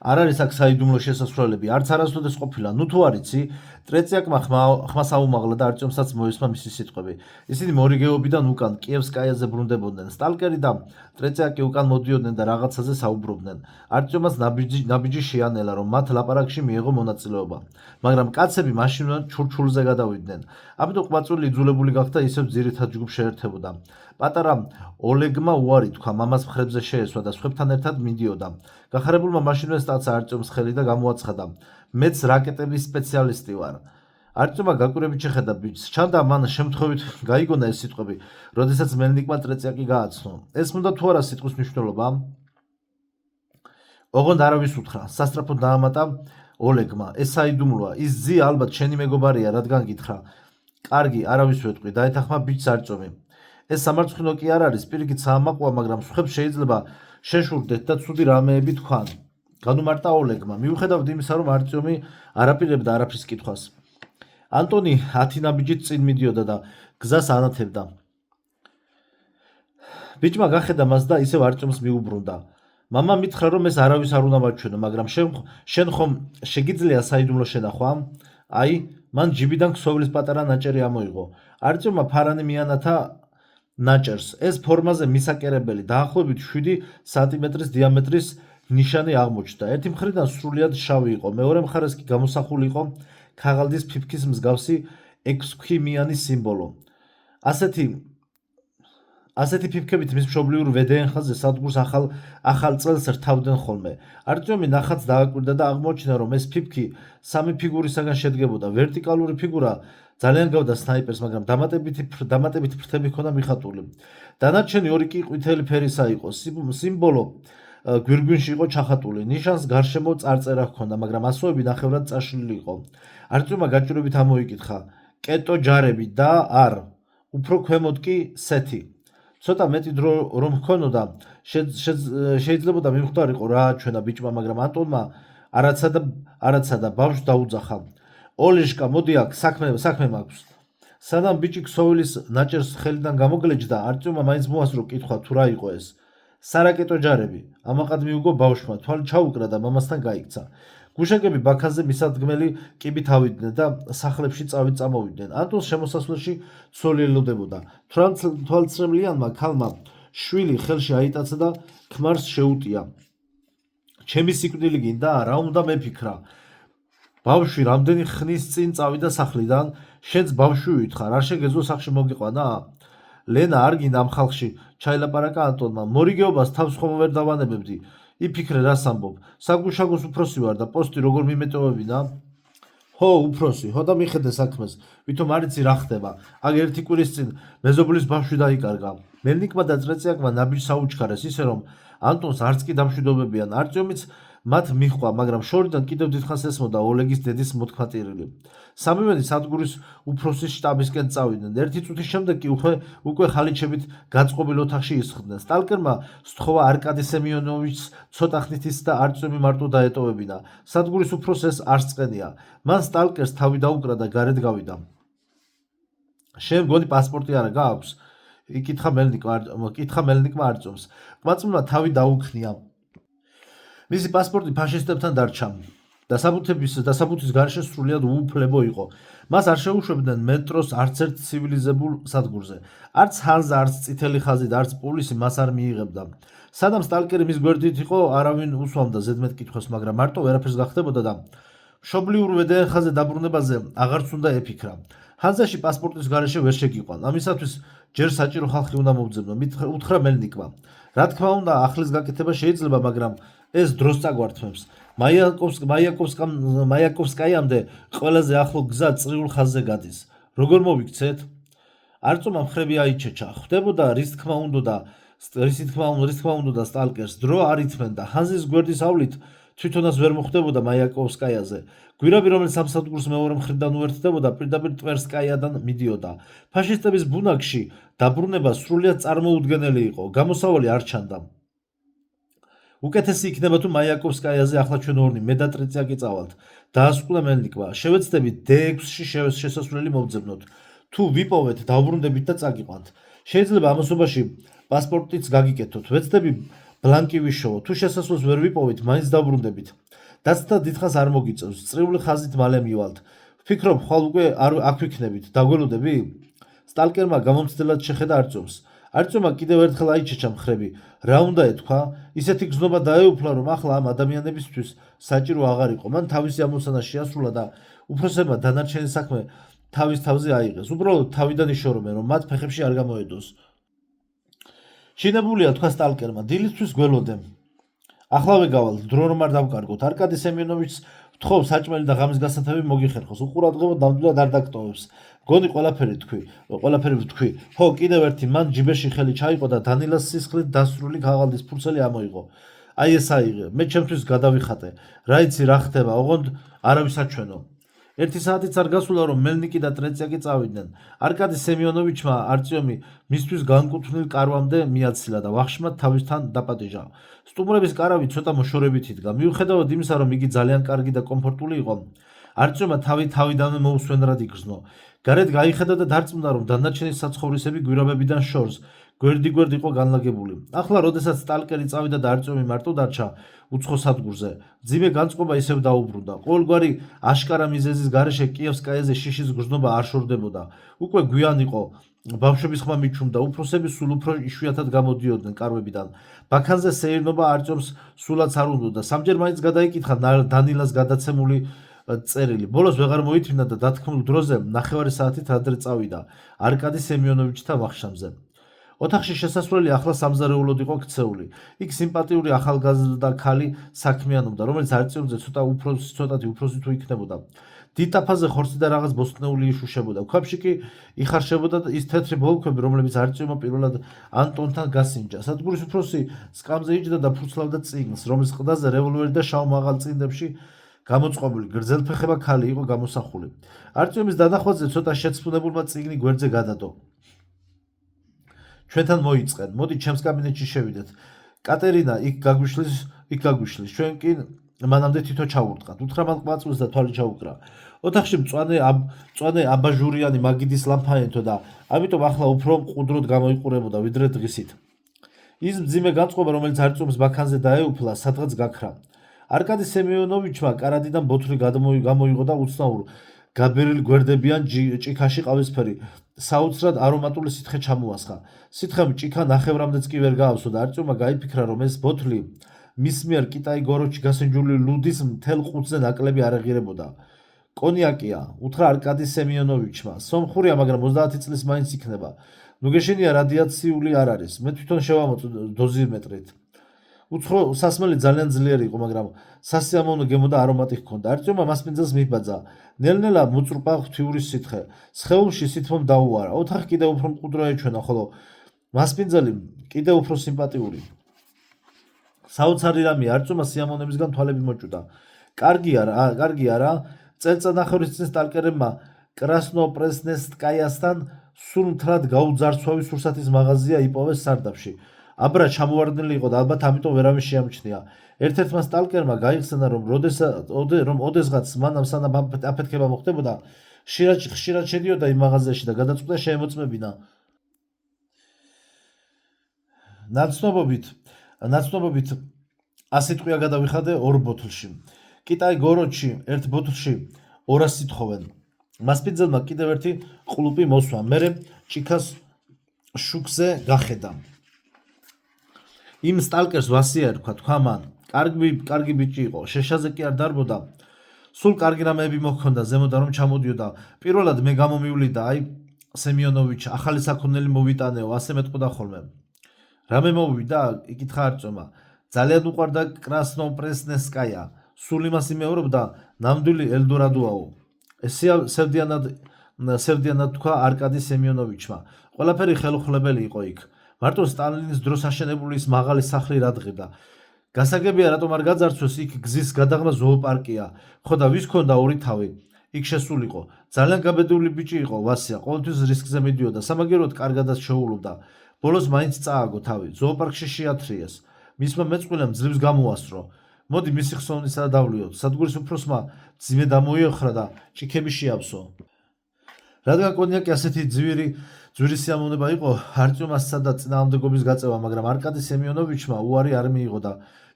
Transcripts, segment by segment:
არ არის აქ საიდუმლო შესასვლელები, არც არასოდეს ყოფილა. ნუ თუ არ იცი, ტრეციაკმა ხმას აუმაღლა და არტიომსაც მოესმა მისი სიტყვები. ისინი მორიგეობიდან უკან კიევსკაიაზე ბრუნდებოდნენ. სტალკერი და ტრეციაკი უკან მოდიოდნენ და რაღაცაზე საუბრობდნენ. არტიომაც ნაბიჯი შეანელა, რომ მათ ლაპარაკში მიეღო მონაწილეობა. მაგრამ კაცები მაშინვე ჩურჩულზე გადავიდნენ. ამიტომ ყვაწვილი იძულებული გახდა ისევ ძირითად ჯგუფს შეერთებოდა. პატარა ოლეგმა უარი თქვა, მამას მხრებზე შეესვა და სხვებთან ერთად მიდიოდა. გახარებულმა მაშინვე სტაცა არტიომს ხელი და გამოაცხადა: მეც რაკეტების სპეციალისტი ვარ. არტიომა გაკვირებით შეხედა ბიჭს. ჩანდა მან შემთხვევით გაიგონა ეს სიტყვები, როდესაც მელნიკმა ტრეციაკი გააცნო. ეს მუნდა თუ არა სიტყვის მნიშვნელობა? ოღონდ არავის უთხრა. სასტრაფოდ დაამატა ოლეგმა. ეს საიდუმლოა. ის ძია ალბათ შენი მეგობარია, რადგან გითხრა. კარგი, არავის ვეტყვი, დაეთანხმა ბიჭს არტიომი. ეს სამარცხვინო კი არ არის, პირიქით საამაყოა, მაგრამ სხვებს შეიძლება შეშურდეთ და ცუდი რამეები თქვან. განუმარტა ოლეგმა, მიუხედავად იმისა, რომ არტიომი არ აპირებდა არაფრის კითხვას. ანტონი 10 ნაბიჯით წინ მიდიოდა და გზას ანათებდა. ბიჭმა გახედა მას და ისევ არტიომს მიუბრუნდა. მამა მითხრა, რომ ეს არავის არ უნდა მაჩვენო, მაგრამ შენ ხომ შეგიძლია საიდუმლო შენახვა? აი, მან ჯიბიდან ქსოვლის პატარა ნაჭერი ამოიღო. არტიომმა ფარანი მიანათა ნაჭერს. ეს ფორმაზე მისაკერებელი, დაახლოებით 7 სანტიმეტრის დიამეტრის ნიშანი აღმოჩნდა. ერთი მხრიდან სრულიად შავი იყო, მეორე მხარეს კი გამოსახული იყო ქაღალდის ფიფქის მსგავსი 6-ქვიმიანი სიმბოლო. ასეთი ფიფქებით მის მშობლიურ ვედეენხაზე სადგურს ახალ წელს რთავდნენ ხოლმე. არტიომი ნახატს დააკვირდა და აღმოაჩინა, რომ ეს ფიფქი 3 ფიგურისაგან შედგებოდა. ვერტიკალური ფიგურა ძალიან გავდა სნაიპერს, მაგრამ დამატებითი ფრთები ჰქონდა მიხატული. დანარჩენი ორი კი ყვითელი ფერისა იყო. სიმბოლო გვირგვინში იყო ჩახატული. ნიშანს გარშემო წარწერა ჰქონდა, მაგრამ ასოები ნახევრად წაშლილი იყო. არტიომმა გაჭირვებით ამოიკითხა: კეტო ჯარები და არ, უფრო ქვემოთ კი სეთი. ცოტა მეტი დრო რომ ჰქონოდა, შეიძლებოდა მიმხვდარიყო რა აჩვენა ბიჭმა, მაგრამ ანტონმა არაცა და ბავშვს დაუძახა. ოლეშკა, მოდი აქ, საქმე მაქვს. სანამ ბიჭი ქსოვილის ნაჭერს ხელიდან გამოგლეჯდა, არტიომმა მაინც მოასწრო კითხვა, თუ რა იყო ეს. სარაკეტო ჯარები. ამაყად მიუგო ბავშვმა, თვალი ჩაუკრა და მამასთან გაიქცა. გუშაგები ბაქანზე მისადგმელი კიბით ავიდნენ და სახლებში წავით წამოვიდნენ. ანტონს შემოსასვლელში ცოლი ელოდებოდა. თვალწრემლიანმა ქალმა შვილი ხელში აიტაცა და ქმარს შეუტია. ჩემი სიკვდილი გინდა, რა უნდა მეფიქრა? ბავშვი რამდენი ხნის წინ წავიდა სახლიდან, შენც ბავშვი უითხარ, არ შეგეძლო სახლში მოგიყვანა? ლენა არ გინდა ამ ხალხში, ჩაილაპარაკა ანტონმა. მორიგეობას თავს ხომ ვერ დავანებებდი. იფიქრე, რას ამბობ? საგუშაგოს უფროსი ვარ და პოსტი როგორ მიმეტოვებინა? ჰო, უფროსი, ხო და მიხედე საქმეს, ვითომ არ იცი რა ხდება. აგ ერთი კვირის წინ მეზობლის ბავშვი დაიკარგა. მელნიკმა და ტრეციაკმა ნაბიჯს აუჩქარეს, ისე რომ ანტონს არც კი დამშვიდობებიან. არტიომიც მათ მიჰყვა, მაგრამ შორიდან კიდევ დიდხანს ესმოდა ოლეგის დედის მოთქმა ტირილი. სამივენი სადგურის უფროსის შტაბისკენ წავიდნენ. ერთი წუთის შემდეგ კი უკვე ხალიჩებით გაწყობილ ოთახში ისხდნენ. სტალკერმა სთხოვა არკადი სემიონოვიჩს ცოტა ხნით ის და არტიომი მარტო დაეტოვებინა. სადგურის უფროსს ეს არ სწყენია. მან სტალკერს თავი დაუკრა და გარეთ გავიდა. შენ მგონი პასპორტი არა გააქვს? იკითხა მელნიკმა არტიომს. ყვაწვილმა თავი დაუქნია. მისი პასპორტი ფაშისტებთან დარჩა. დასაბუთის გარშე სრულიად უუფლებო იყო. მას არ შეუშვებდნენ მეტროს არც ერთ ცივილიზებულ სადგურზე. არც ჰანზა, არც წითელი ხაზი და არც პოლისი მას არ მიიღებდა. სანამ სტალკერი მის გვერდით იყო, არავინ უსვამდა ზედმეტ კითხვას, მაგრამ მარტო ვერაფერს გახდებოდა და მშობლიურ ვედეენხაზე დაბრუნებაზე აღარც უნდა ეფიქრა. ჰანზაში პასპორტის გარეშე ვერ შეგიყვან. ამისათვის ჯერ საჭირო ხალხი უნდა მოვძებნო. უთხრა მელნიკმა. რა თქმა უნდა, ახლის გაკეთება შეიძლება, მაგრამ ეს დროს წაგვართმევს. მაიაკოვსკაიამდე ყველაზე ახლო გზა წრიულ ხაზზე გადის. როგორ მოვიქცეთ? არტიომმა მხრები აიჩეჩა. ხვდებოდა რის თქმა უნდა სტალკერს. დრო არ ითმენდა. ჰანზის გვერდის ავლით თვითონაც ვერ მოხვდებოდა მაიაკოვსკაიაზე. გვირაბი, რომელიც ამ სადგურს მეორე მხრიდან უერთდებოდა, პირდაპირ ტვერსკაიადან მიდიოდა. ფაშისტების ბუნაგში დაბრუნება სრულიად წარმოუდგენელი იყო. გამოსავალი არ ჩანდა. უკეთესი იქნება თუ მაიაკოვსკაიაზე ახლა ჩვენ ორნი, მე და ტრეციაკი წავალთ. დაასკვნა მელნიკმა. შევეცდებით D6-ში შესასვლელი მოვძებნოთ. თუ ვიპოვეთ, დავბრუნდებით და წაგიყვანთ. შეიძლება ამასობაში პასპორტიც გაგიკეთოთ. ვეცდები ბლანკი ვიშოვოთ. თუ შესასვლელს ვერ ვიპოვით, მაინც დავბრუნდებით. დაცდა დიდხანს არ მოგიწევს, წრიული ხაზით მალე მივალთ. ვფიქრობ, ხვალ უკვე აქ ვიქნებით, დაგველოდები? სტალკერმა გამომცდელად შეხედა არწივს. არწივმა კიდევ ერთხელ აიჩეჩა მხრები. რა უნდა ეთქვა? ისეთი გზნობა დაეუფლა, რომ ახლა ამ ადამიანებისთვის საჭირო აღარ იყო. მან თავისი ამოცანა შეასრულა და უფროსებმა დანარჩენი საქმე თავის თავზე აიღეს. უბრალოდ თავიდან იშორომენ, რომ მათ ფეხებში არ გამოედოს. შინებულია, თქვა სტალკერმა, დილისთვის გველოდე. ახლავე გავალ, დრო რომ არ დავკარგოთ. არკადი სემიონოვიჩს ვთხოვ საჭმელი და ღამის გასათევი მოგიხერხოს. უყურადღებო ნამდვილად არ დაგტოვებს. გონი ყველაფერი ვთქვი. ხო, კიდევ ერთი, მან ჯიბეში ხელი ჩაიყო და დანილას სისხლით დასრული ქაღალდის ფურცელი ამოიღო. აი ეს აიღე, მე ჩემთვის გადავიხატე. რა იცი რა ხდება, ოღონდ არავის აჩვენო. 1 საათიც არ გასულა, რომ მელნიკი და ტრეციაკი წავიდნენ. არკადი სემიონოვიჩმა არწიომი მისთვის განკუთვნილ კარვამდე მიაცილა და ვახშმად თავისთან დაპატიჟა. სტუმრების კარავი ცოტა მოშორებით იდგა. მიუხედავად იმისა, რომ იგი ძალიან კარგი და კომფორტული იყო, არწიომმა თავიდანვე მოусვენრად იგრძნო. გარეთ გაიხედა და დარწმუნდა, რომ დანარჩენი საცხოვრისები გვირაბებიდან შორს გვერდ-იგვერდ იყო განლაგებული. ახლა, როდესაც სტალკერი წავიდა და არწიომი მარტო დარჩა უცხო სადგურზე, მძიმე განწყობა ისევ დაუბრუნდა. ყოველგვარი აშკარა მიზეზის გარეშე კიევსკაიაზე შიშის გრძნობა არ შორდებოდა. უკვე გვიან იყო ბავშვების ხმა მიჩუმდა, უფროსები სულ უფრო იშვიათად გამოდიოდნენ კარვებიდან. ბაქანზე სეირნობა არწიომს სულაც არ უნდოდა. სამჯერ მაინც გადაიკითხა დანილას გადაცემული წერილი. ბოლოს ვეღარ მოითმინა და დათქმულ დროზე 9 საათით ადრე წავიდა არკადი სემიონოვიჩთან ვახშამზე. ოთახში შესასვლელი ახლა სამზარეულოდ იყო ქცეული. იქ სიმპათიური ახალგაზრდა ქალი საქმიანობდა, რომელიც არწიომზე ცოტათი უფროსი თუ იქნებოდა. დიდ ტაფაზე ხორცი და რაღაც ბოსტნეული იშუშებოდა. ქვებში კი იხარშებოდა ის თეთრი ბოლქვები, რომლებიც არწიომმა პირველად ანტონთან გასინჯა. სადგურის უფროსი სკამზე იჯდა და ფურცლავდა წიგნს, რომლის ყდაზე რევოლვერი და შავ მაღალ წინდებში გამოწყობილი გრძელფეხება ქალი იყო გამოსახული. არწიომის დანახვაზე ცოტა შეცფუნებულმა წიგნი გვერდზე გადადო. ჩვენთან მოიწყენ, მოდი ჩემს კაბინეტში შევიდეთ. კატერინა იქ გაგვიშლის, ჩვენ კი მანამდე თითო ჩავურტყათ. უთხრა მან ყვაწვილს და თვალი ჩაუკრა. ოთახში მწვანე აბაჟურიანი მაგიდის ლამპა ენთო და ამიტომ ახლა უფრო მყუდროდ გამოიყურებოდა, ვიდრე დღისით. ის მძიმე განწყობა, რომელიც არწიომს ბაქანზე დაეუფლა, სადღაც გაქრა. არკადი სემიონოვიჩმა კარადიდან ბოთლი გამოიღო და უცნაურ გაბერილ გვერდებიან ჭიქაში ყავისფერი საოცრად არომატული სითხე ჩამოასხა. სითხემ ჭიქა ნახევრამდეც კი ვერ გაავსო და არწიომმა გაიფიქრა, რომ ეს ბოთლი მის მიერ კიტაი-გოროჩი გასინჯული ლუდის მთელ ყუთზე ნაკლები არ ეღირებოდა. კონიაკია, უთხრა არკადი სემიონოვიჩმა. სომხურია, მაგრამ 30 წლის მაინც იქნება. ნუ გეშენია რადიაციული არ არის. მე თვითონ შევამოწ დოზიმეტრით. უცხო სასმელი ძალიან ძლიერი იყო, მაგრამ სასიამოვნო გემო და არომატი ჰქონდა. არწიომმა მასპინძელს მიიბაძა. ნელ-ნელა მოწრუპა ღვთიური სითხე. სხეულში სითბომ დაუარა. ოთახი კიდევ უფრო მყუდრო ეჩვენა, ხოლო მასპინძელი კიდევ უფრო სიმპათიური. საოცარი რამე, არწიომმა სიამოვნებისგან თვალები მოჭუდა. კარგი არა, წელწადნახევრის წინ სტალკერებმა კრასნოპრესნესკაიასთან სულ მთლად გაუძარცვავი სურსათის მაღაზია იპოვეს სარდაფში. აბრა ჩამოვარდნილი იყო და ალბათ ამიტომ ვერავინ შეამჩნია. ერთ-ერთმა სტალკერმა გაიხსენა, რომ ოდესღაც მანამ სანამ აფეთქება მოხდებოდა, ხშირად შედიოდა იმ მაღაზიაში და გადაწყვიტა შეემოწმებინა. ნაცნობობით 100 ტყვია გადავიხადე 2 ბოთლში. კიტაი-გოროჩი 1 ბოთლში 200 ითხოვენ. მასპინძელმა კიდევ ერთი ყლუპი მოსვა, მერე ჭიქას შუქზე გახედა. იმ სტალკერს ვასია ერქვა, თქვა მან. კარგი ბიჭი იყო, შეშაზე კი არ დარბოდა. სულ კარგი რამეები მოჰქონდა, ზემოდან რომ ჩამოდიოდა. პირველად მე გამომივლიდა, აი სემიონოვიჩ, ახალი საქონელი მოვიტანეო, ასე მეტყოდა ხოლმე. რამე მოვიდა? იკითხა არწიომმა. ძალიან უყვარდა კრასნოპრესნესკაია. სულ იმას იმეორებდა, ნამდვილი ელდორადოაო. სევდიანად თქვა არკადი სემიონოვიჩმა. ყველაფერი ხელუხლებელი იყო იქ. მარტო სტალინის დროს აშენებული ის მაღალი სახლი რა დღედა. გასაგებია, რატომ არ გაძარცვეს, იქ გზის გადაღმა ზოოპარკია. ხო და ვის ქონდა 2 თავი? იქ შესულიყო. ძალიან გაბედული ბიჭი იყო ვასია, ყოველთვის რისკზე მიდიოდა, სამაგეროდ კარგადაც შეულობდა. ბოლოს მაინც წააგო თავი, ზოოპარკში შეათრიეს. მისმა მეწყვილემ ძლივს გამოასწრო. მოდი მისი ხსოვნისა დავლიოთ. სადგურის უფროსმა ძიმე დამოიოხრა და ჭიქები შეავსო. რადგან კონიაკი ასეთი ძვირი სიამოვნება იყო, არწიომას სცადა წინააღმდეგობის გაწევა, მაგრამ არკადი სემიონოვიჩმა უარი არ მიიღო და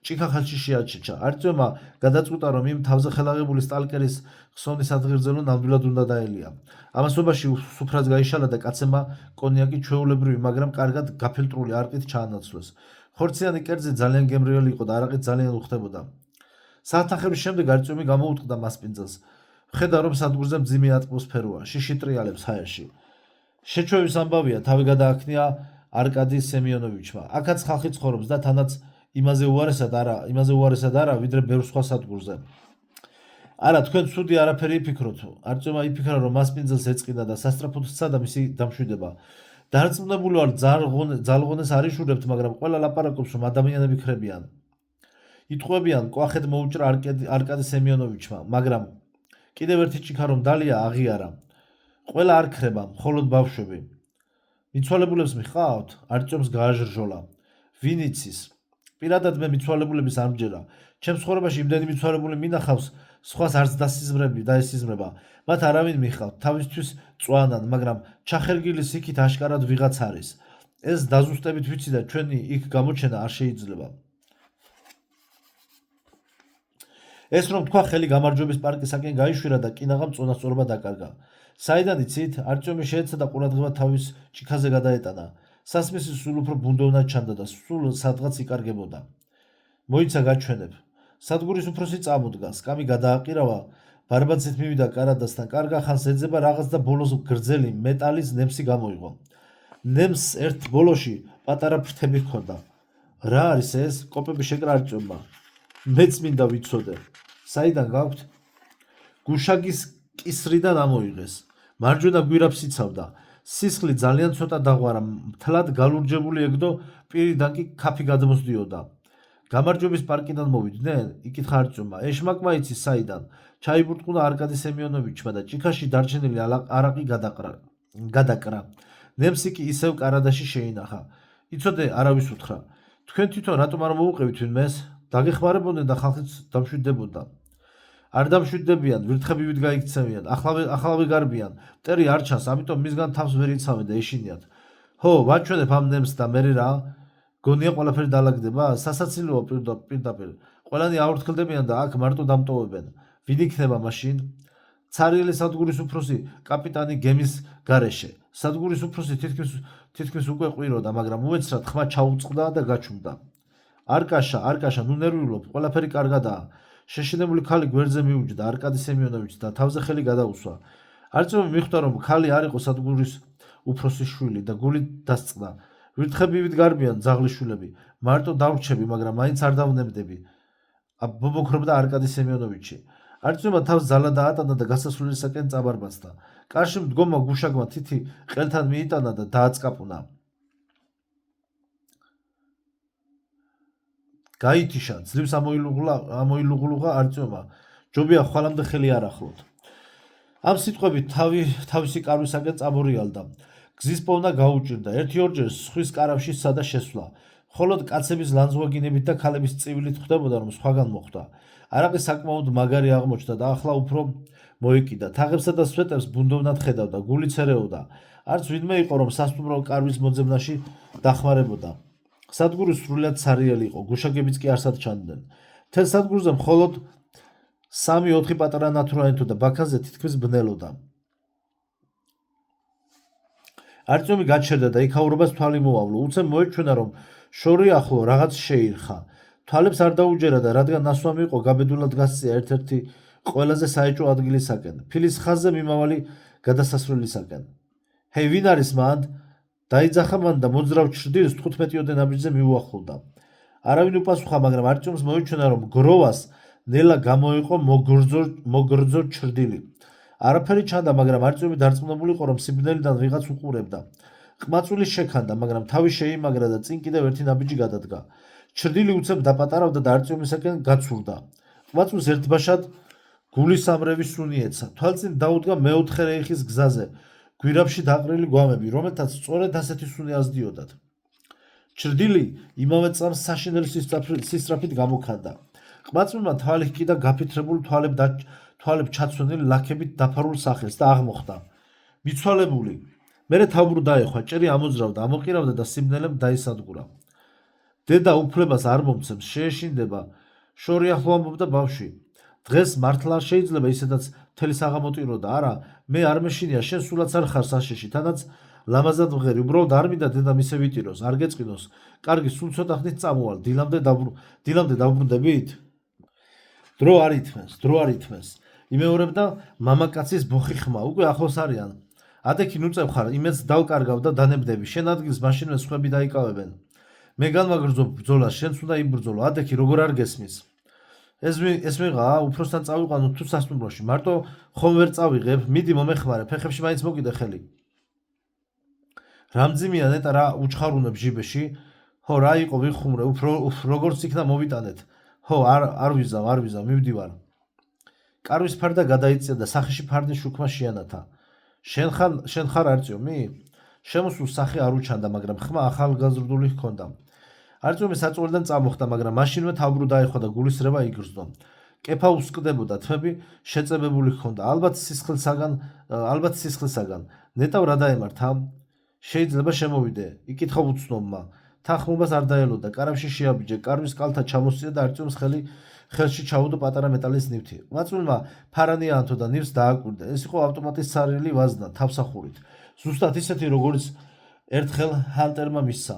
ჭიქახალში შეაჩეჩა. არტიომმა გადაწყვიტა, რომ იმ თავზე ხელაღებული სტალკერის ხსოვნის ადგილზელო ნამდვილად უნდა დაელია. ამასობაში სუფრაც გაიშალა და კაცებმა კონიაკი ჩვეულებრივი, მაგრამ კარგად გაფილტრული არყით ჩაანაცვლეს. ხორციანი კერძი ძალიან გემრიელი იყო და არაყით ძალიან უხდებოდა. საათნახევრის შემდეგ არტიომი გამოუტყდა მასპინძელს. ხედა, რომ სადგურზე მძიმე ატმოსფეროა, შიში ტრიალებს ჰაერში. შეჩვევის ამბავია, თავი გადააქნია არკადი სემიონოვიჩმა. აქაც ხალხი ცხოვრობს და თანაც იმაზე უარესად არა, ვიდრე ბევრ სხვა სადგურზე. არა, თქვენ ცუდი არაფერი იფიქროთ. არტიომმა იფიქრა, რომ მასპინძელს ეწყიდა და სასწრაფოდ სცადა მისი დამშვიდება. დარწმუნებული ვარ, ძალღონეს არ იშურებთ, მაგრამ ყველა ლაპარაკობს, რომ ადამიანები ქრებიან. იტყვებიან, კვახეთ მოუჭრა არკადი სემიონოვიჩმა, მაგრამ კიდევ ერთი ჭიქა რომ დალია აღიარა. ყველა არ ქრება, მხოლოდ ბავშვები. მიცვალებულებს მიხავთ? არტიომს გააჟრჟოლა. ვინ იცის? პირადად მე მიცვალებულების არ მჯერა. ჩემს ცხოვრებაში იმდენი მიცვალებული მინახავს, სხვას არც დაესიზმრება. მათ არავინ მიხავთ, თავისთვის წვანან, მაგრამ ჩახერგილის იქით აშკარად ვიღაც არის. ეს დაზუსტებით ვიცი და ჩვენი იქ გამოჩენა არ შეიძლება. ეს რომ თქვა, ხელი გამარჯვების პარკისაკენ გაიშვირა და კინაღამ წონასწორობა დაკარგა. საიდან იცით? არტიომი შეეცადა ყურადღება თავის ჭიქაზე გადაეტანა. სასმისი სულ უფრო ბუნდოვნად ჩანდა და სულ სადღაც იკარგებოდა. მოიცა გაჩვენებ. სადგურის უფროსი წამოდგა, სკამი გადააყირავა, ბარბაცით მივიდა კარადასთან, კარგა ხანს ეძება რაღაც და ბოლოს გრძელი მეტალის ნემსი გამოიღო. ნემს ერთ ბოლოში პატარა ფრთები ჰქონდა. რა არის ეს? კოპები შეკრა არტიომმა. მეც მინდა ვიცოდე. საიდან გაქვთ? გუშაგის კისრიდან ამოიღეს. მარჯვენა გვირაბს იცავდა. სისხლი ძალიან ცოტა დაღვარა, მთლად galurjებული ეგდო, პირიდან კი ქაფი გადმოსდიოდა. გამარჯვების პარკიდან მოვიდნენ? იკითხა არტიომმა. ეშმაკმა იცის საიდან? ჩაიბურტყუნა არკადი სემიონოვიჩმა და ჭიქაში დარჩენილი არაყი გადაკრა. ნემსი კი ისევ კარადაში შეინახა. იცოდე, არავის უთხრა. თქვენ თვითონ რატომ არ მოუყევით ვინმეს? დაგეხმარებოდნენ და ხალხიც დამშვიდდებოდა. არ დამშვიდდებიან, ვირთხებივით გაიქცევიან, ახლავე გარბიან. მტერი არ ჩანს, ამიტომ მისგან თავს ვერ იცავენ და ეშინიათ. ჰო, ვაჩვენებ ამ ნემს და მერე რა? გონია ყველაფერი დაალაგდება? სასაცილოა პირდაპირ. ყველანი აურთქლდებიან და აქ მარტო დამტოვებენ. ვინ იქნება მაშინ? ცარიელი სადგურის უფროსი კაპიტანი გემის გარეშე. სადგურის უფროსი თითქმის უკვე ყვიროდა, მაგრამ უეცრად ხმა ჩაუწყდა და გაჩუმდა. არკაშა, ნუ ნერვიულობ, ყველაფერი კარგადაა. შეშინებული ქალი გვერდზე მიუჯდა არკადი სემიონოვიჩს და თავზე ხელი გადაუსვა. არტიომი მიხვდა, რომ ქალი არ იყო სადგურის უფროსის შვილი და გულით დასწყდა. ვირთხებივით გარბიან ძაღლის შვილები. მარტო დავრჩები, მაგრამ მაინც არ დავნებდები. ბობოქრობდა არკადი სემიონოვიჩი. არტიომმა თავს ძალა დაატანა და გასასვლელისაკენ წაბარბაცდა. კარში მდგომა გუშაგმა თითი ყელთან მიიტანა და დააწკაპუნა. გაითიშა, ძლივს ამოილუღლუღა არტიომმა. ჯობია ხვალამდე ხელი არ ახლოთ. ამ სიტყვებით თავისი კარვისაკენ წამორიალდა. გზის პოვნა გაუჭირდა. ერთი-ორჯერ სხვის კარავში სცადა შესვლა. მხოლოდ კაცების ლანძღვაგინებით და ქალების წივილით ხვდებოდა, რომ სხვაგან მოხვდა. არაყი საკმაოდ მაგარი აღმოჩნდა და ახლა უფრო მოიკიდა. თაღებსა და სვეტებს ბუნდოვნად ხედავდა, გულიც ერეოდა. არც ვინმე იყო, რომ სასტუმრო კარვის მოძებნაში დახმარებოდა. სადგური სრულად ცარიელი იყო, გუშაგებიც კი არსად ჩანდნენ. მთელ სადგურზე მხოლოდ 3-4 პატარა ნათურა ენთოდა, ბაქანზე თითქმის ბნელოდა. არტიომი გაჩერდა და იქაურობას თვალი მოავლო. უცებ მოეჩვენა, რომ შორი ახლო რაღაც შეირხა. თვალებს არ დაუჯერა და რადგან ნასვამი იყო, გაბედულად გასწია ერთ-ერთი ყველაზე საეჭვო ადგილისაკენ, ფილის ხაზზე მიმავალი გადასასვლელისაკენ. ჰეი, ვინ არის მანდ? დაიძახა მან და მოძრავ ჩრდილს 15-ოდე ნაბიჯზე მიუახლოვდა. არავინ უპასუხა, მაგრამ არტიომს მოეჩვენა, რომ გროვას ნელა გამოიყო მოგრძო ჩრდილი. არაფერი ჩანდა, მაგრამ არტიომი დარწმუნებული იყო, რომ სიბნელიდან ვიღაც უყურებდა. ყმაწვილი შექანდა, მაგრამ თავი შეიმაგრა და წინ კიდევ ერთი ნაბიჯი გადადგა. ჩრდილი უცებ დაპატარავდა და არტიომისაკენ გაცურდა. ყმაწვილს ერთბაშად გულისამრევი სუნი ეცა. თვალწინ დაუდგა მეოთხე რეიხის გზაზე. გვირაბში დაყრილი გვამები, რომელთაც სწორედ ასეთი სუნი ასდიოდათ. ჩრდილი იმავე წამს საშინელი სისწრაფით გამოქანდა. ყმაწვილმა თვალი ჰკიდა გაფითრებულ თვალებ ჩაცვენილ ლაქებით დაფარულ სახელს და აღმოხდა. მიცვალებული. მერე თავბრუ დაეხვა, ჭერი ამოძრავდა, ამოყირავდა და სიბნელემ დაისადგურა. დედა უფლებას არ მომცემს, შეეშინდება. შორი ახლო ამბობდა ბავშვი. დღეს მართლა შეიძლება ისედაც მთელი საღამოტირო და არა, მე არ მეშინია, შენ სულაც არ ხარ საშიში, თანაც ლამაზად ვღერი, უბრალოდ არ მინდა დედამ ისე ვიტიროს, არ გეწყინოს. კარგი, სულ ცოტა ხნით წამოვალ, დილამდე დავბრუნდებით? დრო არ ითმენს. იმეორებდა მამაკაცის ბოხი ხმა, უკვე ახლოს არიან. ადექი ნუწევ ხარ, იმედს დავკარგავ და დანებდები, შენ ადგილს მაშინვე სხვები დაიკავებენ. მე განვაგრძობ ბრძოლას, შენც უნდა იბრძოლო, ადექი როგორ არ გესმის? ეს მიღა, უფროსთან წავიყვანო თუ სასტუმროში, მარტო ხომ ვერ წავიღებ, მიდი მომეხმარე, ფეხებში მაინც მოკიდე ხელი. რამძიმია ნეტა რა უჩხარუნებ ჟიბეში? ხო, რა იყო ვიხუმრე, როგორც იქნა მოვიტანეთ. ხო, არ ვიზავ, მივდივარ. კარვის ფარდა გადაიწია და სახეში ფარდის შუქმა შეანათა. შენ ხარ არწიომი? შემოსულ სახე არ უჩანდა, მაგრამ ხმა ახალგაზრდული ჰქონდა. არწიომი საწოლიდან წამოხდა, მაგრამ მაშინვე თავბრუ დაეხვა და გულისრევა იგრძნო. კეფა უსკდებოდა, თმები შეწებებული ჰქონდა, ალბათ სისხლისაგან. ნეტავ რა დაემართა? შეიძლება შემოვიდე, იკითხა უცნობმა. თანხმობას არ დაელოდა, კარამში შეაბიჯე, კარვის კალთა ჩამოსწია და არწიომს ხელში ჩაუდო პატარა მეტალის ნივთი. ყმაწვილმა ფარანი აანთო და ნივთს დააკვირდა. ეს იყო ავტომატის ცარიელი ვაზნა, თავსახურით. ზუსტად ისეთი, როგორც ერთხელ ჰანტერმა მისცა.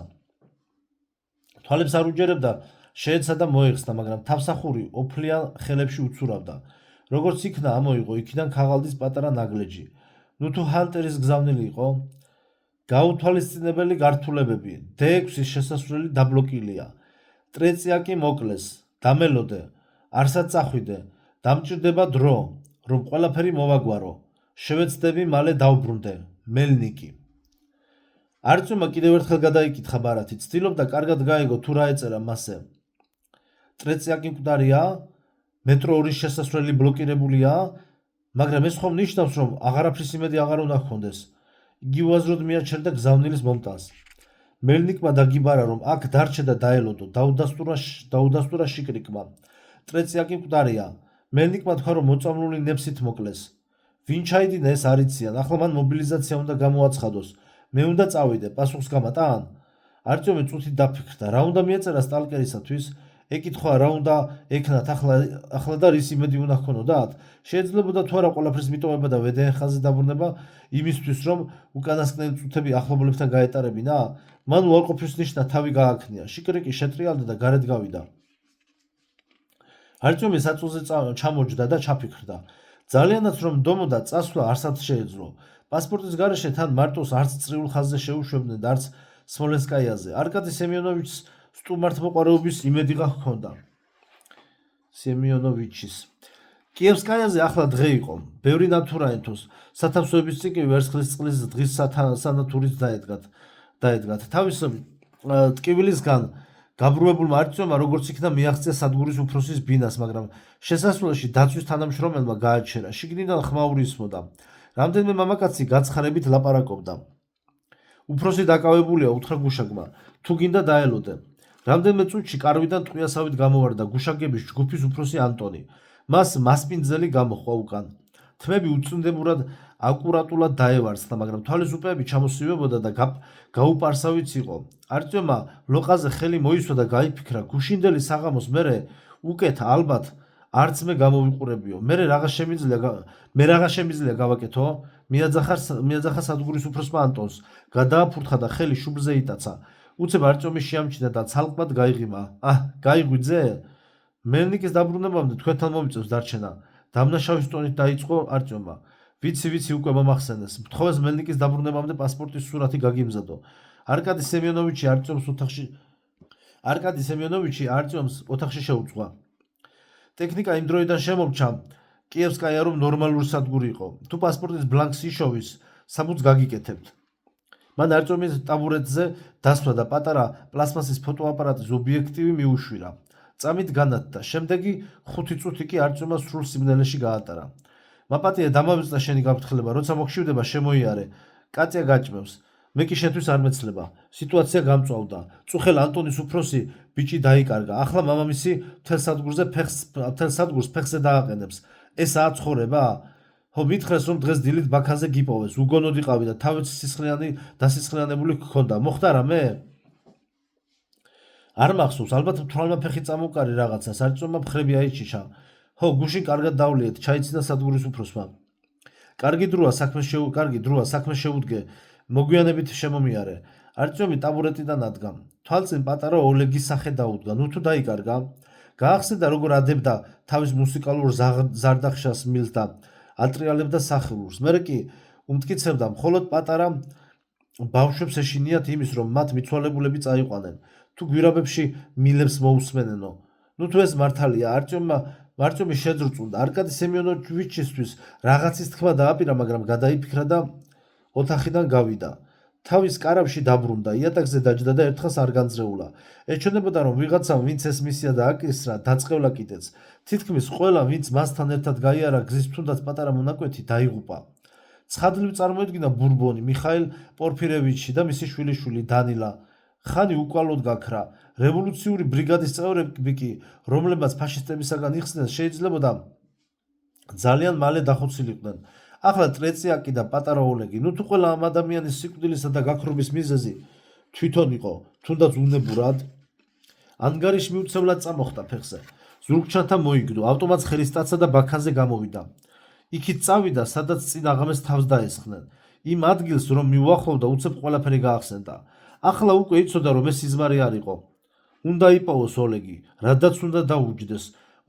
თვალებს არ უჯერებდა, შეეცა და მოეხსნა, მაგრამ თავსახური ოფლიან ხელებში უცურავდა. როგორც იქნა, ამოიღო იქიდან ქაღალდის პატარა ნაგლეჯი. ნუ თუ ჰანტერის გზავნილი იყო? გაუთვალისწინებელი გართულებები, D6-ის შესასვლელი დაბლოკილია. ტრეცია კი მოკლეს, დამელოდე, არსად წახვიდე, დამჭირდება დრო, რომ ყველაფერი მოვაგვარო. შევეცდები, მალე დავბრუნდე. მელნიკი. არწიომმა კიდევ ერთხელ გადაიკითხა ბარათი, ცდილობდა კარგად გაეგო თუ რა ეწერა მასზე. ტრეცია კი მკვდარია, მეტრო 2-ის შესასვლელი ბლოკირებულია, მაგრამ ეს ხომ ნიშნავს, რომ აღარაფრის იმედი აღარ უნდა ჰქონდეს. იგი უაზროდ მიაჩერდა გზავნილის მომტანს. მელნიკმა დაგიბარა, რომ აქ დარჩე და დაელოდო, დაუდასტურა შიკრიკმა. ტრეცია კი მკვდარია. მელნიკმა თქვა, რომ მოწამლული ნებსით მოკლეს. ვინ ჩაიდინა ეს არ იციან, ახლა მან მობილიზაცია უნდა გამოაცხადოს. მე უნდა წავიდე, პასუხს გამატან? არწიომი წუთით დაფიქრდა, რა უნდა მიეწერა სტალკერისათვის? ეკითხა, რა უნდა ეკნათ ახლა და რის იმედი უნდა ჰქონოდათ? შეიძლებოდა თუ არა ყველაფრის მიტოვება და ვედენ ხაზზე დაბრუნება იმისთვის, რომ უკანასკნელი წუთები ახლობლებთან გაეტარებინა? მან უარყოფის ნიშნა თავი გააქნია, შიკრიკი შეტრიალდა და გარეთ გავიდა. არწიომი საწოლზე ჩამოჯდა და ჩაფიქრდა. ძალიანაც რომ დომოდა, წასვლა არსად შეეძლო. პასპორტის გარეშე თან მარტოს არც წრიულ ხაზზე შეუშვებდნენ და არც სმოლენსკაიაზე. არკადი სემიონოვიჩს სტუმართმოყვარეობის იმედიღა ჰქონდა. სემიონოვიჩის. კიევსკაიაზე ახლა დღე იყო. ბევრი ნათურა ენთოს. სათავსოების წინ კი ვერცხლის წყლის დღის სანათურით დაედგათ. თავის ტკივილისგან გაბრუებულმა არწიომმა როგორც იქნა მიაღწია სადგურის უფროსის ბინას, მაგრამ შესასვლელში დაცვის თანამშრომელმა გააჩერა. შიგნიდან ხმაური ისმოდა. რამდენიმე მამაკაცი გაცხარებით ლაპარაკობდა. უფროსი დაკავებულია, უთხრა გუშაგმა. თუ გინდა დაელოდე. რამდენიმე წუთში კარვიდან ტყვიასავით გამოვარდა გუშაგების ჯგუფის უფროსი ანტონი. მას მასპინძელი გამოჰყვა უკან. თმები უწინდებურად აკურატულად დაევარცხდა, მაგრამ თვალისუფლები ჩამოსივებოდა და გაუპარსავიც იყო. არწიომმა ლოყაზე ხელი მოისვა და გაიფიქრა, გუშინდელი საღამოს მერე უკეთ ალბათ არც მე გამოვიყურებიო. მე რაღა შემიძლია გავაკეთო? მიაძახა სადგურის უფროსმა ანტონს, გადააფურთხა და ხელი შუბლზე იტაცა. უცებ არწიომი შეამჩნია და ცალკმად გაიღიმა. გაიღვიძე? მელნიკის დაბრუნებამდე თქვენთან მომიწევს დარჩენა. დამნაშავის ტონით დაიწყო არწიომმა. ვიცი, უკვე მომახსენეს. მთხოვეს მელნიკის დაბრუნებამდე პასპორტის სურათი გაგიმზადო. არკადი სემიონოვიჩი არწიომს ოთახში შეუძღვა. ტექნიკა იმ დროიდან შემორჩა, კიევსკაია რომ ნორმალური სადგური იყო. თუ პასპორტის ბლანკს იშოვის, საბუთს გაგიკეთებთ. მან არწიომის ტაბურეტზე დასვა და პატარა პლასმასის ფოტოაპარატის ობიექტივი მიუშვირა. წამით განათდა. შემდეგი 5 წუთი კი არწიომმა სრულ სიმნელეში გაატარა. მაპატია დამავიწყდა შენი გაფრთხილება, როცა მოგშივდება შემოიარე. კატია გაჭმევს. მე კი შენთვის არ მეცლება. სიტუაცია გამწვავდა. წუხელ ანტონის უფროსი ბიჭი დაიკარგა. ახლა მამამისი მთელ სადგურს ფეხზე დააყენებს. ესაა ცხოვრება? ხო, მითხრეს რომ დღეს დილით ბაქაზე გიპოვეს. უგონოდიყავი და თავით დასისხლიანებული გქონდა. მოხდა რამე? არ მახსოვს, ალბათ თვალმა ფეხი წამოვკარი რაღაცა, სარწმუნოა მხრები აიჩიშა. ხო, გუშინ კარგად დავლიეთ, ჩაიცინა სადგურის უფროსმა. კარგი დროა საქმე შეუდგე, მოგვიანებით შემომიარე. არტიომი ტაბურეტიდან ადგა. თვალწინ პატარა ოლეგის სახე დაუდგა. ნუ თუ დაიკარგა. გაახსენდა როგორ ადებდა თავის მუსიკალურ ზარდახშას მილს და ატრიალებდა სახელურს. მერე კი უმტკიცებდა, მხოლოდ პატარა ბავშვებს ეშინიათ იმის, რომ მათ მიცვალებულები წაიყვანენ, თუ გვირაბებში მილებს მოусმენენო. ნუ თუ ეს მართალია, არტიომი შეძრწუნდა. არკადი სემიონოვიჩისთვის რაღაცის თქმა დააპირა, მაგრამ გადაიფიქრა და ოთახიდან გავიდა. თავის კარავში დაბრუნდა, იატაკზე დაჯდა და ერთხელს არ განძრეულა. ეჩვენებოდა, რომ ვიღაცამ, ვინც ეს მისია დააკისრა, დაწყევლა კიდეც. თითქმის ყველა, ვინც მასთან ერთად გაიარა გზის თუნდაც პატარა მონაკვეთი, დაიღუპა. ცხადლივ წარმოედგინა ბურბონი, მიხაილ პორფირევიჩი და მისი შვილიშვილი დანილა. ხანი უკვალოდ გაქრა. რევოლუციური ბრიგადის წევრები კი, რომლებმაც ფაშისტებისაგან იხსნეს, შეიძლებოდა ძალიან მალე დახოცილიყვნენ. ახლა ტრეციაკი და პატარა ოლეგი, ნუ თუ ყველა ამ ადამიანის სიკვდილისა და გაქრობის მიზეზი თვითონ იყო, თუნდაც უნებურად, ანგარიში მიუცევლად წამოხდა ფეხზე. ზურგჩანთა მოიგდო, ავტომატს ხელის სტაცა და ბაქანზე გამოვიდა. იქით წავიდა, სადაც წინ აღამეს თავს დაესხნენ. იმ ადგილს, რომ მიუახლოვდა, უცებ ყველაფერი გაახსენდა. ახლა უკვე იცოდა, რომ ეს სიზმარი არ იყო. უნდა იპოვოს ოლეგი, რადაც უნდა დაუჯდეს,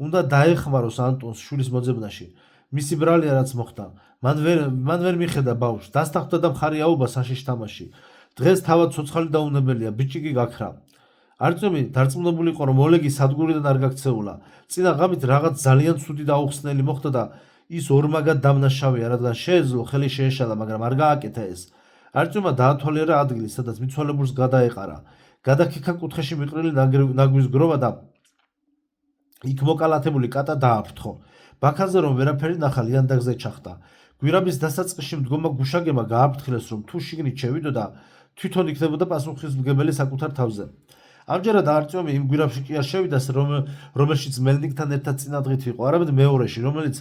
უნდა დაეხმაროს ანტონს შვილის მოძებნაში. მისი ბრალია რაც მოხდა, მან ვერ მიხედა ბავშვს, დასთანხმდა და მხარი აუba საშიშ თამაში. დღეს თავად ცოცხალი დაუნებელია, ბიჭი კი გაქრა. არტიომი დარწმუნებული იყო, რომ ოლეგი სადგურიდან არ გაქცეულა. წინა ღამით რაღაც ძალიან ცუდი და აუხსნელი მოხდა და ის ორმაგად დამნაშავეა, რადგან შეეძლო ხელი შეეშალა, მაგრამ არ გააკეთა ეს. არტიომმა დაათვალიერა ადგილი, სადაც მიცვალებულს გადაეყარა. გადაქიქა კუთხეში მიყრილი ნაგვის გროვა და იქ მოკალათებული კატა დააფრთხო. ბაქანზე რომ ვერაფერი ნახა, ლიანდაგზე ჩახტა. გვირაბის დასაწყისში მდგომა გუშაგება გააფრთხილეს, რომ თუ შიგნით შევიდოდა, თვითონ იქნებოდა პასუხისმგებელი საკუთარ თავზე. ამჯერად არტიომი იმ გვირაბში კი არ შევიდა, რომელშიც მელნიკთან ერთად წინადღით იყო, არამედ მეორეში, რომელიც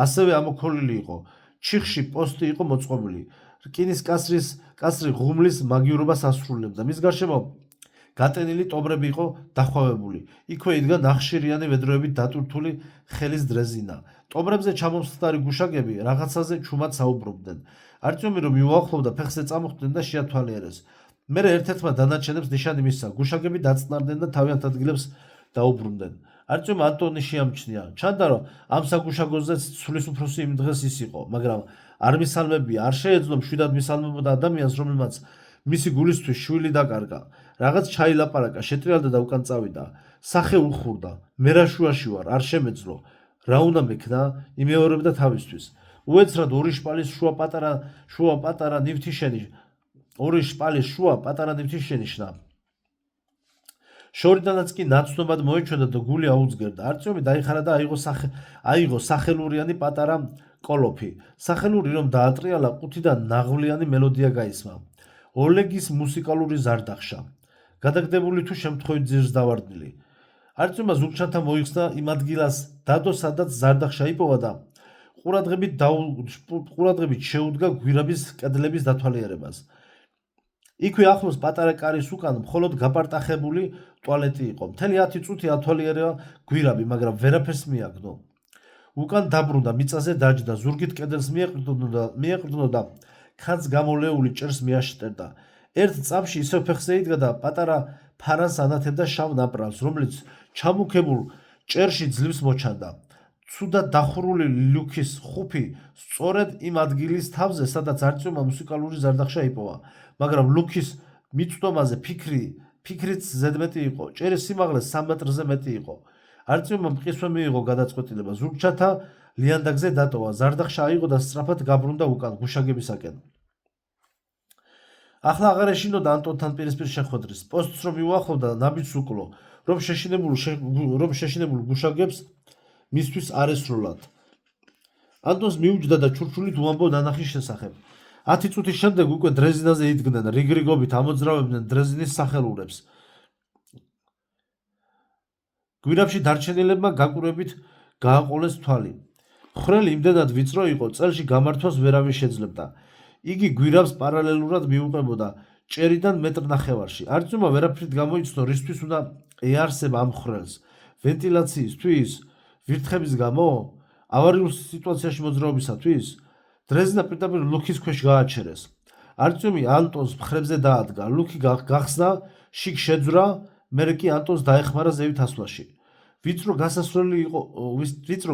ასევე ამოქოლილი იყო. ჩიხში პოსტი იყო მოწყობილი. რკინის კასრი ღუმლის მაგიურობას ასრულებდა. მის გარშემო გატენილი ტომრები იყო დახვევებული. იქვე იდგა ნახშირიანი ვედროებით დატვირთული ხელის დრეზინა. ტომრებზე ჩამომსხდარი გუშაგები რაღაცაზე ჩუმად საუბრობდნენ. არტიომი რომ მიუახლოვდა, ფეხზე წამოხვდნენ და შეათვალიერეს. მერე ერთ-ერთმა დანარჩენებს ნიშანი მისცა. გუშაგები დაწნარდნენ და თავიანთ ადგილებს დაუბრუნდნენ. არტიომ ანტონი შეამჩნია. ჩანდა, რომ ამ საგუშაგოზეც ცვლის უფროსი იმ დღეს ის იყო, მაგრამ არ მისალმებია, არ შეეძლო მშვიდად მისალმებოდა ადამიანს, რომელმაც მისი გულისთვის შვილი დაკარგა. რაღაც ჩაილაპარაკა, შეტრიალდა და უკან წავიდა. სახე უხურდა. მე რა შუაში ვარ, არ შემეძლო. რა უნდა მექნა? იმეორებდა თავისთვის. უეცრად ორი შპალის შუა პატარა ნივთი შენიშნა. შორიდანაც კი ნაცნობად მოეჩვენა და გული აუძგერდა. არტიომი დაიხარა და აიღო სახელურიანი პატარა კოლოფი. სახელური რომ დაატრიალა, ყუთიდან ნაღვლიანი მელოდია გაისმა. ოლეგის მუსიკალური ზარდახშა. გადაგდებული თუ შემთხვევით ძირს დავარდნილი. არტიომმა ზურგჩანთა მოიხსნა იმ ადგილას დადო, სადაც ზარდახშა იპოვა და ყურადღებით შეუდგა გვირაბის კედლების დათვალიერებას. იქვე ახლოს პატარა კარის უკან მხოლოდ გაპარტახებული ტუალეტი იყო. მთელი 10 წუთი ათვალიერა გვირაბი, მაგრამ ვერაფერს მიაგნო. უკან დაბრუნდა, მიწაზე დაჯდა, ზურგით კედელს მიეყრდნო და ხანს გამოლეული ჭერს მიაშტერდა. ერთ წამში ისევ ფეხზე იდგა და პატარა ფარანს ანათებდა შავ ნაპრალს, რომელიც ჩამუქებულ ჭერში ძლივს მოჩანდა. ცუდად დახურული ლუქის ხუფი სწორედ იმ ადგილის თავზე, სადაც არტიომმა მუსიკალური ზარდახშა იპოვა, მაგრამ ლუქის მიწვდომაზე ფიქრიც ზედმეტი იყო. ჭერის სიმაღლე 3 მეტრზე მეტი იყო. არტიომმა მყისვე მიიღო გადაწყვეტილება, ზურგჩანთა ლიანდაგზე დატოვა. ზარდახშა აიღო და სწრაფად გაბრუნდა უკან გუშაგებისაკენ. ახლა აღარ ეშინოდა ანტონთან პირისპირ შეხვედრის. პოსტს რომ მიუახლოვდა, ნაბიჯს უკლო, რომ შეშინებულ გუშაგებს მისთვის არ ესროლათ. ანტონს მიუჯდა და ჩურჩულით უამბო ნანახის შესახებ. 10 წუთის შემდეგ უკვე დრეზინაზე იდგნენ, რიგრიგობით ამოძრავებდნენ დრეზინის სახელურებს. გვირაბში დარჩენილებმა გაკვირვებით გააყოლეს თვალი. ხვრელი იმდენად ვიწრო იყო, წელში გამართვას ვერავინ შეძლებდა. იგი გვირაბს პარალელურად მიუყვებოდა ჭერიდან მეტრ-ნახევარში. არწივმა ვერაფრით გამოიცნო, რისთვის უნდა ეარსება ამ ხვრელს. ვენტილაციისთვის, ვირთხების გამო, ავარიულ სიტუაციაში მოძრაობისათვის. დრეზინა პირდაპირ ლუქის ქვეშ გააჩერეს. არწივი ანტონს მხრებზე დაადგა, ლუქი გახსნა, შიგ შეძვრა, მერე კი ანტონს დაეხმარა ზევით ასვლაში. ვიწრო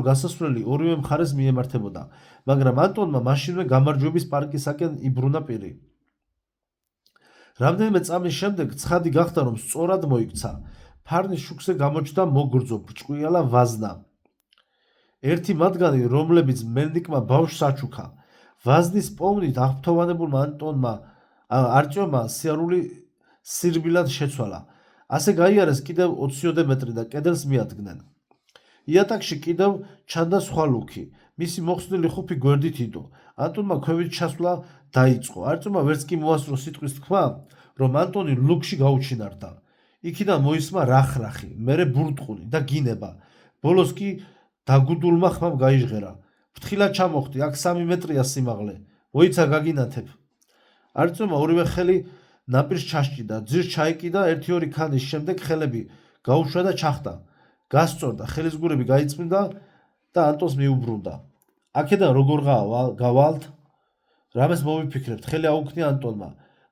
გასასვლელი ორივე მხარეს მიემართებოდა, მაგრამ ანტონმა მაშინვე გამარჯვების პარკისაკენ იბრუნა პირი. რამდენიმე წამის შემდეგ ცხადი გახდა, რომ სწორად მოიქცა. ფარნის შუქზე გამოჩნდა მოგრძო, ბრჭყვიალა ვაზნა. ერთი მათგანი, რომლებიც მელნიკმა ბავშვს აჩუქა. ვაზნის პოვნით აღფრთოვანებულმა არწივმა სიარული სირბილად შეცვალა. ასე გაიარეს კიდევ 20 მეტრი და კედელს მიადგნენ. იატაკში კიდევ ჩანდა სხვა ლუქი. მისი მოხსნილი ხუფი გვერდით იდო. ანტონმა ქვევით ჩასვლა დაიწყო. არწივმა ვერც კი მოასწრო სიტყვის თქვა, რომ ანტონი ლუქში გაუჩინარდა. იქიდან მოისმა რახრახი, მერე ბურტყული და გინება. ბოლოს კი დაგუდულმა ხმამ გაიჟღერა. ფრთხილად ჩამოხდი, აქ 3 მეტრია სიმაღლე. მოიცა გაგინათებ. არწივმა ორივე ხელი ნაპირს ჩაშჭიდა, ძირს ჩაიკიდა, 1-2 ქანის შემდეგ ხელები გაუშვა და ჩახტა. გასწორდა, ხელისგურები გაიწმინდა და ანტონს მიუბრუნდა. აქედან როგორ გავალთ? რამეს მოვიფიქრებთ, ხელი აუქნია ანტონმა.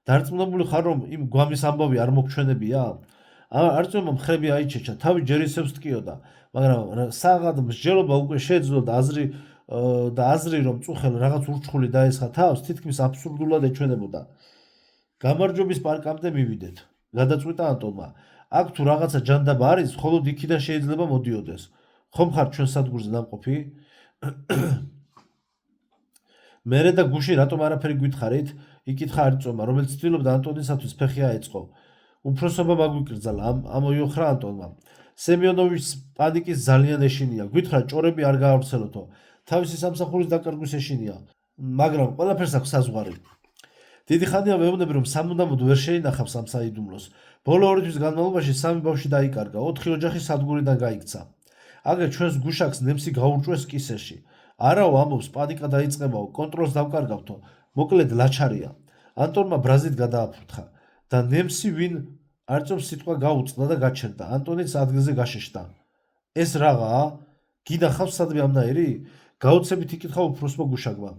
დარწმუნებული ხარ, რომ იმ გვამის ამბავი არ მოგჩვენებია? არწივმა მხრები აიჩეჩა, თავი ჯერ ისევ სტკიოდა, მაგრამ საღად მსჯელობა უკვე შეეძლო და აზრი, რომ წუხელ რაღაც ურჩხული დაესხა თავს, თითქმის აბსურდულად ეჩვენებოდა. გამარჯვების პარკამდე მივიდეთ, გადაწყვიტა ანტონმა. აქ თუ რაღაცა ჯანდაბა არის, მხოლოდ იქიდან შეიძლება მოდიოდეს. ხომ ხარ ჩვენ სადგურზე დამყოფი? მერე და გუში რატომ არაფერი გითხარით? იკითხა არწივმა, რომელიც ცდილობდა ანტონისათვის ფეხი აეწყო. უფროსობა მაგვიკრძალა, ამოიოხრა ანტონმა. სემიონოვიჩს პანიკის ძალიან ეშინია. გვითხრა, ჭორები არ გაავრცელოთო. თავისი სამსახურის დაკარგვის ეშინია, მაგრამ ყველაფერს აქვს საზღვარი. დიდი ხანია ვეუბნები, რომ სამუდამოდ ვერ შეინახავს ამ საიდუმლოს. ბოლო 2 თვის განმავლობაში 3 ბავშვი დაიკარგა, 4 ოჯახი სადგურიდან გაიქცა. აგერ ჩვენს გუშაკს ნემსი გაურჭვეს კისერში. არაო, ამბობს, პანიკა დაიწყებაო, კონტროლს დავკარგავთო, მოკლედ ლაჩარია. ანტონმა ბრაზით გადააფრთხა და ნემსი ვინ არწივს სიტყვა გაუწდა და გაჩერდა. ანტონიც ადგილზე გაშეშდა. ეს რაღაცა? გინახავს სადმე ამნაირი? გაუცებით იკითხა უფროსმა გუშაკმა.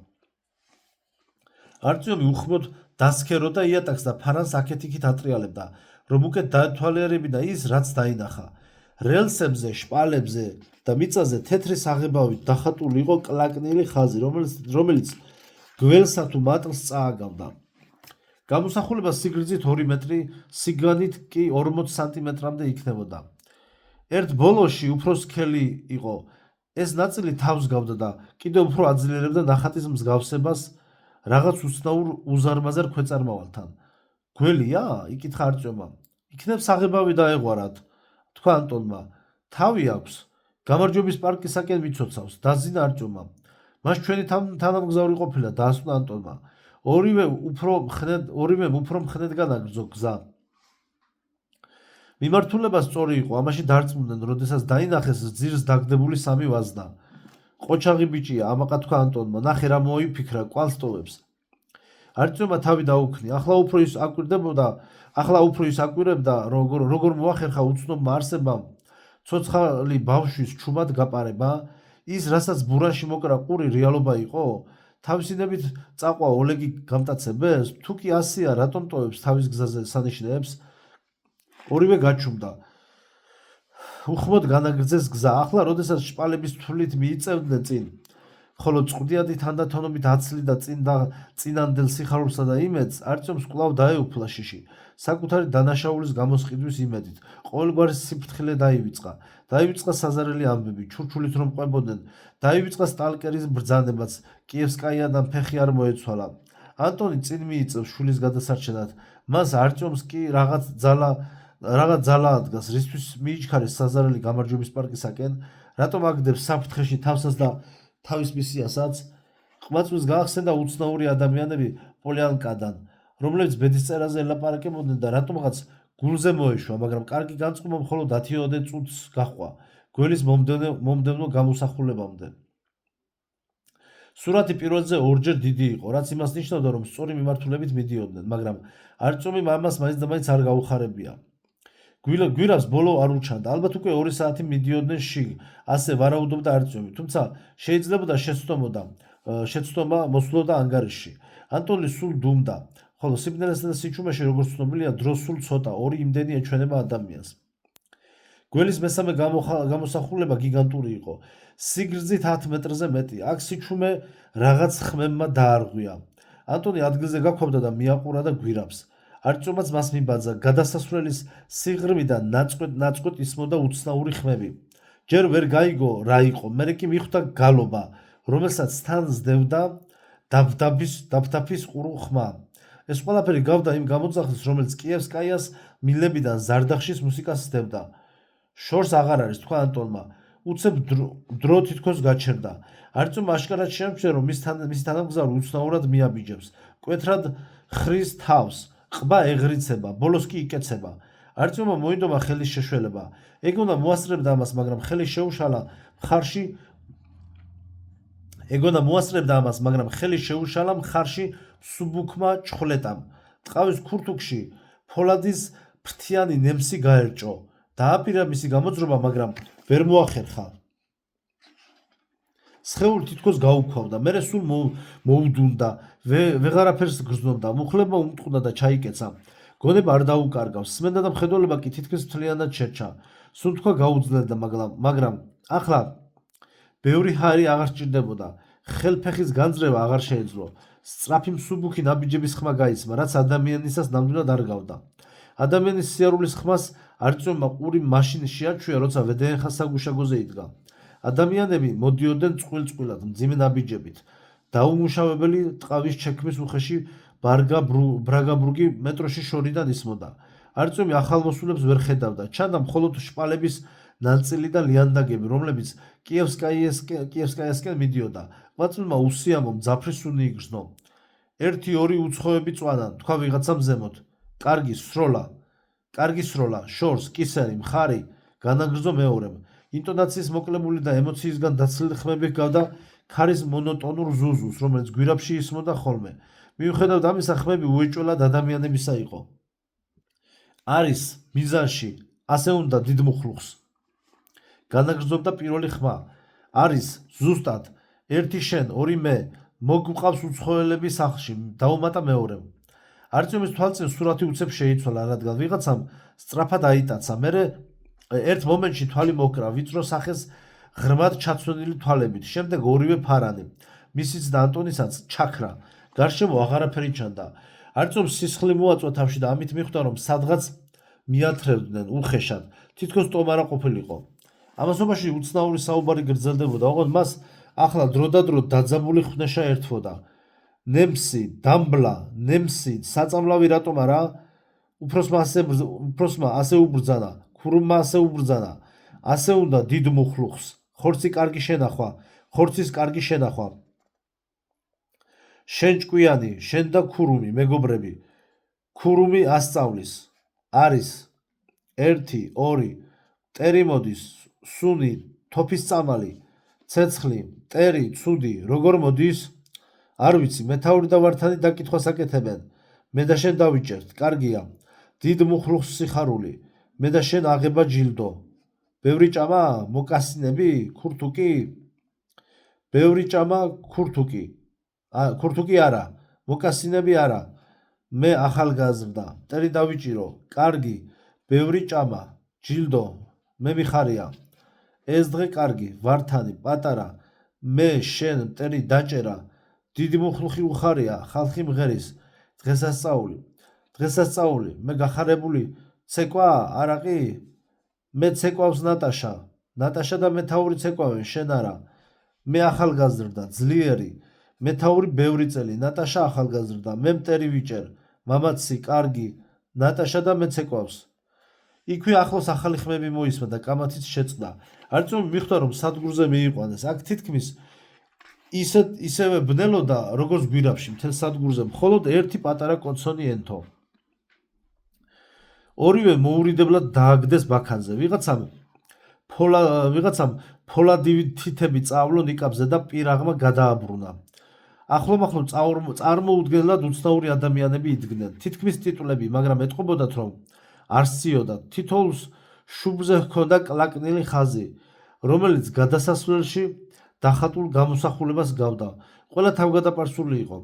არწივი უხმოდ დასქეროდა იატაკს და ფარანს აქეთ-იქით ატრიალებდა, რომ უკეთ დაეთვალიერებინა ის, რაც დაინახა. რელსებზე, შპალებზე და მიწაზე თეთრი საღებავით დახატული იყო კლაკნილი ხაზი, რომელიც გველსა თუ მატყლს წააგავდა. გამოსახულება სიგრძით 2 მეტრი, სიგანით კი 40 სანტიმეტრამდე იქნებოდა. ერთ ბოლოში უფრო სქელი იყო. ეს ნაწილი თავს გავდა და კიდევ უფრო აძლიერებდა ნახატის მსგავსებას რაღაც უცნაურ უზარმაზარ ქვეწარმავალთან. გველია? იკითხა არწივმა. იქნებ საღებავი დაეღვარათ, თქვა ანტონმა. თავი აქვს. გამარჯვების პარკისაკენ მიცოცავს, დაზინა არწივმა. მას ჩვენი თანამგზავრი ყოფილა, დაასკვნა ანტონმა. ორივემ უფრო მხნედ განაგრძო გზა. მიმართულება სწორი იყო, ამაში დარწმუნდნენ, როდესაც დაინახეს ძირს დაგდებული 3 ვაზნა. ყოჩაღი ბიჭია, ამაყა თქვა ანტონმა, ნახე რა მოიფიქრა, კვალს ტოვებს. არწივმა თავი დაუქნია, ახლა უფრო ის აკვირებდა, როგორ მოახერხა უცნობმა არსებამ ცოცხალი ბავშვის ჩუმად გაპარება, ის რასაც ბურაში მოკრა ყური რეალობა იყო? თავისინებით წაყვა ოლეგი გამტაცებელს, თუ კი ასია, რატომ ტოვებს თავის გზაზე სანიშნეებს? ორივე გაჩუმდა. უხმოდ განაგრძეს გზა. ახლა, როდესაც შპალების თვლით მიიწევდნენ წინ, ხოლო წყდიადი თანდათანობით აცლიდა წინანდელ სიხარულსა და იმედს, არწივს კვლავ დაეუფლა შიში, საკუთარი დანაშაულის გამოსყიდვის იმედით. ყოველგვარი სიფრთხილე დაივიწყა. დაივიწყა საზარელი ამბები, ჩურჩულით რომ ყვებოდნენ, დაივიწყა სტალკერის ბრძანებაც, კიევსკაიადან ფეხი არ მოეცვალა. ანტონი წინ მიიწევს შვილის გადასარჩენად, მას არწივს კი რაღაც ძალა ადგას, რისთვის მიიჩქარეს საზარელი გამარჯვების პარკისაკენ, რატომ აგდებს საფრთხეში თავსას და თავის მისიასაც? ყმაწვილს გაახსენდა უცნაური ადამიანები პოლიანკადან, რომლებიც ბედისწერაზე ელაპარაკებოდნენ და რატომღაც გულზე მოეშვა, მაგრამ კარგი განწყობა მხოლოდ 10-20 წუთს გაჰყვა, გველის მომდევნო გამოსახულებამდე. სურათი პირველზე ორჯერ დიდი იყო, რაც იმას ნიშნავდა, რომ სწორი მიმართულებით მიდიოდნენ, მაგრამ არწუმი მამას მაინც და მაინც არ გაუხარებია. გვირაბს ბოლო არ უჩანდა, ალბათ უკვე 2 საათი მიდიოდნენ შიგ, ასე ვარაუდობდა არწუმი, თუმცა შეიძლებოდა შეცდომა მოსულოდა ანგარიშში. ანტონი სულ დუმდა, ხოლო სიბნელესა და სიჩუმეში, როგორც ცნობილია, დრო სულ ცოტა, 2 იმდენი ეჩვენება ადამიანს. გველის მესამე გამოსახულება გიგანტური იყო. სიგრძით 10 მეტრზე მეტი. აქ სიჩუმე რაღაც ხმებმა დაარღვია. ანტონი ადგილზე გაქვაბდა და მიაყურა და გვირაბს. არწუმაც მას მიბაძა. გადასასვლელის სიღრმიდან ნაწყვეტ ისმოდა უცნაური ხმები. ჯერ ვერ გაიგო რა იყო, მერე კი მიხვდა გალობა, რომელსაც თან სდევდა დაფთაფის ყურო ხმა. ეს ყველაფერი გავდა იმ გამოძახილს, რომელიც კიევსკაიას მილებიდან ზარდახშის მუსიკას სდევდა. შორს აღარ არის, თქვა ანტონმა. უცებ დრო თითქოს გაჩერდა. არწუმ აშკარად შეამჩნია, რომ მისი თანამგზავრი უცნაურად მიაბიჯებს. მკვეთრად ხრის თავს, ყბა ეღრიცება, ბოლოს კი იკეცება. არწუმმა მოინდომა ხელის შეშველება. ეგონა მოასწრებდა ამას, მაგრამ ხელი შეუშალა მხარში მსუბუქმა ჩხვლეტამ. ტყავის ქურთუკში ფოლადის ფრთიანი ნემსი გაერჭო. დააპირა მისი გამოძრობა, მაგრამ ვერ მოახერხა. სხეული თითქოს გაუქვავდა, მერე სულ მოუდუნდა, ვეღარაფერს გრძნობდა, მუხლება უმტყუდა და ჩაიკეცა. გონება არ დაუკარგავს, სმენდა და მხედველობა კი თითქმის მთლიანად შერჩა. სულ თქვა გაუძლიერდა, მაგრამ ახლა ბევრი ჰარი აღარ სჭირდებოდა. ხელფეხის განძრევა აღარ შეეძლო. სწრაფი მსუბუქი ნაბიჯების ხმა გაისმა, რაც ადამიანისას ნამდვილად არ გავდა. ადამიანის სიარულის ხმას არწუმმა ყური მაშინ შეაჩვია, როცა ვედეენხა საგუშაგოზე იდგა. ადამიანები მოდიოდნენ წყვილ-წყვილად, მძიმე ნაბიჯებით. დაუმუშავებელი ტყავის ჩექმის უხეში ბრაგაბრუგი მეტროში შორიდან ისმოდა. არწუმი ახალმოსულებს ვერ ხედავდა, ჩანდა მხოლოდ შპალების ნაწილი და ლიანდაგები, რომლებიც კიევსკაიასკენ მიდიოდა. ყვაწვილმა უსიამო მძაფრი სუნი იგრძნო. 1-2 უცხოები წვანან, თქვა ვიღაცამ ზემოთ. კარგი სროლა, შორს, კისერი, მხარი, განაგრძო მეორემ. ინტონაციის მოკლებული და ემოციისგან დაცლილი ხმები ჰგავდა ქარის მონოტონურ ზუზუს, რომელიც გვირაბში ისმოდა ხოლმე. მიუხედავად ამისა, ხმები უეჭველად ადამიანებისა იყო. არის მიზანში, ასე უნდა დიდ მუხლუხს. განაგრძობდა პირველი ხმა. არის ზუსტად 1 შენ, 2 მე, მოგყავს უცხოელები სახლში, დაუმატა მეორემ. არწუმის თვალწინ სურათი უცებ შეიცვალა, რადგან ვიღაცამ სწრაფად აიტაცა. მერე ერთ მომენტში თვალი მოკრა, ვიწრო სახეს ღრმად ჩაცვენილი თვალებით, შემდეგ ორივე ფარანი. მისიც და ანტონისაც ჩაქრა. გარშემო აღარაფერი ჩანდა. არწუმს სისხლი მოაწვა თავში და ამით მიხვდა, რომ სადღაც მიათრევდნენ უხეშად, თითქოს ტომარა ყოფილიყო. ამასობაში უცნაური საუბარი გრძელდებოდა, ოღონდ მას ახლა დრო და დრო დაძაბული ხვნეშა ერთვოდა. ნემსი, დამბლა, ნემსი, საწამლავი რატომ არა? უფროსმა ასე უბრძანა, ქურუმმა ასე უბრძანა. ასე უნდა დიდ მუხლუხს. ხორცის კარგი შენახვა. შენ ჭკვიანი, შენ და ქურუმი, მეგობრები. ქურუმი ასწავლის. არის 1, 2, მტერი მოდის, სუნი, თოფის წამალი, ცეცხლი, მტერი, ცუდი, როგორ მოდის? არ ვიცი, მეთაური და ვართანი დაკითხვას აკეთებენ. მე და შენ დავიჭერთ, კარგია. დიდ მუხლუხს სიხარული, მე და შენ აღება ჯილდო. ბევრი ჭამა, მოკასინები, ქურთუკი? ბევრი ჭამა, ქურთუკი არა, მოკასინები არა. მე ახალგაზრდა, მტერი დავიჭირო, კარგი, ბევრი ჭამა, ჯილდო, მე მიხარია. ეს დღე კარგი, ვართანი, პატარა, მე, შენ, მტერი დაჭერა, დიდი მუხლუხი უხარია, ხალხი მღერის, დღესასწაული, მე გახარებული, ცეკვა, არაყი? მე ცეკვავს ნატაშა და მეთაური ცეკვავენ, შენ არა. მე ახალგაზრდა, ძლიერი, მეთაური ბევრი წელი, ნატაშა ახალგაზრდა, მე მტერი ვიჭერ, მამაცი, კარგი, ნატაშა და მე ცეკვავს. იქვე ახლოს ახალი ხმები მოისმა და კამათიც შეწყდა. არწუმი მიხვდა, რომ სადგურზე მიიყვანეს. აქ თითქმის ისევე ბნელოდა, როგორც გვირაბში, მთელ სადგურზე, მხოლოდ ერთი პატარა კოცონი ენთო. ორივე მოურიდებლად დააგდეს ბაქანზე. ვიღაცამ ფოლადივი თითები წავლო ნიკაპზე და პირაღმა გადააბრუნა. ახლომახლო წარმოუდგენლად უცნაური ადამიანები იდგნენ. თითქმის ტიტულები, მაგრამ ეტყობოდათ, რომ არ სციოდათ. თითოეულს შუბლზე ჰქონდა კლაკნილი ხაზი, რომელიც გადასასვლელში დახატულ გამოსახულებას გავდა. ყველა თავგადაპარსული იყო.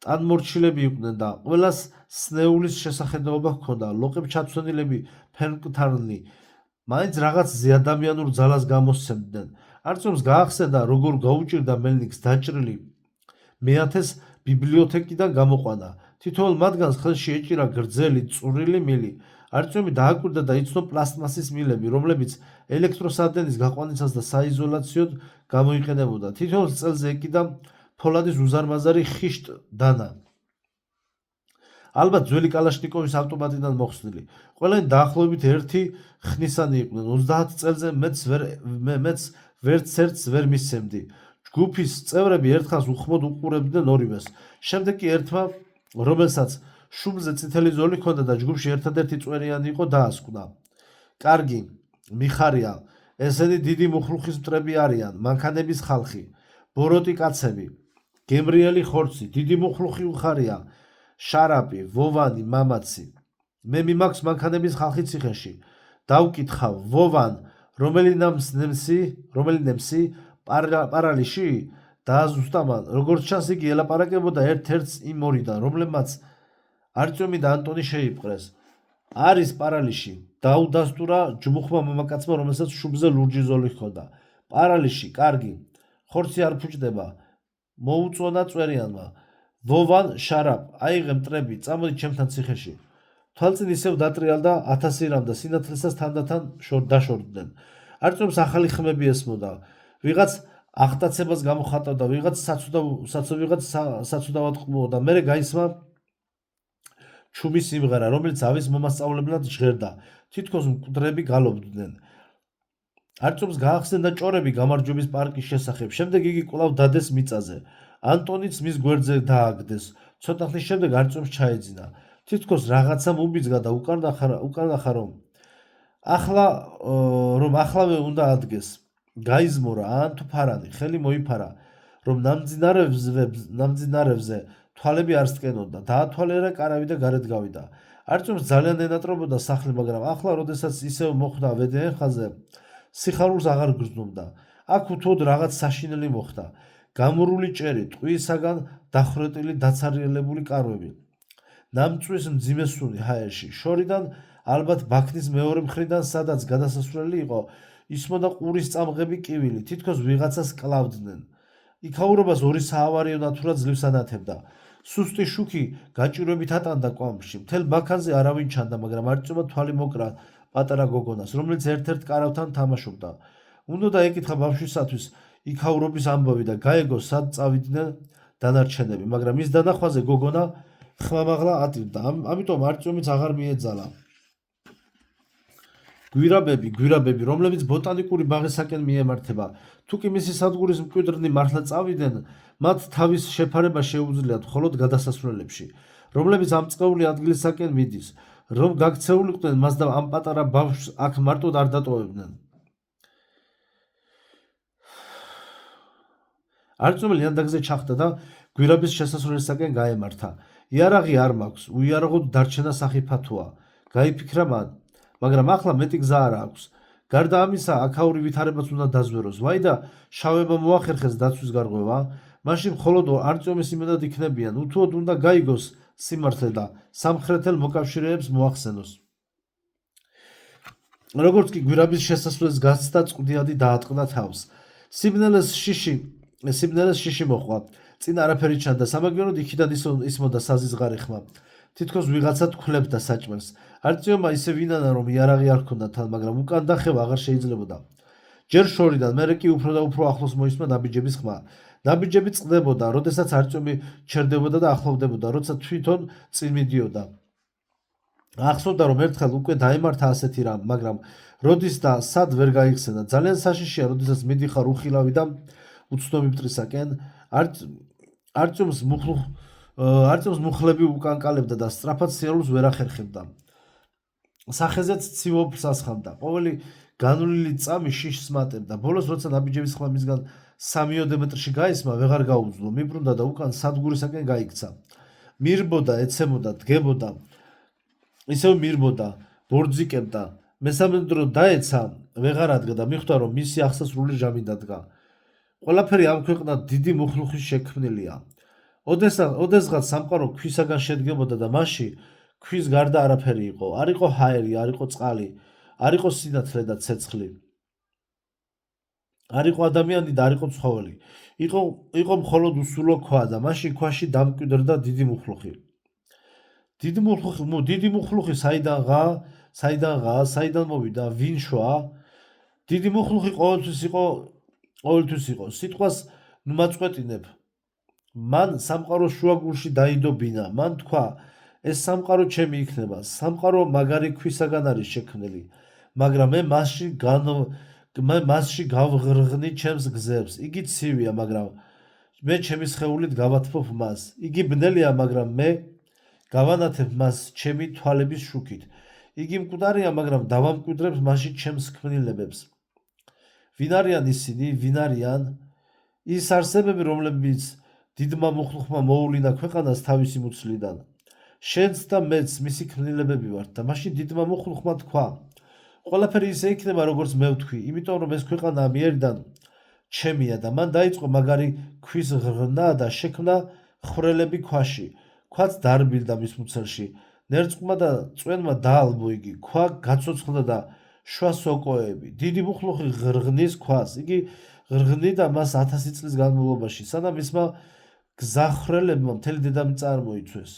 ტანმორჩილები იყვნენ და ყველას სნეულის შესახედაობა ჰქონდა. ლოყებ ჩაცვენილები ფერმკრთალნი მაინც რაღაც ზეადამიანურ ძალას გამოსცემდნენ. არწმუნს გაახსენდა, როგორ გაუჭირდა მელნიკს დაჭრილი მეათეს ბიბლიოთეკიდან გამოყვანა. თითოეულ მათგანს ხელში ეჭირა გრძელი წვრილი მილი. არწმუნი დააკვირდა და იცნო პლასტმასის მილები, რომლებიც ელექტროსადენის გაყვანისას და საიზოლაციოდ გამოიყენებოდა. თითოეულ წელზე ეკიდა ფოლადის უზარმაზარი ხიშტ დანა. ალბათ ძველი კალაშნიკოვის ავტომატიდან მოხსნილი. ყველანი დაახლოებით ერთი ხნისანი იყვნენ. 30 წელზე მეც ვერც ერთს ვერ მისცემდი. ჯგუფის წევრები ერთხანს უხმოდ უყურებდნენ ორივეს. შემდეგ კი ერთმა, რომელსაც შუბლზე წითელი ზოლი ჰქონდა და ჯგუფში ერთადერთი წვერიანი იყო, დაასკვნა. კარგი, მიხარია, ესენი დიდი მუხლუხის მტრები არიან, მანქანების ხალხი, ბოროტი კაცები, გემრიელი ხორცი, დიდი მუხლუხი უხარია, შარაპი, ვოვანი, მამაცი. მე მიმაქვს მანქანების ხალხი ციხეში. დავკითხავ, ვოვან, რომელი ნემსი პარალიში? დააზუსტა მან. როგორც ჩანს, იგი ელაპარაკებოდა ერთ-ერთს იმ ორიდან, რომლებმაც არწიომი და ანტონი შეიპყრეს. არის პარალიში. დაუდასტურა ჯმუხმა მამაკაცმა, რომელსაც შუბლზე ლურჯი ზოლი ჰქონდა. პარალიში, კარგი. ხორცი არ ფუჭდება. მოუწონა წვერიანმა. ვოვან, შარაპ, აიღე მტრები, წამოდი ჩემთან ციხეში. თვალწინ ისევ დატრიალდა 1000 რამ და სინათლესაც თანდათან დაშორდნენ. არწმუნს ახალი ხმები ესმოდა. ვიღაც აღტაცებას გამოხატავდა, ვიღაც საცუდავად ყმუოდა. მერე გაისმა ჩუმის სიმღერა, რომელიც ავის მომასწავლებლად ჟღერდა. თითქოს მკვდრები გალობდნენ. არწმუნს გაახსენდა ჭორები გამარჯვების პარკის შესახებ. შემდეგ იგი კვლავ დადეს მიწაზე. ანტონიც მის გვერდზე დააგდეს. ცოტა ხნის შემდეგ არწმუნს ჩაეძინა. თითქოს რაღაცა მუბიძგა და უკანახა რომ ახლავე უნდა ადგეს. გაიზმორა ან თუ ფარანი, ხელი მოიფარა, რომ ნამძინარევზე თვალები არ სკენოდა. დაათვალიერა კარავი და გარეთ გავიდა. არწმუნს ძალიან ენატრობოდა სახლი, მაგრამ ახლა, როდესაც ისევ მოხვდა ვედეენხაზე, სიხარულს აღარ გრძნობდა. აქ უთუოდ რაღაც საშინელი მოხდა. გამრული ჭერი, ტყვიისაგან დახვრეტილი დაცარიელებული კარვები. ნამწვის მძიმე სუნი ჰაერში. შორიდან, ალბათ ბაქნის მეორე მხრიდან, სადაც გადასასვლელი იყო, ისმოდა ყურის წამღები კივილი, თითქოს ვიღაცას კლავდნენ. იქაურობას ორი საავარიო ნათურა ძლივს ანათებდა. სუსტი შუქი გაჭირვებით ატანდა კვამში. მთელ ბაქანზე არავინ ჩანდა, მაგრამ არწმუნმა თვალი მოკრა პატარა გოგონას, რომელიც ერთ-ერთ კარავთან თამაშობდა. უნდოდა ეკითხა ბავშვისათვის იქაურობის ამბავი და გაეგო სად წავიდნენ დანარჩენები, მაგრამ ის დანახვაზე გოგონა ხმამაღლა ატირდა. ამიტომ არწმუნიც აღარ მიეძალა. გვირაბები, რომლებიც ბოტანიკური ბაღისაკენ მიემართება. თუკი მისი სადგურის მკვიდრნი მართლა წავიდნენ, მათ თავის შეფარება შეუძლიათ მხოლოდ გადასასვლელებში, რომლებიც ამ წყეული ადგილისაკენ მიდის. რომ გაქცეულიყვნენ მას და ამ პატარა ბავშვს აქ მარტოდ არ დატოვებდნენ. არწმუნი ლიანდაგზე ჩახდა და გვირაბის შესასვლელისაკენ გაემართა. იარაღი არ მაქვს, უიარაღოდ დარჩენა სახიფათოა. გაიფიქრა მან. მაგრამ ახლა მეტი გზა არ აქვს. გარდა ამისა, აქაური ვითარებაც უნდა დაზვეროს. ვაი და შავება მოახერხეს დაცვის გარღვევა, მაშინ მხოლოდ არწმუნის იმედად იქნებიან. უთუოდ უნდა გაიგოს სიმართლე და სამხრეთელ მოკავშირეებს მოახსენოს. როგორც კი გვირაბის შესასვლელს გასცდა, წყდიადი დაატყდა თავს. სიბნელეს შიში მოჰყვა. წინ არაფერი ჩანდა. სამაგიეროდ იქიდან ისმოდა საზიზღარი ხმა. თითქოს ვიღაცა თქლებდა საჭმელს. არწმუნმა ისე ვინანა, რომ იარაღი არ ჰქონდა თან, მაგრამ უკან დახევა აღარ შეიძლებოდა. ჯერ შორიდან, მერე კი უფრო და უფრო ახლოს მოისმა ნაბიჯების ხმა. ნაბიჯები წყდებოდა, როდესაც არწმუნი ჩერდებოდა და ახლოვდებოდა, როცა თვითონ წინ მიდიოდა. ახსოვდა, რომ ერთხელ უკვე დაემართა ასეთი რამ, მაგრამ როდის და სად ვერ გაიხსენა. ძალიან საშიშია, როდესაც მიდიხარ უხილავი და უცნობი მტრისაკენ. არწმუნს მუხლები უკანკალებდა და სწრაფად სიარულს ვერ ახერხებდა. სახეზეც ცივობს ასხამდა. ყოველი განვლილი წამი შიშს მატებდა. ბოლოს როცა ნაბიჯების ხმა მისგან 3 მეტრში გაისმა, ვეღარ გაუძლო, მიბრუნდა და უკან სადგურისაკენ გაიქცა. მირბოდა, ეცემოდა, დგებოდა, ისევ მირბოდა, ბორძიკებდა. მესამე დრო დაეცა, ვეღარ ადგა და მიხვდა, რომ მისი ახსასრული ჟამი დადგა. ყველაფერი ამ ქვეყნად დიდი მუხლუხის შექმნილია. ოდესღაც სამყარო ქვისაგან შედგებოდა და მასში ქვის გარდა არაფერი იყო. არ იყო ჰაერი, არ იყო წყალი, არ იყო სინათლე და ცეცხლი. არ იყო ადამიანი და არ იყო ცხოველი. იყო მხოლოდ უსულო ქვა და მასში ქვაში დამკვიდრდა დიდი მუხლუხი. დიდი მუხლუხი საიდან მოვიდა, ვინ შვა? დიდი მუხლუხი ყოველთვის იყო. სიტყვას ნუმაწყვეტინებ. მან სამყაროს შუაგულში დაიდო ბინა. მან თქვა, ეს სამყარო ჩემი იქნება. სამყარო მაგარი ქვისაგან არის შექმნილი, მაგრამ მე მასში გავღრღნი ჩემს გზებს. იგი ცივია, მაგრამ მე ჩემი სხეულით გავათბობ მას. იგი ბნელია, მაგრამ მე გავანათებ მას ჩემი თვალების შუქით. იგი მკვდარია, მაგრამ დავამკვიდრებ მასში ჩემს ქმნილებებს. ვინ არიან ისინი? ვინ არიან ის არსებები, რომლებიც დიდმა მუხლუხმა მოულინა ქვეყანას თავისი მუცლიდან? შენც და მეც მისი ქმნილებები ვართ და მაშინ დიდმა მუხლუხმა თქვა, ყველაფერი ისე იქნება, როგორც მე ვთქვი, იმიტომ რომ ეს ქვეყანა მიერიდან ჩემია და მან დაიწყო მაგარი ქვის ღრღნა და შექმნა ხვრელები ქვაში. ქვაც დარბილდა მის მუცელში. ნერწყმა და წვენმა დაალბო იგი. ქვა გაცოცხლდა და შვა სოკოები. დიდი მუხლუხი ღრღნის ქვას. იგი ღრღნიდა მას 1000 წლის განმავლობაში, სანამ ისმა გზახრელებმა მთელი დედამიწა წარმოიცვეს.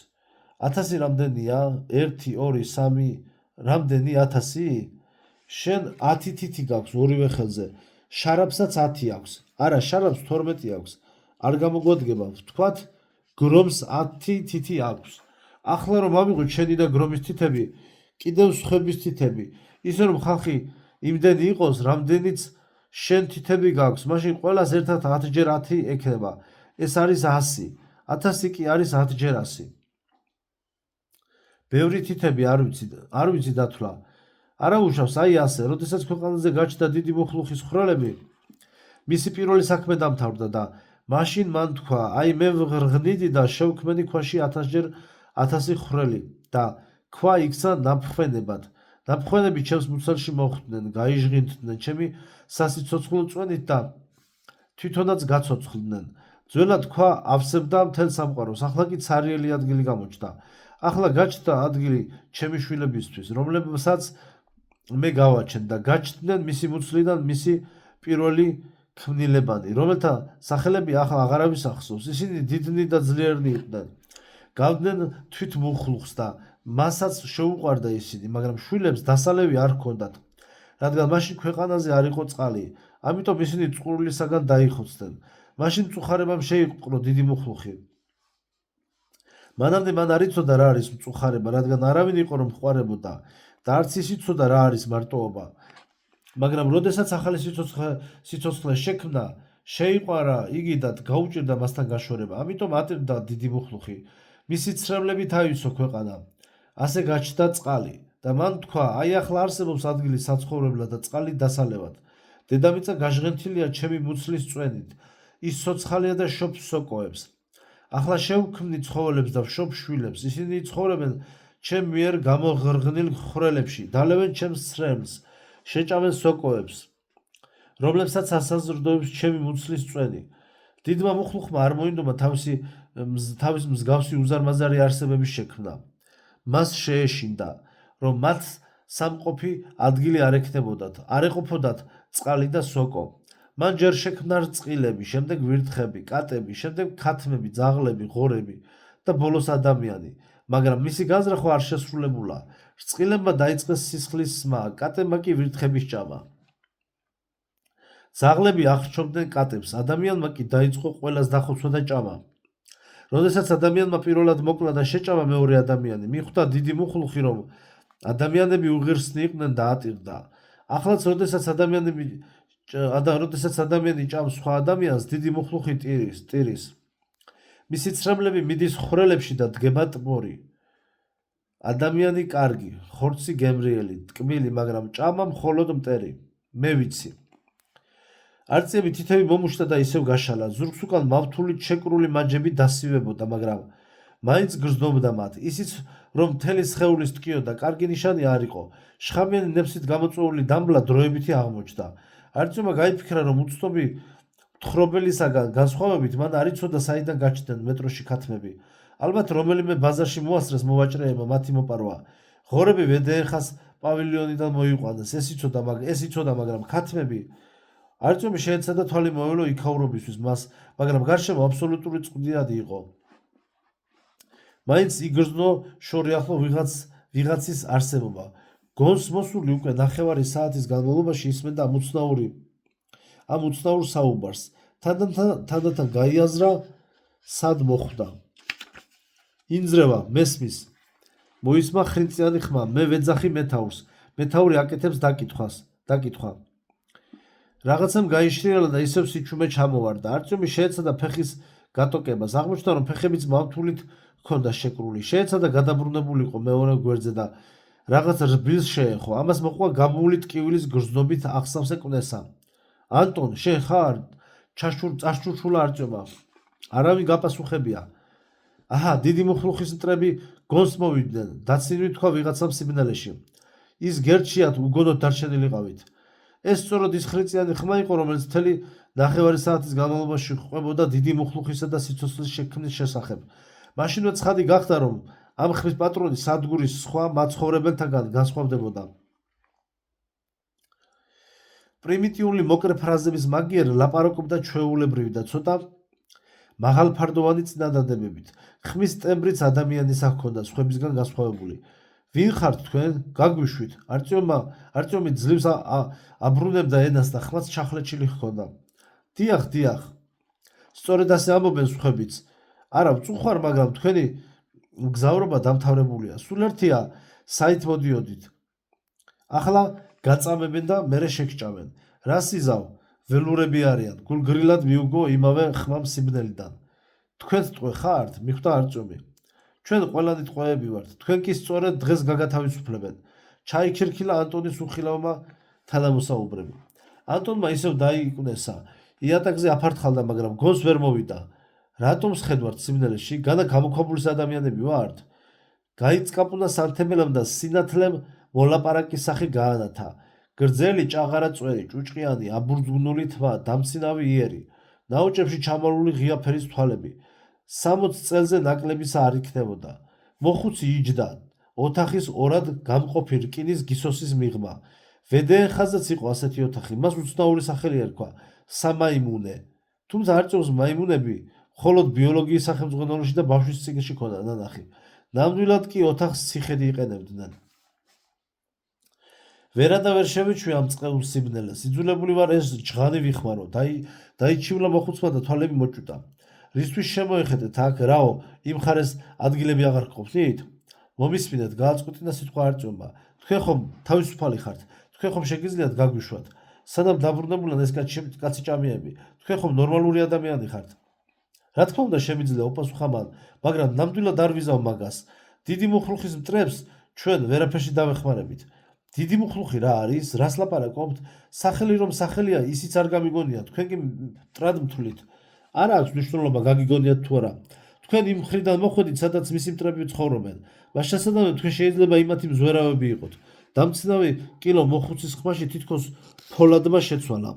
1000 რამდენია? 1, 2, 3, რამდენი 1000? შენ 10 თითი გაქვს ორივე ხელზე. შარაფსაც 10 აქვს. არა, შარაფს 12 აქვს. არ გამოგვადგება, ვთქვათ, გრომს 10 თითი აქვს. ახლა რომ ამიღოთ შენი და გრომის თითები, კიდევ სხვების თითები, ისე რომ ხალხი იმდენი იყოს, რამდენიც შენ თითები გაქვს, მაშინ ყველას ერთად 10-ჯერ 10 ექნება. ეს არის 100. 1000 კი არის 10-ჯერ 100. ბევრი თითები არ ვიცი დათვლა. არა უშავს, აი ასე, როდესაც ქვეყანაზე გაჩნდა დიდი მუხლუხის ხვრელები, მისი პირველი საქმე დამთავრდა და მაშინ მან თქვა, აი მე ვღრღნიდი და შევქმენი ქვაში 1000-ჯერ 1000 ხვრელი და ქვა იქცა ნაფხვენებად. ნაფხვენები ჩემს მუცელში მოხვდნენ, გაიჟღინდნენ ჩემი სასიცოცხლო წვენით და თვითონაც გაცოცხლდნენ. ძველად ქვა ავსებდა მთელ სამყაროს, ახლა კი ცარიელი ადგილი გამოჩნდა. ახლა გაჩნდა ადგილი ჩემი შვილებისთვის, რომლებსაც მე გავაჩენ და გაჩნდნენ მისი მუცლიდან მისი პირველი ქმნილებანი, რომელთა სახელები ახლა აღარავის ახსოვს. ისინი დიდნი და ძლიერნი იყვნენ. გავდნენ თვით მუხლუხს და მასაც შეუყვარდა ისინი, მაგრამ შვილებს დასალევი არ ჰქონდათ, რადგან მაშინ ქვეყანაზე არ იყო წყალი, ამიტომ ისინი წყურვილისაგან დაიხოცდნენ. მაშინ მწუხარებამ შეიპყრო დიდი მუხლუხი. მანამდე მან არ იცოდა რა არის მწუხარება, რადგან არავინ იყო რომ ხوارებოდა და არც ის იცოდა რა არის მარტოობა. მაგრამ როდესაც ახალი სიცოცხლე შექმნა, შეიყვარა იგი და გაუჭირდა მასთან გაშორება. ამიტომ ატირდა დიდი მუხლუხი. მისი ცრემლებით აივსო ქვეყანა. ასე გაჩნდა წყალი და მან თქვა, აი ახლა არსებობს ადგილი საცხოვრებლად და წყალი დასალევად. დედამიწა გაჟღენთილია ჩემი მუცლის წვენით. ის სოცხალია და შობს სოკოებს. ახლა შევქმნი ცხოველებს და ვშობ შვილებს. ისინი ცხოვრობენ ჩემ მიერ გამოღრღნილ ხვრელებში, დალევენ ჩემს ცრემლს, შეჭამენ სოკოებს, რომლებსაც ასაზრდოებს ჩემი მუცლის წვენი. დიდმა მუხლუხმა არ მოინდომა თავის მსგავსი უზარმაზარი არსებების შექმნა. მას შეეშინდა, რომ მათ სამყოფი ადგილი არ ეყოფოდათ წყალი და სოკო. მან ჯერ შექმნა რწყილები, შემდეგ ვირთხები, კატები, შემდეგ ქათმები, ძაღლები, ღორები და ბოლოს ადამიანი, მაგრამ მისი განზრახვა არ შესრულებულა. რწყილებმა დაიწყეს სისხლის სმა, კატებმა კი ვირთხების ჭამა. ძაღლები ახრჩობდნენ კატებს, ადამიანმა კი დაიწყო ყველას დახოცვა და ჭამა. როდესაც ადამიანმა პირველად მოკლა და შეჭამა მეორე ადამიანი, მიხვდა დიდი მუხლუხი, რომ ადამიანები უღირსნი იყვნენ და ატირდა. ახლაც როდესაც ადამიანი ჭამს სხვა ადამიანს, დიდი მუხლუხი ტირის. მისი ცრემლები მიდის ხვრელებში და დგება ტბორი. ადამიანი კარგი, ხორცი გემრიელი, ტკბილი, მაგრამ ჭამა მხოლოდ მტერი. მე ვიცი. არწივი თითები მომუშთა და ისევ გაშალა. ზურგს უკან მავთულით შეკრული მაჯები დასივებოდა, მაგრამ მაინც გრძნობდა მათ. ისიც რომ მთელი სხეულის ტკიოდა, კარგი ნიშანი არ იყო. შხამიანი ნებსით გამოწვეული დამბლა დროებითი აღმოჩნდა. არწივმა გაიფიქრა, რომ უცნობი მთხრობელისაგან განსხვავებით მან არ იცოდა საიდან გაჩნდნენ მეტროში ქათმები. ალბათ რომელიმე ბაზარში მოასწრეს მოვაჭრეებმა მათი მოპარვა. ღორები ვედეეხას პავილიონიდან მოიყვანეს. ეს იცოდა, მაგრამ ქათმები არწივი შეეცადა თვალი მოევლო იქაურობისთვის მას, მაგრამ გარშემო აბსოლუტური წყვილად იყო. მაინც იგრძნო შორი ახლო ვიღაცის არსებობა. გონს მოსული უკვე ნახევარი საათის განმავლობაში ისმენდა ამ უცნაურ საუბარს. თანდათან გაიაზრა, სად მოხვდა. ინძრევა, მესმის. მოისმა ხრინწიანი ხმა, მე ვეძახი მეთაურს. მეთაური აკეთებს დაკითხვა. რაღაცამ გაიშრიალა და ისევ სიჩუმე ჩამოვარდა. არწივი შეეცადა ფეხის გატოკებას. აღმოჩნდა, რომ ფეხებიც მავთულით ჰქონდა შეკრული. შეეცადა გადაბრუნებულიყო მეორე გვერდზე და რაღაც რბილს შეეხო. ამას მოყვა გაბმული ტკივილის გრძნობით ახსავს ეკვნესა. ანტონ, შენ ხარ? წაშჩურჩულა არწივმა. არავინ გაპასუხებია. აჰა, დიდი მუხლუხის მტრები გონს მოვიდნენ. დაცინვით თქვა ვიღაცამ სიბნელეში. ის გერჩიათ უგონოდ დარჩენილიყავით. ეს სწორედ ის ხრინწიანი ხმა იყო, რომელიც მთელი ნახევარი საათის განმავლობაში ყვებოდა დიდი მუხლუხისა და სიცოცხლის შექმნის შესახებ. მაშინვე ცხადი გახდა, რომ ამ ხმის პატრონი სადგურის სხვა მაცხოვრებელთაგან განსხვავდებოდა. პრიმიტიული მოკრე ფრაზების მაგიერ ლაპარაკობდა ჩვეულებრივი და ცოტა მაღალფარდოვანი წინადადებებით. ხმის ტემბრიც ადამიანის ჰქონდა სხვებისგან განსხვავებული. ვინ ხართ თქვენ? გაგვიშვით. არწივი ძლივს აბრუნებდა ენას და ხმაც ჩახლეჩილი ჰქონდა. დიახ. სწორედ ასე ამბობენ სხვებიც. არა ვწუხარ, მაგრამ თქვენი მგზავრობა დამთავრებულია. სულ ერთია, საით მოდიოდით. ახლა გაწამებენ და მერე შეგჭამენ. რას იზავ? ველურები არიან. გულგრილად მიუგო იმავე ხმამ სიბნელიდან. თქვენც ტყვე ხართ? მიხვდა არწივი. ჩვენ ყველანი ტყვეები ვართ. თქვენ კი სწორედ დღეს გაგათავისუფლებენ. ჩაიქირქილა ანტონის უხილავმა თანამოსაუბრები. ანტონმა ისევ დაიკვნესა. იატაკზე აფართხალდა, მაგრამ გონს ვერ მოვიდა. რატომ სხედვართ სიბნელეში? განა გამოქვაბულის ადამიანები ვართ? გაიწკაპუნა სანთებელამ და სინათლემ მოლაპარაკის სახე გაანათა. გრძელი ჭაღარა წვერი, ჭუჭყიანი, აბურძგნული თმა, დამცინავი იერი, ნაოჭებში ჩამალული ღია ფერის თვალები. 60 წელზე ნაკლებისა არ იქნებოდა. მოხუცი იჯდა. ოთახის ორად გამყოფი რკინის გისოსის მიღმა. ვედეეხაზეც იყო ასეთი ოთახი. მას უცნაური სახელი ერქვა სამაიმუნე. თუმცა არწივს მაიმუნები მხოლოდ ბიოლოგიის სახელმძღვანელოში და ბავშვის წიგნში ჰქონდა ნანახი. ნამდვილად კი ოთახს ციხედ იყენებდნენ. ვერადა ვერ შევიჩვი ამ წყეულ სიბნელეს. იძულებული ვარ ეს ჟღანი ვიხმარო. დაიჩივლა მოხუცმა და თვალები მოჭუტა. რისთვის შემოეხედეთ აქ, რაო, იმ ხარეს ადგილები აღარ გყოფნით? მომისმინეთ, გააწყვეტინა სიტყვა არწივმა. თქვენ ხომ თავისუფალი ხართ? თქვენ ხომ შეგიძლიათ გაგვიშვათ? სანამ დაბრუნებულან ეს კაცი ჭამიები, თქვენ ხომ ნორმალური ადამიანი ხართ? რა თქმა უნდა შემიძლია, უპასუხა მან, მაგრამ ნამდვილად არ ვიზავ მაგას. დიდი მუხლუხის მტრებს ჩვენ ვერაფერში დავეხმარებით. დიდი მუხლუხი რა არის? რას ლაპარაკობთ? სახელი რომ სახელია, ისიც არ გამიგონია, თქვენ კი მტრად მთვლით. არ აქვს მნიშვნელობა გაგიგონიათ თუ არა. თქვენ იმ მხრიდან მოხვედით, სადაც მისი მტრები ცხოვრობენ. მას შესაძლოა თქვენ შეიძლება იმათი მზვერავები იყოთ. დამცინავი კილო მოხუცის ხმაში თითქოს ფოლადმა შეცვალა.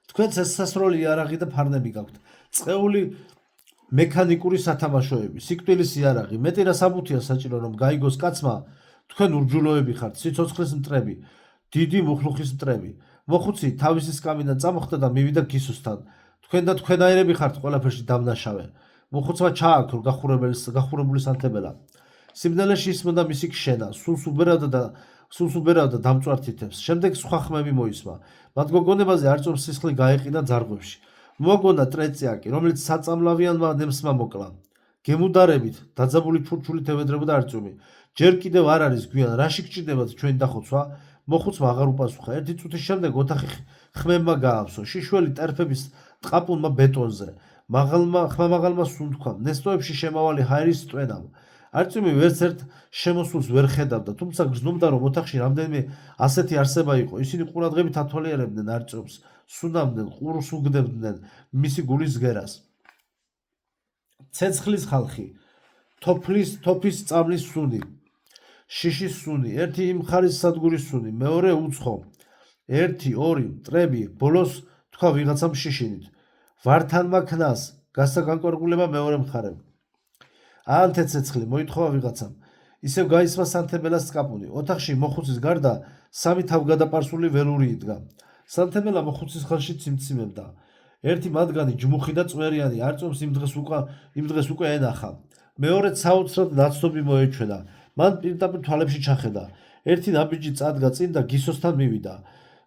თქვენც ეს სასროლი იარაღი და ფარნები გაქვთ. წყეული მექანიკური სათამაშოები, სიკვდილის იარაღი, მეტი რა საბუთია საჭირო რომ გაიგოს კაცმა, თქვენ ურჯულოები ხართ, სიცოცხლის მტრები, დიდი მუხლუხის მტრები. მოხუცი თავისი სკამიდან წამოხდა და მივიდა გისოსთან. თქვენ და თქვენაირები ხართ ყველაფერში დამნაშავე. მოხუცმა ჩააქრო გახურებული სანთებელა. სიბნელეში ისმოდა მისი ქშენა, სულს უბერავდა დამწვართითებს. შემდეგ სხვა ხმები მოისმა. მათ გოგონებაზე არწივს სისხლი გაეყინა ძარღვებში. მოაგონა ტრეწიაკი, რომელიც საწამლავიანმა ნემსმა მოკლა. გემუდარებით, დაძაბული ჩურჩულით ევედრებოდა არწივი. ჯერ კიდევ არ არის გვიან, რაში გჭირდებათ ჩვენი დახოცვა? მოხუცმა აღარ უპასუხა. ერთი წუთის შემდეგ ოთახი ხმებმა გაავსო. შიშველი ტერფების ტყაპუნმა ბეტონზე. ხმამაღალმა სუნთქვამ, ნესტოებში შემავალი ჰაერის ტვენამ. არწივი ვერც ერთ შემოსულს ვერ ხედავდა, თუმცა გრძნობდა, რომ ოთახში რამდენიმე ასეთი არსება იყო. ისინი ყურადღებით ათვალიერებდნენ არწივს, სუნავდნენ, ყურს უგდებდნენ მისი გულის გერას. ცეცხლის ხალხი, თოფის წამლის სუნი, შიშის სუნი, ერთი იმ მხარის სადგურის სუნი, მეორე უცხო, 1, 2 მტრები, ბოლოს თქვა ვიღაცამ შიშინით. ვართანმა ქნას, გასცა განკვარგულება მეორე მხარემ. ანთე ცეცხლი, მოითხოვა ვიღაცამ. ისევ გაისმა სანთებელას წკაპუნი. ოთახში მოხუცის გარდა 3 თავგადაპარსული ველური იდგა. სანთებელა მოხუცის ხელში ციმციმებდა. ერთი მათგანი ჯმუხი და წვერიანი არწივს იმ დღეს უკვე ენახა. მეორეც საოცრად ნაცნობი მოეჩვენა. მან პირდაპირ თვალებში ჩახედა. ერთი ნაბიჯი წადგა წინ და გისოსთან მივიდა.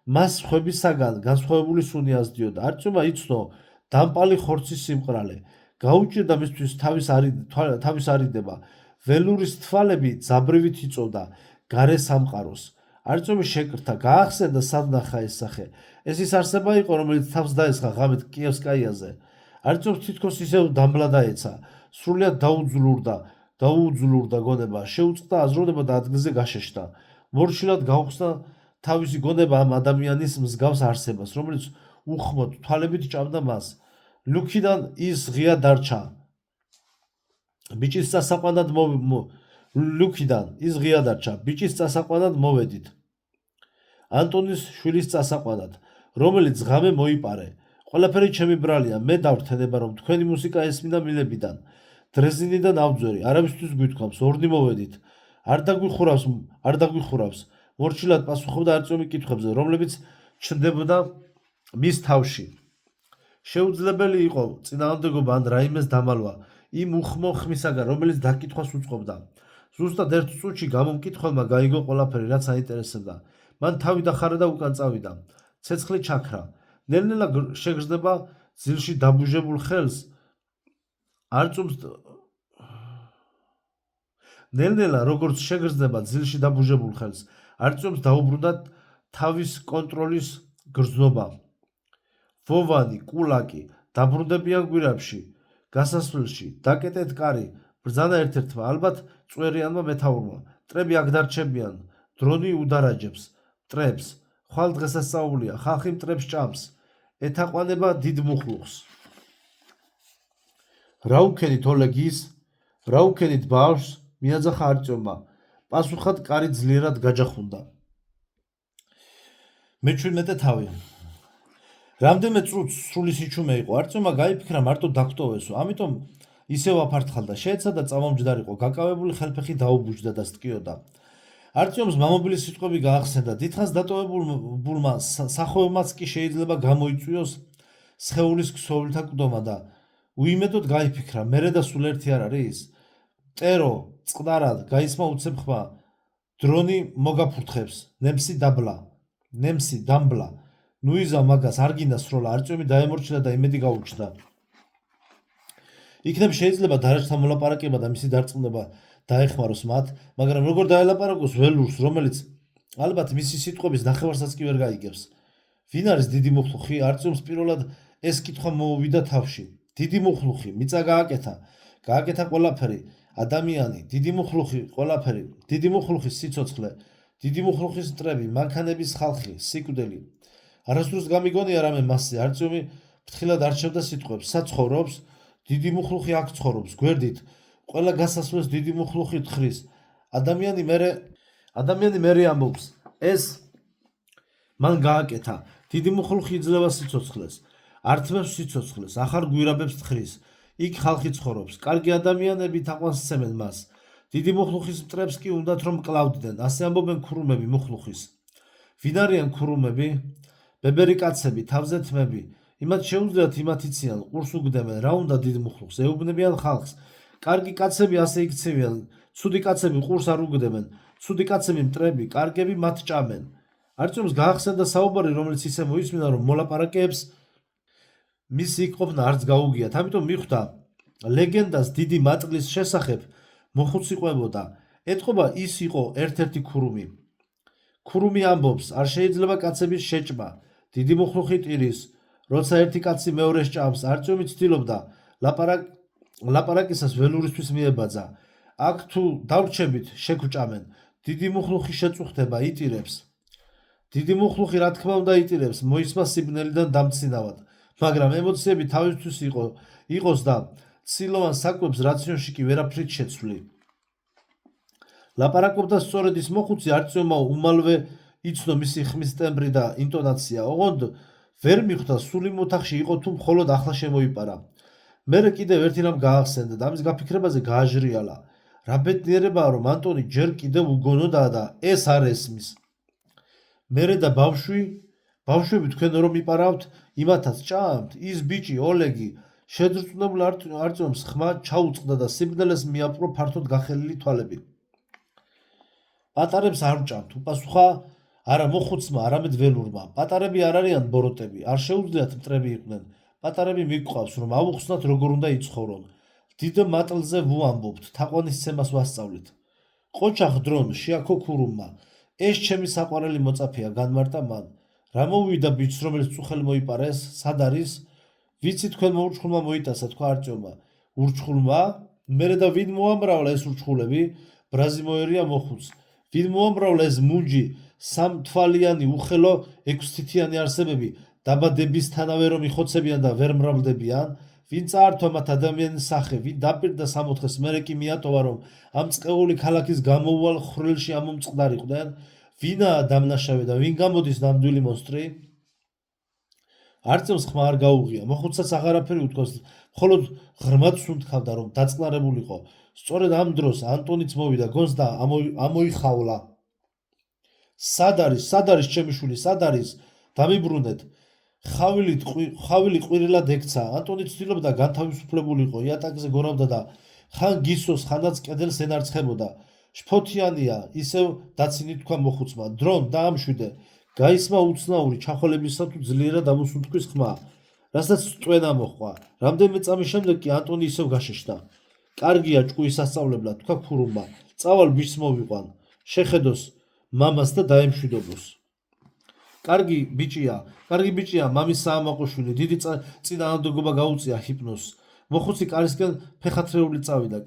მას ხვებისაგან განსხვავებული სუნი ასდიოდა. არწივმა იცნო დამპალი ხორცის სიმყრალე. გაუჭირდა მისთვის თავის არიდება. ველურის თვალები ძაბრივით იწოდა გარე სამყაროს. არწივი შეკრთა, გაახსენდა სად ნახა ეს სახე. ეს ის არსება იყო, რომელიც თავს დაესხა ღამით კიევსკაიაზე. არწივს თითქოს ისევ დამბლა დაეცა. სრულიად დაუძლურდა გონება, შეუწყდა აზროვნება და ადგილზე გაშეშდა. მორჩილად გაუხსნა თავისი გონება ამ ადამიანის მსგავს არსებას, რომელიც უხმოდ თვალებით ჭამდა მას. ლუქიდან ის ღია დარჩა. ბიჭის წასაყვანად მოვედით. ანტონის შვილის წასაყვანად, რომელიც ღამე მოიპარე. ყველაფერი ჩემი ბრალია, მე დავრთენება, რომ თქვენი მუსიკა ესმინა მილებიდან. დრეზინიდან ავძვერი, არავისთვის გვითქვამს, ორნი მოვედით. არ დაგვიხურავს. მორჩილად პასუხობდა არწივი კითხვებზე, რომლებიც ჩნდებოდა მის თავში. შეუძლებელი იყო წინააღმდეგობა ან რაიმეს დამალვა იმ უხმო ხმისაგან, რომელიც დაკითხვას უწყობდა. ზუსტად ერთ წუთში გამომკითხველმა გაიგო ყველაფერი, რაც აინტერესებდა. მან თავი დახარა და უკან წავიდა. ცეცხლი ჩაქრა. ნელ-ნელა შეგრძნება ძილში დაბუჟებულ ხელს. ნელ-ნელა როგორც შეგრძნება ძილში დაბუჟებულ ხელს, არწივს დაუბრუნდა თავის კონტროლის გრძნობა. ვოვანი, კულაკი, დაბრუნდებიან გვირაბში, გასასვლელში, დაკეტეთ კარი, ბრძანა ერთ-ერთმა, ალბათ წვერიანმა მეთაურმა. მტრები აქ დარჩებიან, დრონი udaraჯებს, მტრებს, ხვალ დღესასწაულია, ხალხი მტრებს ჭამს, ეთაყვანება დიდ მუხლუხს. რა უქენით ოლეგის, რა უქენით ბავშვს, მიაძახა არწივმა. პასუხად კარი ძლიერად გაჯახუნდა. მე-17 თავი. რამდენიმე წუთს სრული სიჩუმე იყო. არწივმა გაიფიქრა მარტო დაგტოვესო, ამიტომ ისევ აფართხალდა. შეეცადა წამომჯდარიყო, გაკავებული ხელფეხი დაუბუჯდა და სტკიოდა. არწივს მამობილის სიტყვები გაახსენდა. დიდხანს დატოვებულმა სახოებმაც კი შეიძლება გამოიწვიოს სხეულის ქსოვილთა კვდომა და უიმედოდ გაიფიქრა, მერე და სულ ერთი არ არის? ტერო, წყდარად, გაისმა უცებ ხმა. დრონი მოგაფურთხებს, ნემსი დამბლა. ნუიზა მაგას არ გინდა სროლა. არწივი დაემორჩილა და იმედი გაუჩნდა. იქნებ შეიძლება დარაჯთან მოლაპარაკება და მისი დარწმუნება დაეხმაროს მათ, მაგრამ როგორ დაელაპარაკოს ველურს, რომელიც ალბათ მისი სიტყვების ნახევარსაც კი ვერ გაიგებს. ვინ არის დიდი მუხლუხი? არწივს პირველად ეს კითხვა მოუვიდა თავში. დიდი მუხლუხი, მიწა გააკეთა ყველაფერი, ადამიანი, დიდი მუხლუხი, ყველაფერი, დიდი მუხლუხის სიცოცხლე, დიდი მუხლუხის მტრები, მანქანების ხალხი, სიკვდილი. არასდროს გამიგონია რამე მასზე. არწივი ფრთხილად არჩევდა სიტყვებს. სად ცხოვრობს? დიდი მუხლუხი აქ ცხოვრობს, გვერდით. ყველა გასასვლელს დიდი მუხლუხი თხრის. ადამიანი მერე ამბობს, ეს მან გააკეთა. დიდი მუხლუხი იძლევა სიცოცხლეს, ართმევს სიცოცხლეს, ახალ გვირაბებს თხრის. იქ ხალხი ცხოვრობს, კარგი ადამიანები თაყვანსცემენ მას. დიდი მუხლუხის მტრებს კი უნდათ რომ კლავდნენ. ასე ამბობენ ქურუმები მუხლუხის. ვინ არიან ქურუმები? ბებერი კაცები, თავზე თმები. იმათ შეუძლიათ იმათ იციან, ყურს უგდებენ, რა უნდა დიდ მუხლუხს, ეუბნებიან ხალხს. კარგი კაცები ასე იქცევიან, ცუდი კაცები ყურს არ უგდებენ, ცუდი კაცები მტრები, კარგები მათ ჭამენ. არწივს გაახსენდა საუბარი, რომელიც ისე მოისმინა, რომ მოლაპარაკეებს მისი იქ ყოფნა არც გაუგიათ. ამიტომ მიხვდა ლეგენდას დიდი მატყლის შესახებ მოხუც იყვებოდა. ეტყობა ის იყო ერთ-ერთი ქურუმი. ქურუმი ამბობს, არ შეიძლება კაცების შეჭმა. დიდი მუხლუხი ტირის, როცა ერთი კაცი მეორეს ჭამს. არწივი ცდილობდა ლაპარაკისას ველურისთვის მიებაძა. აქ თუ დავრჩებით შეგვჭამენ, დიდი მუხლუხი შეწუხდება, იტირებს. დიდი მუხლუხი რა თქმა უნდა იტირებს, მოისმა სიბნელიდან დამცინავად, მაგრამ ემოციები თავისთვის იყოს და ცილოვან საკვებს რაციონში კი ვერაფრით შეცვლი. ლაპარაკობდა სწორედ ის მოხუცი, არწივმა უმალვე იცნო მისი ხმის ტემბრი და ინტონაცია, ოღონდ ვერ მიხვდა სულ იმ ოთახში იყო თუ მხოლოდ ახლა შემოიპარა. მერე კიდევ ერთი რამ გაახსენდა და ამის გაფიქრებაზე გააჟრიალა. რა ბედნიერებაა, რომ ანტონი ჯერ კიდევ უგონოდაა და ეს არ ესმის. მერე და ბავშვები თქვენ რომ იპარავთ, იმათაც ჭამთ, ის ბიჭი ოლეგი შედრწმუნებულ არწივს ხმა ჩაუწყდა და სიბნელეს მიაპყრო ფართოდ გახელილი თვალები. პატარებს არ ვჭამთ, უპასუხა არა მოხუცმა, არამედ ველურმა. პატარები არ არიან ბოროტები, არ შეუძლიათ მტრები იყვნენ. პატარები მიგვყავს, რომ ავუხსნათ როგორ უნდა იცხოვრონ. დიდ მატლზე ვუამბობთ, თაყვანისცემას ვასწავლით. ყოჩახ დრონ შეაქო ქურუმმა. ეს ჩემი საყვარელი მოწაფეა, განმარტა მან. რა მოვიდა ბიჭს, რომელიც წუხელ მოიპარა ეს, სად არის? ვიცი თქვენ მოურჩხულმა მოიტაცა, თქვა არწივმა. ურჩხულმა? მერე და ვინ მოამრავლა ეს ურჩხულები? ბრაზი მოერია მოხუც. ვინ მოამრავლა ეს მუნჯი, სამთვალიანი უხელო ექვსთითიანი არსებები, დაბადებისთანავე რომ იხოცებიან და ვერ მრავლდებიან? ვინ წაართვა მათ ადამიანის სახე, ვინ დაპირდა სამოთხეს, მერე კი მიატოვა, რომ ამ წყეული ქალაქის გამოუვალ ხვრელში ამომწყდარიყვნენ? ვინაა დამნაშავე და ვინ გამოდის ნამდვილი მონსტრი? არწევს ხმა არ გაუღია, მოხუცსაც აღარაფერი უთქვას, მხოლოდ ღრმად სუნთქავდა, რომ დაწნარებულიყო. სწორედ ამ დროს ანტონიც მოვიდა გონს და ამოიხავლა. სად არის ჩემი შვილი, სად არის? დამიბრუნეთ. ხავილი ყვირილად ექცა. ანტონი ცდილობდა განთავისუფლებულიყო, იატაკზე გორავდა და ხან გისოს, ხანაც კედელს ენარცხებოდა. შფოთიანია, ისევ დაცინით თქვა მოხუცმა. დრონ დაამშვიდე. გაისმა უცნაური ჩახოლებისა თუ ძლიერად ამოსუნთქვის ხმა, რასაც წვენა მოჰყვა. რამდენიმე წამის შემდეგ კი ანტონი ისევ გაშეშდა. კარგია ჭკუის სასწავლებლად, თქვა ქურუმმა. წავალ ბიჭს მოვიყვან. შეხედოს მამას და დაემშვიდობოს. კარგი ბიჭია, მამის საამაყოშვილი, დიდი წინააღმდეგობა გაუწია ჰიპნოზს. მოხუცი კარისკენ ფეხათრეული წავიდა,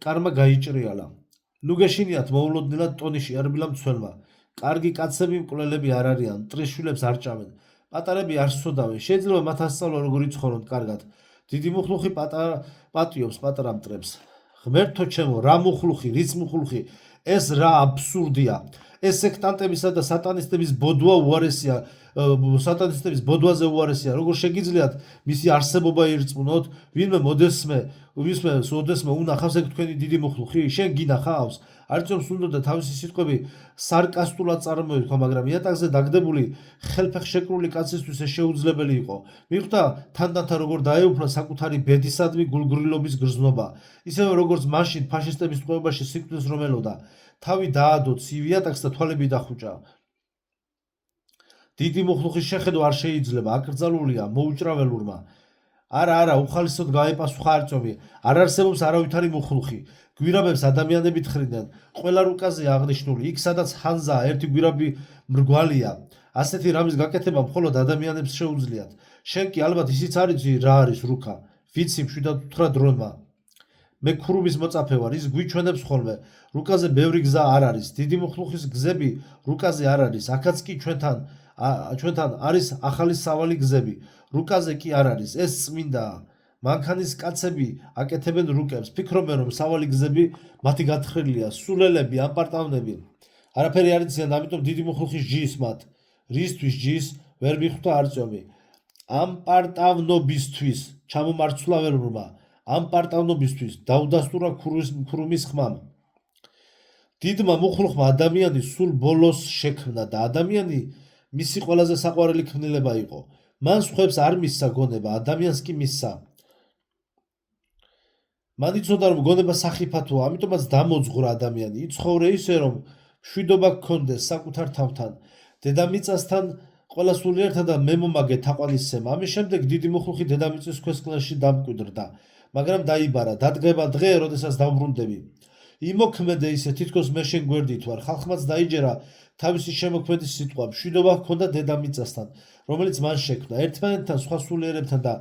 კარმა გაიჭრიალა. ნუ გეშინიათ მოულოდნელად ტონი შეარბილა მცველმა. კარგი კაცები მკვლელები არ არიან, მტრის შვილებს არ ჭამენ. პატარები არ სცოდავენ, შეიძლება მათ ასწავლა როგორ იცხოვრონ კარგად. დიდი მუხლუხი პატიობს პატარა მტრებს. ღმერთო ჩემო, რა მუხლუხი, რიც მუხლუხი, ეს რა აბსურდია. ეს სექტანტებისა და სატანისტების ბოდვაზე უარესია, როგორ შეგიძლიათ მისი არსებობა ირწმუნოთ? ვინმე ოდესმე უნახავს ეგ თქვენი დიდი მუხლუხი? შენ გინახავს? არწევს უნდოდა თავისი სიტყვები სარკასტულად წარმოითქვა, მაგრამ იატაკზე დაგდებული ხელფეხშეკრული კაცისთვის ეს შეუძლებელი იყო. მიხვდა თანდათან როგორ დაეუფლა საკუთარი ბედისადმი გულგრილობის გრძნობა, ისევე როგორც მაშინ ფაშისტების ტყვეობაში სიკვდილს რომ ელოდა. თავი დაადო ცივ იატაკს და თვალები დახუჭა. დიდი მუხლუხის შეხედვა არ შეიძლება, აკრძალულია მოუჭრა ველურმა. არა, უხალისოდ გაეპასუხა არწევი. არ არსებობს არავითარი მუხლუხი. გვირაბებს ადამიანები თხრიდნენ, ყველა რუკაზე აღნიშნული, იქ სადაც ხანზაა, ერთი გვირაბი მრგვალია. ასეთი რამის გაკეთება მხოლოდ ადამიანებს შეუძლიათ. შენ კი ალბათ ისიც არ იცი რა არის რუკა. ვიცი, მშვიდად უთხრა დრონმა. მე ქურუმის მოწაფე ვარ, ის გვიჩვენებს ხოლმე. რუკაზე ბევრი გზა არ არის. დიდი მუხლუხის გზები რუკაზე არ არის. აქაც კი ჩვენთან არის ახალი სავალი გზები. რუკაზე კი არ არის. ეს წმინდაა. მანქანის კაცები აკეთებენ რუკებს. ფიქრობენ, რომ სავალი გზები მათი გათხრილია, სულელები, ამპარტავნები. არაფერი არ იციან, ამიტომ დიდი მუხლუხის ჯის მათ. რისთვის ჯის? ვერ მიხვდა არწევი. ამპარტავნობისთვის, ჩამომარცვლა ველურმა. ამპარტავნობისთვის დაუდასტურა ქურუმის ხმამ. დიდმა მუხლუხმა ადამიანი სულ ბოლოს შექმნა და ადამიანი მისი ყველაზე საყვარელი ქმნილება იყო. მან სხვებს არ მისცა გონება, ადამიანს კი მისცა. მან იცოდა, რომ გონება სახიფათოა, ამიტომაც დამოძღვრა ადამიანი. იცხოვრე ისე, რომ მშვიდობა გქონდეს საკუთარ თავთან, დედამიწასთან, ყველა სულიერთა და მემომაგე თაყვანისცემა. ამის შემდეგ დიდი მუხლუხი დედამიწის ქვესკნელში დამკვიდრდა, მაგრამ დაიბარა. დადგება დღე, როდესაც დავბრუნდები. იმოქმედე ისე, თითქოს მე შენ გვერდით ვარ. ხალხმაც დაიჯერა თავისი შემოქმედის სიტყვა. მშვიდობა ჰქონდა დედამიწასთან, რომელიც მან შექმნა. ერთმანეთთან, სხვა სულიერებთან და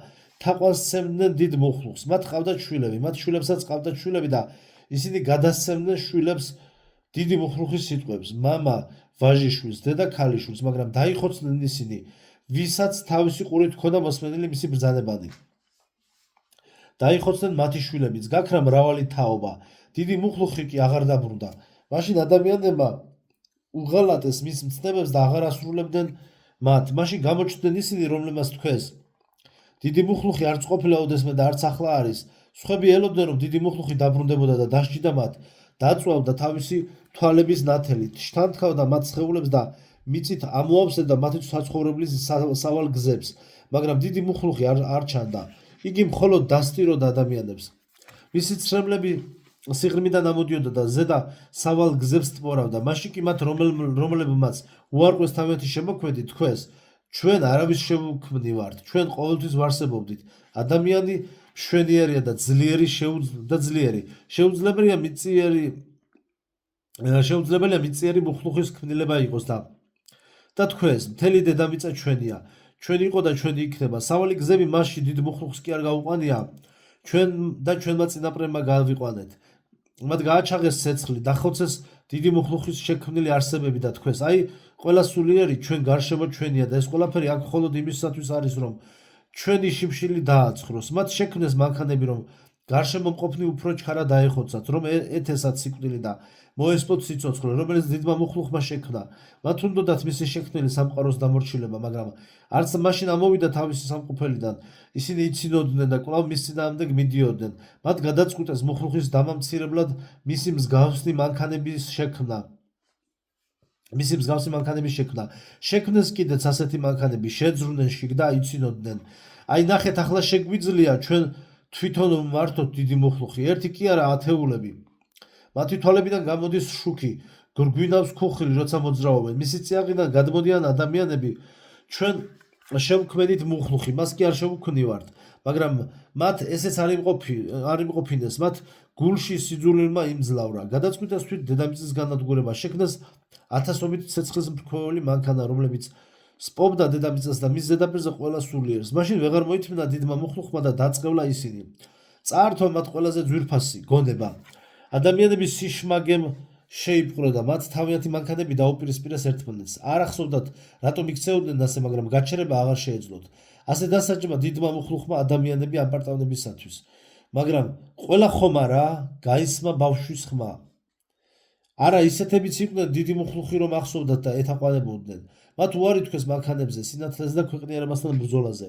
თაყვანს სცემდნენ დიდ მუხლუხს. მათ ყავდათ შვილები, მათ შვილებსაც ყავდათ შვილები და ისინი გადასცემდნენ შვილებს დიდი მუხლუხის სიტყვებს, მამა ვაჟიშვილს, დედა ქალიშვილს, მაგრამ დაიხოცნენ ისინი, ვისაც თავისი ყურით ჰქონდა მოსმენილი მისი ბრძანებანი. დაიხოცნენ მათი შვილებიც, გაქრა მრავალი თაობა, დიდი მუხლუხი კი აღარ დაბრუნდა. მაშინ ადამიანებმა უღალატეს მის მცნებებს და აღარ ასრულებდნენ მათ. მაშინ გამოჩნდნენ ისინი, რომლებმაც თქვეს, დიდი მუხლუხი არც ყოფილა ოდესმე და არც ახლა არის. სხვები ელოდნენ, რომ დიდი მუხლუხი დაბრუნდებოდა და დასჯიდა მათ, დაწვავდა თავისი თვალების ნათელით, შთანთქავდა მათ სხეულებს და მიწით ამოავსებდა მათი საცხოვრებლის სავალ გზებს, მაგრამ დიდი მუხლუხი არ ჩანდა. იგი მხოლოდ დასტიროდა ადამიანებს. მისი ცრემლები სიღრმიდან ამოდიოდა და ზედა სავალ გზებს ტბორავდა. მაშინ კი მათ, რომლებმაც უარყვეს თავიანთი შემოქმედი, თქვეს, ჩვენ არავის შემოქმედი ვართ, ჩვენ ყოველთვის ვარსებობდით. ადამიანი მშვენიერია და ძლიერი, შეუძლებელია მიწიერი მუხლუხის ქმნილება იყოს და თქვეს, მთელი დედამიწა ჩვენია, ჩვენ იყო და ჩვენი იქნება. სავალი გზები მასში დიდ მუხლუხს კი არ გაუყვანია, ჩვენ და ჩვენმა წინაპრებმა გავიყვანეთ. მათ გააჩაღეს ცეცხლი, დახოცეს დიდი მუხლუხის შექმნილი არსებები და თქვეს, აი, ყველა სულიერი ჩვენ გარშემო ჩვენია და ეს ყველაფერი აქ მხოლოდ იმისათვის არის, რომ ჩვენი შიმშილი დააცხროს. მათ შექმნეს მანქანები, რომ გარშემო მყოფნი უფრო ჩქარა დაეხოცათ, რომ ეთესათ სიკვდილი და მოესპოთ სიცოცხლე, რომელიც დიდმა მუხლუხმა შექმნა. მათ უნდათ მისი შექმნილი სამყაროს დამორჩილება, მაგრამ არც მაშინ ამოვიდა თავისი სამყოფელიდან. ისინი იცინოდნენ და კვლავ მის წინააღმდეგ მიდიოდნენ. მათ გადაწყვიტეს მუხლუხის დამამცირებლად მისი მსგავსი მანქანების შექმნა. შექმნეს კიდეც ასეთი მანქანები, შეძრუნდნენ შიგ და იცინოდნენ. აი ნახეთ, ახლა შეგვიძლია ჩვენ თვითონ ვმართოთ დიდი მუხლუხი, ერთი კი არა, ათეულები. მათი თვალებიდან გამოდის შუქი, გვინავს ქუხილი, როცა მოძრაობენ. მისი წიაღიდან გადმოდიან ადამიანები, ჩვენ შევქმნით მუხლუხი, მას კი არ შევქმნივართ, მაგრამ მათ ესეც არ იმყოფინეს, მათ გულში სიძულვილმა იმძლავრა. გადაწყვიტეს თვით დედამიწის განადგურება, შექმნეს ათასობით ცეცხლის მრქვეველი მანქანა, რომლებიც სპობდა დედამიწას და მის ზედაპირზე ყველა სულიერს. მაშინ ვეღარ მოითმინა დიდმა მუხლუხმა და დაწყევლა ისინი. წაართვა მათ ყველაზე ძვირფასი გონება. ადამიანების სიშმაგემ შეიპყრო და მათ თავიანთი მანქანები დაუპირისპირეს ერთმანეთს. არ ახსოვდათ, რატომ იქცეოდნენ ასე, მაგრამ გაჩერება აღარ შეეძლოთ. ასე დასაჯება დიდმა მუხლუხმა ადამიანები აპარტავნებისათვის. მაგრამ ყველა ხომ არა გაისმა ბავშვის ხმა. არა, ისეთებიც იყვნენ დიდი მუხლუხი, რომ ახსოვდათ და ეთაყვანებოდნენ. მათ უარი თქვეს მანქანებზე, სინათლეზე და ქვეყნიერებასთან ბრძოლაზე.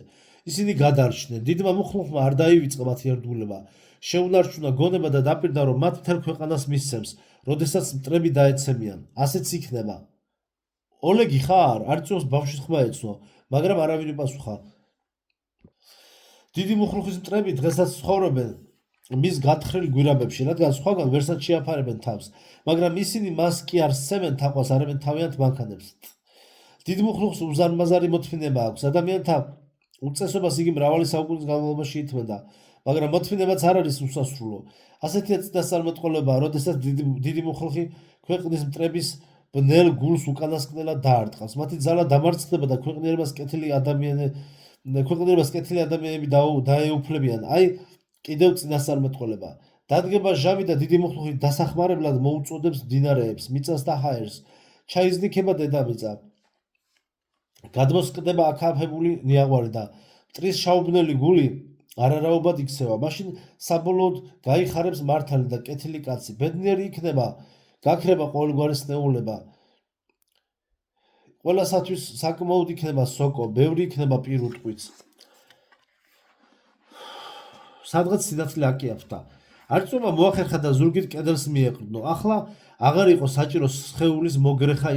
ისინი გადარჩნენ. დიდმა მუხლუხმა არ დაივიწყა მათი ერთგულება. შეუნარჩუნა გონება და დაპირდა, რომ მათ მთელ ქვეყანას მისცემს, როდესაც მტრები დაეცემიან. ასეც იქნება. ოლეგი ხარ? არწივს ბავშვის ხმა ეცნო, მაგრამ არავინ უპასუხა. დიდი მუხლუხის მტრები დღესაც ცხოვრობენ მის გათხრილ გვირაბებში, რადგან სხვაგან ვერსად შეაფარებენ თავს, მაგრამ ისინი მას კი არ სცემენ თაყვას, არამედ თავიანთ მანქანებს. დიდ მუხლუხს უზარმაზარი მოთმინება აქვს. ადამიანთა უწესობას იგი მრავალი საუკუნის განმავლობაში ითმენდა, მაგრამ მოთმინებაც არ არის უსასრულო. ასეთია წინასწარმეტყველება, როდესაც დიდი მუხლუხი ქვეყნის მტრების ბნელ გულს უკანასკნელად დაარტყავს. მათი ძალა დამარცხდება და ქვეყნიერებას კეთილი ადამიანები დაეუფლებიან. აი, კიდევ წინასწარმეტყველება. დადგება ჟამი და დიდი მუხლუხი დასახმარებლად მოუწოდებს მდინარეებს, მიწას და ჰაერს. ჩაიზნიქება დედამიწა. გადმოსკდება აკაფებული ნიაღვარი და მტრის შაუბნელი გული არარაობად იქცევა. მაშინ საბოლოოდ გაიხარებს მართალი და კეთილი კაცი. ბედნიერი იქნება, გაქრება ყოველგვარი სნეულება. ყველასათვის საკმაოდ იქნება სოკო, ბევრი იქნება პირუტყვიც. სადღაც სინათლე აკიაფთა. არწუმა მოახერხა და ზურგით კედელს მიეყრდნო. ახლა აღარ იყო საჭირო სხეულის მოგრეხა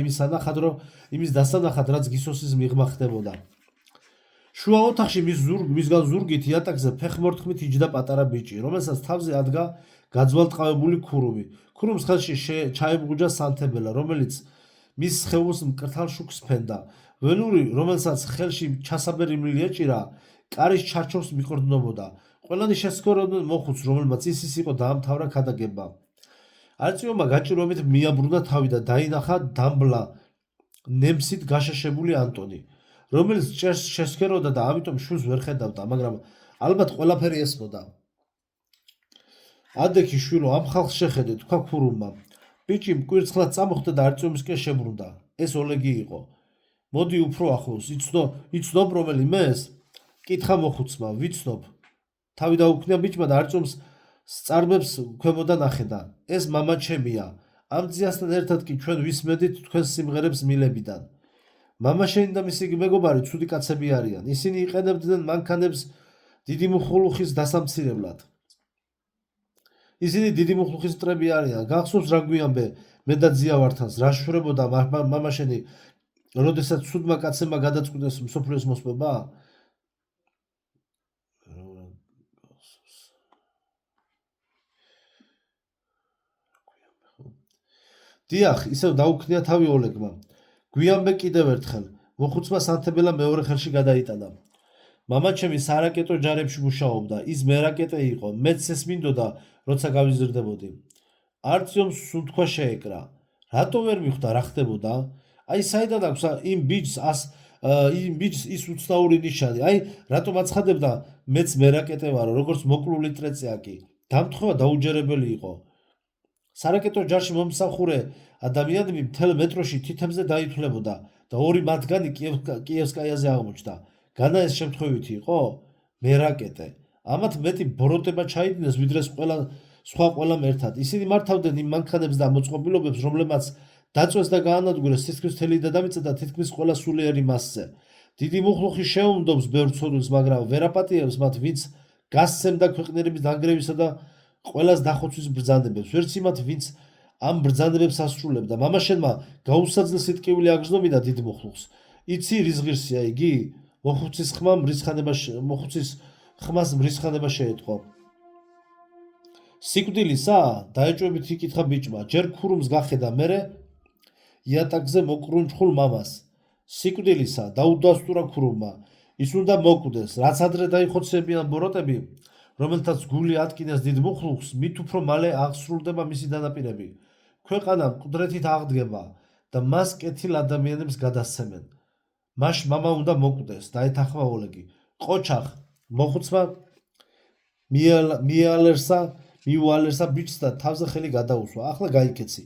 იმის დასანახად, რაც გისოსის მიღმა ხდებოდა. შუა ოთახში მისგან ზურგით იატაკზე ფეხმორთქმით იჯდა პატარა ბიჭი, რომელსაც თავზე ადგა გაძვალტყავებული ქურუმი. ქურუმს ხელში ჩაებღუჯა სანთებელა, რომელიც მის სხეულს მკრთალ შუქს ფენდა. ველური, რომელსაც ხელში ჩასაბერი ეჭირა, კარის ჩარჩოს მიყრდნობოდა. ყველანი შესქოროდნენ მოხუცს, რომელმაც ის იყო დაამთავრა ქადაგება. არწივმა გაჭირვებით მიაბრუნა თავი და დაინახა დამბლა ნემსით გაშაშებული ანტონი, რომელიც ჭერს შესქეროდა და ამიტომ შვილს ვერ ხედავდა, მაგრამ ალბათ ყველაფერი ესმოდა. ადექი შვილო ამ ხალხს შეხედე, თქვა ქურუმმა. ბიჭი მკვირცხლად წამოხდა და არწივისკენ შებრუნდა. ეს ოლეგი იყო. მოდი უფრო ახლოს, იცნობ რომელიმეს? კითხა მოხუცმა, ვიცნობ. თავი დაუქნია ბიჭმა და არწივს სწარმებს ქვემოდან ახედა. ეს მამა ჩემია. ამ ძიასთან ერთად კი ჩვენ ვისმედით თქვენს სიმღერებს მილებიდან. მამაშენი და მისი მეგობარი ცუდი კაცები არიან. ისინი იყენებდნენ მანქანებს დიდი მუხლუხის დასამცირებლად. ისინი დიდი მუხლუხის მტრები არიან. გახსოვს რა გვიამბე მე და ძია ვართანს, რა შვრებოდა მამაშენი, როდესაც ცუდმა კაცებმა გადაწყვიტეს მსოფლიოს მოსპობა? დიახ, ისევ დაუქნია თავი ოლეგმა. გვიამბე კიდევ ერთხელ. მოხუცმა სანთებელა მეორე ხელში გადაიტანა. მამაჩემი სარაკეტო ჯარებში მუშაობდა, ის მერაკეტე იყო, მეც ეს მინდოდა, როცა გავიზრდებოდი. არწიომს სუნთქვა შეეკრა. რატო ვერ მიხვდა რა ხდებოდა? აი საიდან აქვს იმ ბიჭს ის უცნაური ნიშანი? აი რატომ აცხადებდა მეც მერაკეტე ვარო, როგორც მოკლული ტრეწიაკი. დამთხევა დაუჯერებელი იყო. სარაკეტო ჯარში მომსახურე ადამიანები მთელ მეტროში თითებზე დაითვლებოდა და ორი მათგანი კიევსკაიაზე აღმოჩნდა. განა ეს შემთხვევითი იყო? მერაკეტე. ამათ მეტი ბოროტება ჩაიდინეს, ვიდრე სხვა ყველამ ერთად. ისინი მართავდნენ იმ მანქანებს და მოწყობილობებს, რომლებმაც დაწვეს და გაანადგურეს თითქმის მთელი დედამიწა და თითქმის ყველა სულიერი მასზე. დიდი მუხლუხი შეუმდობს ბევრ ცოდვილს, მაგრამ ვერ აპატიებს მათ, ვინც გასცემდა ქვეყნიერების დანგრევისა და ყველას დახოცვის ბრძანებებს. ვერც იმათ, ვინც ამ ბრძანებებს ასრულებდა. მამაშენმა გაუსაძლესი ტკივილი აგრძნობინა დიდ მუხლუხს. იცი რის ღირსია იგი? მოხუცის ხმას მრისხანება შეეტყო. სიკვდილისა? დაეჭვებით იკითხა ბიჭმა. ჯერ ქურუმს გახედა, მერე იატაკზე მოკრუნჩხულ მამას. სიკვდილისა? დაუდასტურა ქურუმმა. ის უნდა მოკვდეს, რაც ადრე დაიხოცებიან ბოროტები, რომელთაც გული ატკინეს დიდ მუხლუხს, მით უფრო მალე აღსრულდება მისი დანაპირები. ქვეყანა მკვდრეთით აღდგება და მას კეთილ ადამიანებს გადასცემენ. მაშ მამა უნდა მოკვდეს, დაეთანხმა ოლეგი. ყოჩახ, მოხუცმა მიუალერსა ბიჭს და თავზე ხელი გადაუსვა. ახლა გაიქეცი.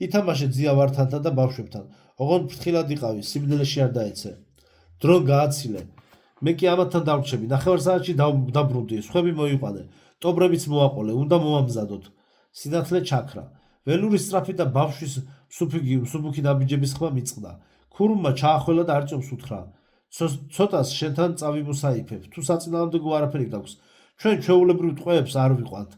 ითამაშე ძია ვართანთან და ბავშვებთან. ოღონდ ფრთხილად იყავი, სიბნელეში არ დაეცე. დრო გააცილე. მე კი ამათთან დავრჩები. ნახევარსაათში დაბრუნდი, სხვები მოიყვანე. ტობრებიც მოაყოლე, უნდა მომამზადოთ. სინათლე ჩაქრა. ველური სწრაფი და ბავშვის მსუბუქი ნაბიჯების ხმა მიწყდა. ქურუმმა ჩაახველა და არწივს უთხრა. ცოტას შენთან წავიმოსაიფებ. თუ საწინააღმდეგო არაფერი გაქვს, ჩვენ ჩვეულებრივ ტყვეებს არ ვიყვანთ.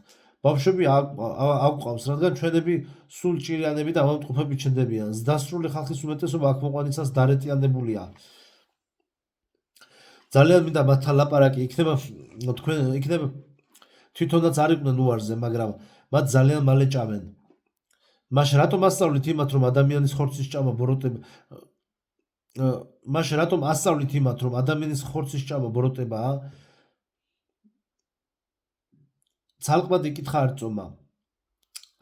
ბავშვები აგვყავს, რადგან ჩვენები სულ ჭირიანები და ამომტყუხები ჩნდებიან. ზდასრული ხალხის უმეტესობა აქ მოყვანიცას დარეტიანებულია. ძალიან მინდა მათთან ლაპარაკი, იქნება თვითონაც არ იყვნენ უარზე, მაგრამ მათ ძალიან მალე ჭამენ. მაშ რატომ ასწავლით იმათ, რომ ადამიანის ხორცის ჭამა ბოროტებაა? ცალკმად იკითხა არწომმა.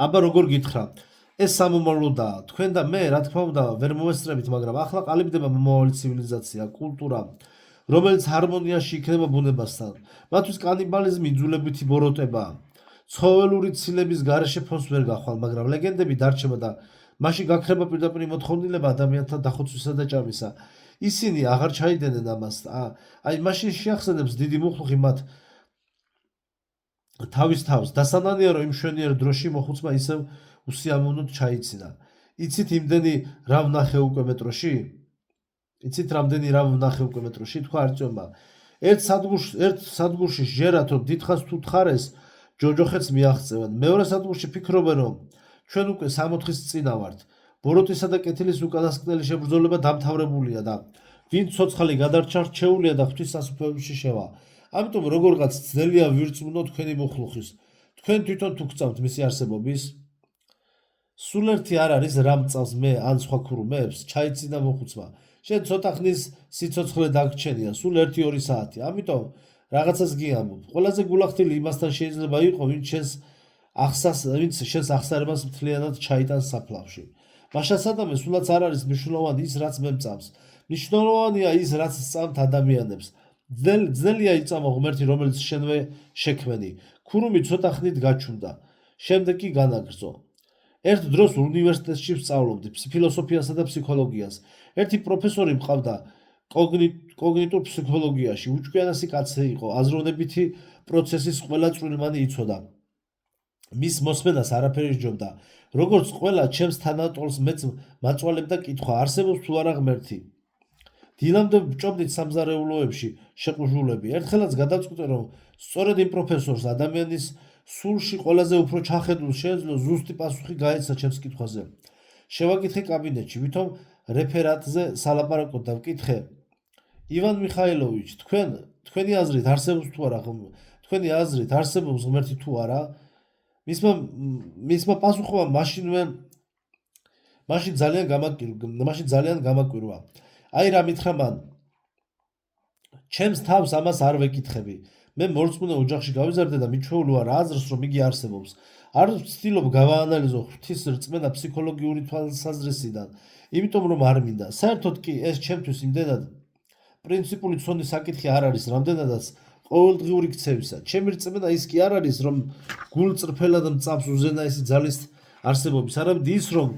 აბა როგორ გითხრა? ეს სამომავლოდაა. თქვენ და მე, რა თქმა უნდა, ვერ მოვესწრებით, მაგრამ ახლა ყალიბდება მომავალი ცივილიზაცია, კულტურა, რომელიც ჰარმონიაში იქნება ბუნებასთან. მათთვის კანიბალიზმი იძულებითი ბოროტებაა. ცხოველური ცილების გარეშე ფონს ვერ გახვალ, მაგრამ ლეგენდები დარჩება და მაშინ გაქრება პირდაპირ მოთხოვნილება ადამიანთა დახოცვისა და ჭამისა. ისინი აღარ ჩაიდენენ ამას. აი მაშინ შეახსენებს დიდი მუხლუხი მათ თავის თავს. დასანანია, რომ იმ მშვენიერ დროში მოხუცმა ისევ უსიამოვნოდ ჩაიცინა. იცით იმდენი რა ვნახე უკვე მეტროში? თქვა არწიომმა. ერთ სადგურში ჟერათ, რომ დიდხანს თუ თხარეს, ჯოჯოხეთს მიაღწევენ. მეორე სადგურში ფიქრობენ, რომ ჩვენ უკვე 60-ის წინა ვართ. ბოროტისა და კეთილის უკანასკნელი შებრძოლება დამთავრებულია და ვინც ცოცხალი გადარჩა, რჩეულია და ღვთის სასუფეველში შევა. ამიტომ როგორღაც ძნელია ვირწმუნო თქვენი მუხლუხის. თქვენ თვითონ თუ გწავთ მისი არსებობის? სულ ერთი არ არის რა მწავს მე ან სხვა ქურუმებს? ჩაიცინა მოხუცმა. შენ ცოტა ხნის სიცოცხლე დაგრჩენია, სულ 1-2 საათი. ამიტომ რაღაცას გიამბობ. ყველაზე გულახდილი იმასთან შეიძლება იყო, ვინც შენს ახსარებას მთლიანად ჩაიტანს საფლავში. მაშა სადამე სულაც არ არის მნიშვნელოვანი ის, რაც მე მწამს. მნიშვნელოვანია ის, რაც სწამთ ადამიანებს. ძნელია იწამო ღმერთი, რომელიც შენვე შექმენი. ქურუმი ცოტა ხნით გაჩუმდა. შემდეგ კი განაგრძო. ერთ დროს უნივერსიტეტში ვსწავლობდი ფილოსოფიასა და ფსიქოლოგიას. ერთი პროფესორი მყავდა კოგნიტურ ფსიქოლოგიაში, უჭკვიანესი კაცი იყო, აზროვნებითი პროცესის ყველა წვრილმანი იცოდა. მის მოსმენას არაფერი სჯობდა. როგორც ყველა ჩემს თანატოლს მეც მაწვალებდა კითხვა, არსებობს თუ არა ღმერთი. დილამდე ვჭობდით სამზარეულოებში შეყუჟულები. ერთხელაც გადავწყვიტე, რომ სწორედ იმ პროფესორს ადამიანის სულში ყველაზე უფრო ჩახედულს შეეძლო ზუსტი პასუხი გაეცა ჩემს კითხვაზე. შევაკითხე კაბინეტში, ვითომ რეფერატზე სალაპარაკოდ და ვკითხე: ივან მიხაილოვიჩ, თქვენი აზრით არსებობს თუ არა? თქვენი აზრით არსებობს ღმერთი თუ არა? მისმა პასუხმა მაშინ ძალიან გამაკვირვა. აი რა მითხრა მან. ჩემს თავს ამას არ ვეკითხები. მე მორწმუნე ოჯახში გავიზარდე და მიჩვეულო არა აზრს, რომ იგი არსებობს. არ ვცდილობ გავაანალიზო ღვთის რწმენა ფსიქოლოგიური თვალსაზრისიდან, იმიტომ რომ არ მინდა. საერთოდ კი ეს ჩემთვის იმდენად პრინციპული ცოდნის საკითხი არ არის, რამდენადაც ყოველდღიური ქცევისა. ჩემი რწმენა ის კი არ არის, რომ გულწრფელად მწამს უზენაესი ძალის არსებობის, არამედ ის, რომ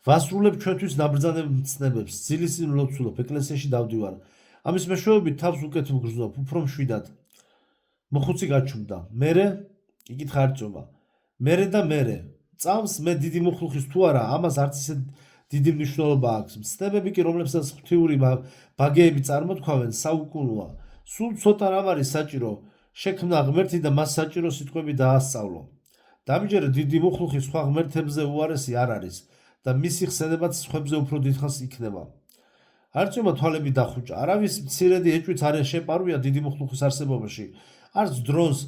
ვასრულებ ჩვენთვის ნაბრძანებულ მცნებებს, ძილის წინ ვლოცულობ, ეკლესიაში დავდივარ. ამის მეშვეობით თავს უკეთ ვგრძნობ, უფრო მშვიდად. მოხუცი გაჩუმდა. მერე? იკითხა არწომა. მერე და მერე. წამს მე დიდი მუხლუხის თუ არა, ამას არც ისე დიდი მნიშვნელობა აქვს. მცნებები კი, რომლებსაც ღვთიური ბაგეები წარმოთქვამენ, საუკუნოა. სულ ცოტა რამ არის საჭირო, შექმნა ღმერთი და მას საჭირო სიტყვები დაასწავლო. დამიჯერე დიდი მუხლუხი სხვა ღმერთებზე უარესი არ არის და მისი ხსენებაც სხვებზე უფრო დიდხანს იქნება. არწომა თვალები დახუჭა. არავის მცირედი ეჭვიც არ შეპარვია დიდი მუხლუხის არსებობაში. არც დრონს,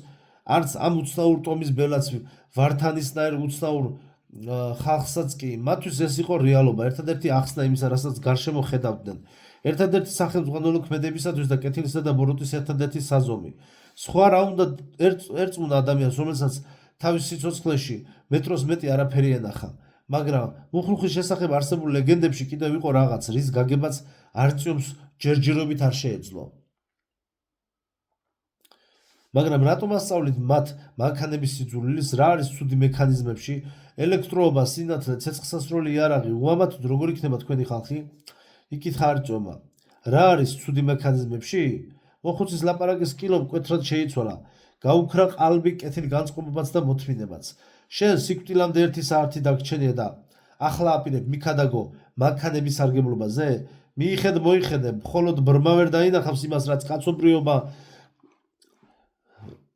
არც ამ უცნაურ ტომის ბელაც ვართანისნაირ უცნაურ ხალხსაც კი. მათთვის ეს იყო რეალობა, ერთადერთი ახსნა იმისა, რასაც გარშემო ხედავდნენ. ერთადერთი სახელმძღვანელო ქმედებისათვის და კეთილისა და ბოროტის ერთადერთი საზომი. სხვა რა უნდა ერწმუნა ადამიანს, რომელსაც თავის სიცოცხლეში მეტროს მეტი არაფერი ენახა. მაგრამ მუხლუხის შესახებ არსებულ ლეგენდებში კიდევ იყო რაღაც, რის გაგებაც არწიომს ჯერჯერობით არ შეეძლო. მაგრამ რატომ ასწავლით მათ მანქანების სიძულვილის, რა არის ცუდი მექანიზმებში, ელექტროობა, სინათლე, ცეცხლსასროლი იარაღი, უამათოდ როგორ იქნება თქვენი ხალხი? იკითხა არწომა. რა არის ცუდი მექანიზმებში? მოხუცის ლაპარაკის კილო მკვეთრად შეიცვალა. გაუქრა ყალბი კეთილ განწყობებაც და მოთმინებაც. შენ სიკვდილამდე 1 საათი დაგჩენია და ახლა აპირებ მიქადაგო მანქანების სარგებლობაზე? მოიხედე, მხოლოდ ბრმა ვერ დაინახავს იმას, რაც კაცობრიობა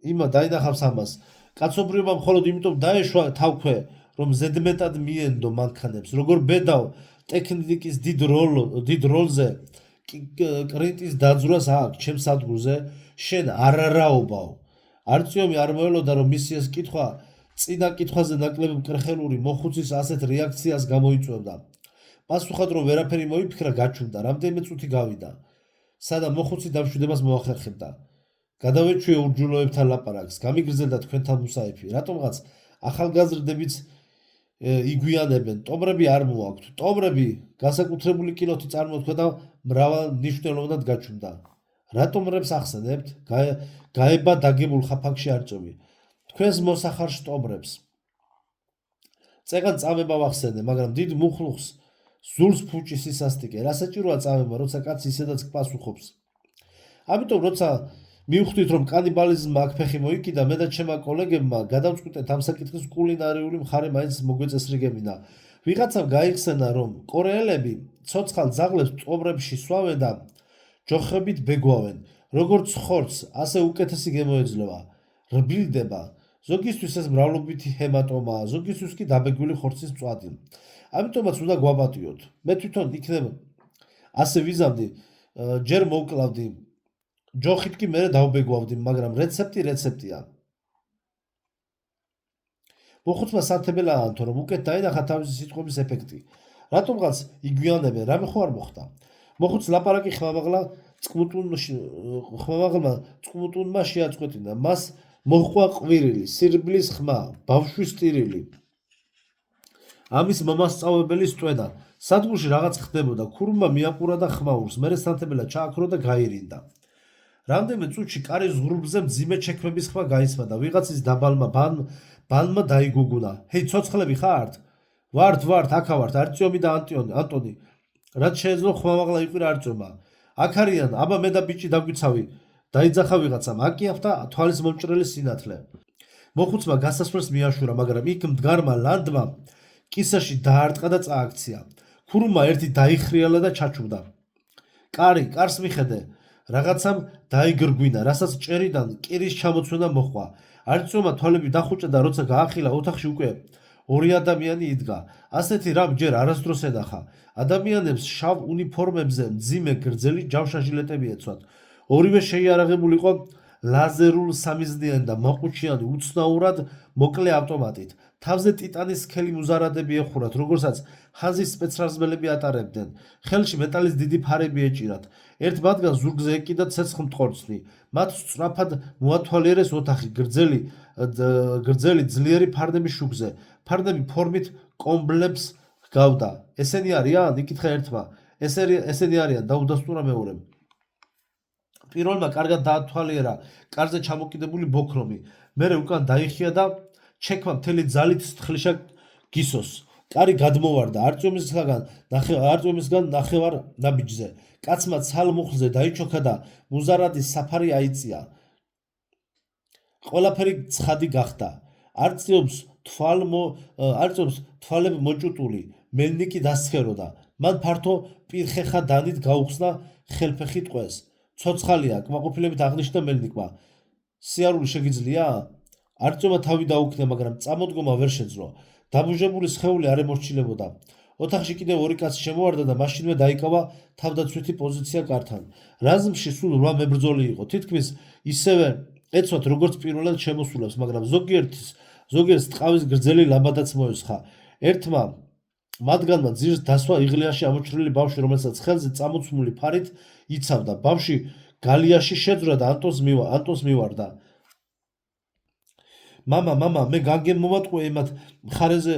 დაინახავს ამას. კაცობრიობა მხოლოდ იმიტომ დაეშვა თავქვე, რომ ზედმეტად მიენდო მანქანებს. როგორ ბედავ ტექნიკის დიდ როლზე კრიტის დაძვრას აქვს ჩემს ადგურზე, შენ არარაობავ. არწიომი არ მოელოდა, რომ მისი ეს კითხვა წინა კითხვაზე ნაკლები მკრხელური მოხუცის ასეთ რეაქციას გამოიწვევდა. პასუხად რომ ვერაფერი მოიფიქრა, გაჩუმდა. რამდენიმე წუთი გავიდა, სადაც მოხუცი დამშვიდებას მოახერხებდა. გადავეჩვიე ურჯულოებთან ლაპარაკს, გამიგრძელდა თქვენთან მუსაიფი. რატომღაც ახალგაზრდებიც იგვიანებენ, ტომრები არ მოაქვთ. ტომრები განსაკუთრებული კილოთი წარმოთქვა და მრავალ ნიშნულოვნად გაჩუმდა. რატომ რებს ახსენებთ? გაება დაგებულ ხაფანგში არწოვი. თქვენს მოსახარშ ტომრებს. წეგან წამება ვახსენე, მაგრამ დიდ მუხლუხს ზულს ფუჭის ისასტიკე. რა საჭიროა წამება, როცა კაცი ისედაც პასუხობს? ამიტომ როცა მივხვდით, რომ კანიბალიზმმა აქ ფეხი მოიკიდა, მე და ჩემმა კოლეგებმა გადავწყვიტეთ ამ საკითხის კულინარიული მხარე მაინც მოგვეწესრიგებინა. ვიღაცამ გაიხსენა, რომ კორეელები ცოცხალ ძაღლებს ტომრებში სვავენ და ჯოხებით ბეგვავენ. როგორც ხორცს, ასე უკეთესი გემოეძლევა, რბილდება. ზოგისთვის ეს მრავლობითი ჰემატომაა, ზოგისთვის კი დაბეგვილი ხორცის მწვადი. ამიტომაც უნდა გვაპატიოთ. მე თვითონ იქნებ ასე ვიზამდი, ჯერ მოვკლავდი, ჯოხით კი მერე დავბეგვავდი, მაგრამ რეცეპტია. მოხუცმა სათებელა ანთო, რომ უკეთ დაინახა თავისი სიტყვების ეფექტი. რატომღაც იგვიანებენ, რამე ხო არ მოხდა? მოხუც ლაპარაკი ხმამაღლა წყმუტუნმა შეაწყვეტინა. მას მოჰყვა ყვირილი, სირბლის ხმა, ბავშვის ტირილი. ამის მომასწავლებელი სტვენა. სადგურში რაღაც ხდებოდა, ქურუმმა მიაყურა და ხმაურს, მერე სათებელა ჩააქრო და გაირინდა. რამდენიმე წუთში კარის ღრუბლზე მძიმე ჩექმების ხმა გაისმა და ვიღაცის დაბალმა ბანმა დაიგუგუნა. ჰეი, ცოცხლები ხართ? ვართ, აქა ვართ, არტიომი და ანტონი. რაც შეეძლო ხმამაღლა იყვირა არტიომმა. აქ არიან, აბა მე და ბიჭი დაგვიცავი. დაიძახა ვიღაცამ, აკიაფთა თვალის მომჭრელი სინათლე. მოხუცმა გასასვლელს მიაშურა, მაგრამ იქ მდგარმა ლანდმა კისერში დაარტყა და წააქცია. ქურუმმა ერთი დაიხრიალა და ჩაჩუბდა. კარს მიხედე. რაღაცამ დაიგრგვინა, რასაც ჭერიდან კირის ჩამოცვენა მოჰყვა. არტიომმა თვალები დახუჭა და როცა გაახილა, ოთახში უკვე ორი ადამიანი იდგა. ასეთი რამ ჯერ არასდროს ენახა. ადამიანებს შავ უნიფორმებზე მძიმე გრძელი ჯავშა ჟილეტები ეცვათ. ორივე შეიარაღებული იყო ლაზერულ სამიზნიანი და მოყუჩიანი უცნაურად მოკლე ავტომატით. თავზე ტიტანის სქელი მუზარადები ეხურათ, როგორცაც ხაზის სპეცრაზმელები ატარებდნენ. ხელში მეტალის დიდი ფარები ეჭირათ. ერთ მათგანს ზურგზე ეკიდა ცეცხლმტყორცნი. მათ სწრაფად მოათვალიერეს ოთახი გრძელი ძლიერი ფარნების შუქზე. ფარნები ფორმით კომბლებს ჰგავდა. ესენი არიან? იკითხა ერთმა. ესენი არიან, დაუდასტურა მეორემ. პირველმა კარგად დაათვალიერა კარზე ჩამოკიდებული ბოქრომი. მერე უკან დაიხია და ჩექმა მთელი ძალით სთხლიშა გისოს. კარი გადმოვარდა არტიომისგან ნახევარ ნაბიჯზე. კაცმა ცალ მუხლზე დაიჩოქა და მუზარადის საფარი აიწია. ყველაფერი ცხადი გახდა. არტიომს თვალები მოჭუტული, მელნიკი დასცქეროდა. მან ფართო პირხეხა დანით გაუხსნა ხელფეხი ტყვეს. ცოცხალია, კმაყოფილებით აღნიშნა მელნიკმა. სიარული შეგიძლია? არტიომმა თავი დაუქნა, მაგრამ წამოდგომა ვერ შეძლო. დაბუჟებული სხეული არ ემორჩილებოდა. ოთახში კიდევ ორი კაცი შემოვარდა და მაშინვე დაიკავა თავდაცვითი პოზიცია კართან. რაზმში სულ 8 მებრძოლი იყო. თითქმის ისევე ეცვათ, როგორც პირველად შემოსულებს, მაგრამ ზოგიერთს ტყავის გრძელი ლამბადაც მოესხა. ერთმა მათგანმა ძირს დასვა იღლიაში ამოჭრილი ბავშვი, რომელსაც ხელზე წამოცმული ფარით იცავდა. ბავშვი გალიაში შეძვრა და ანტონს მივარდა. მამა, მე განგენ მომატყუე იმათ მხარეზე,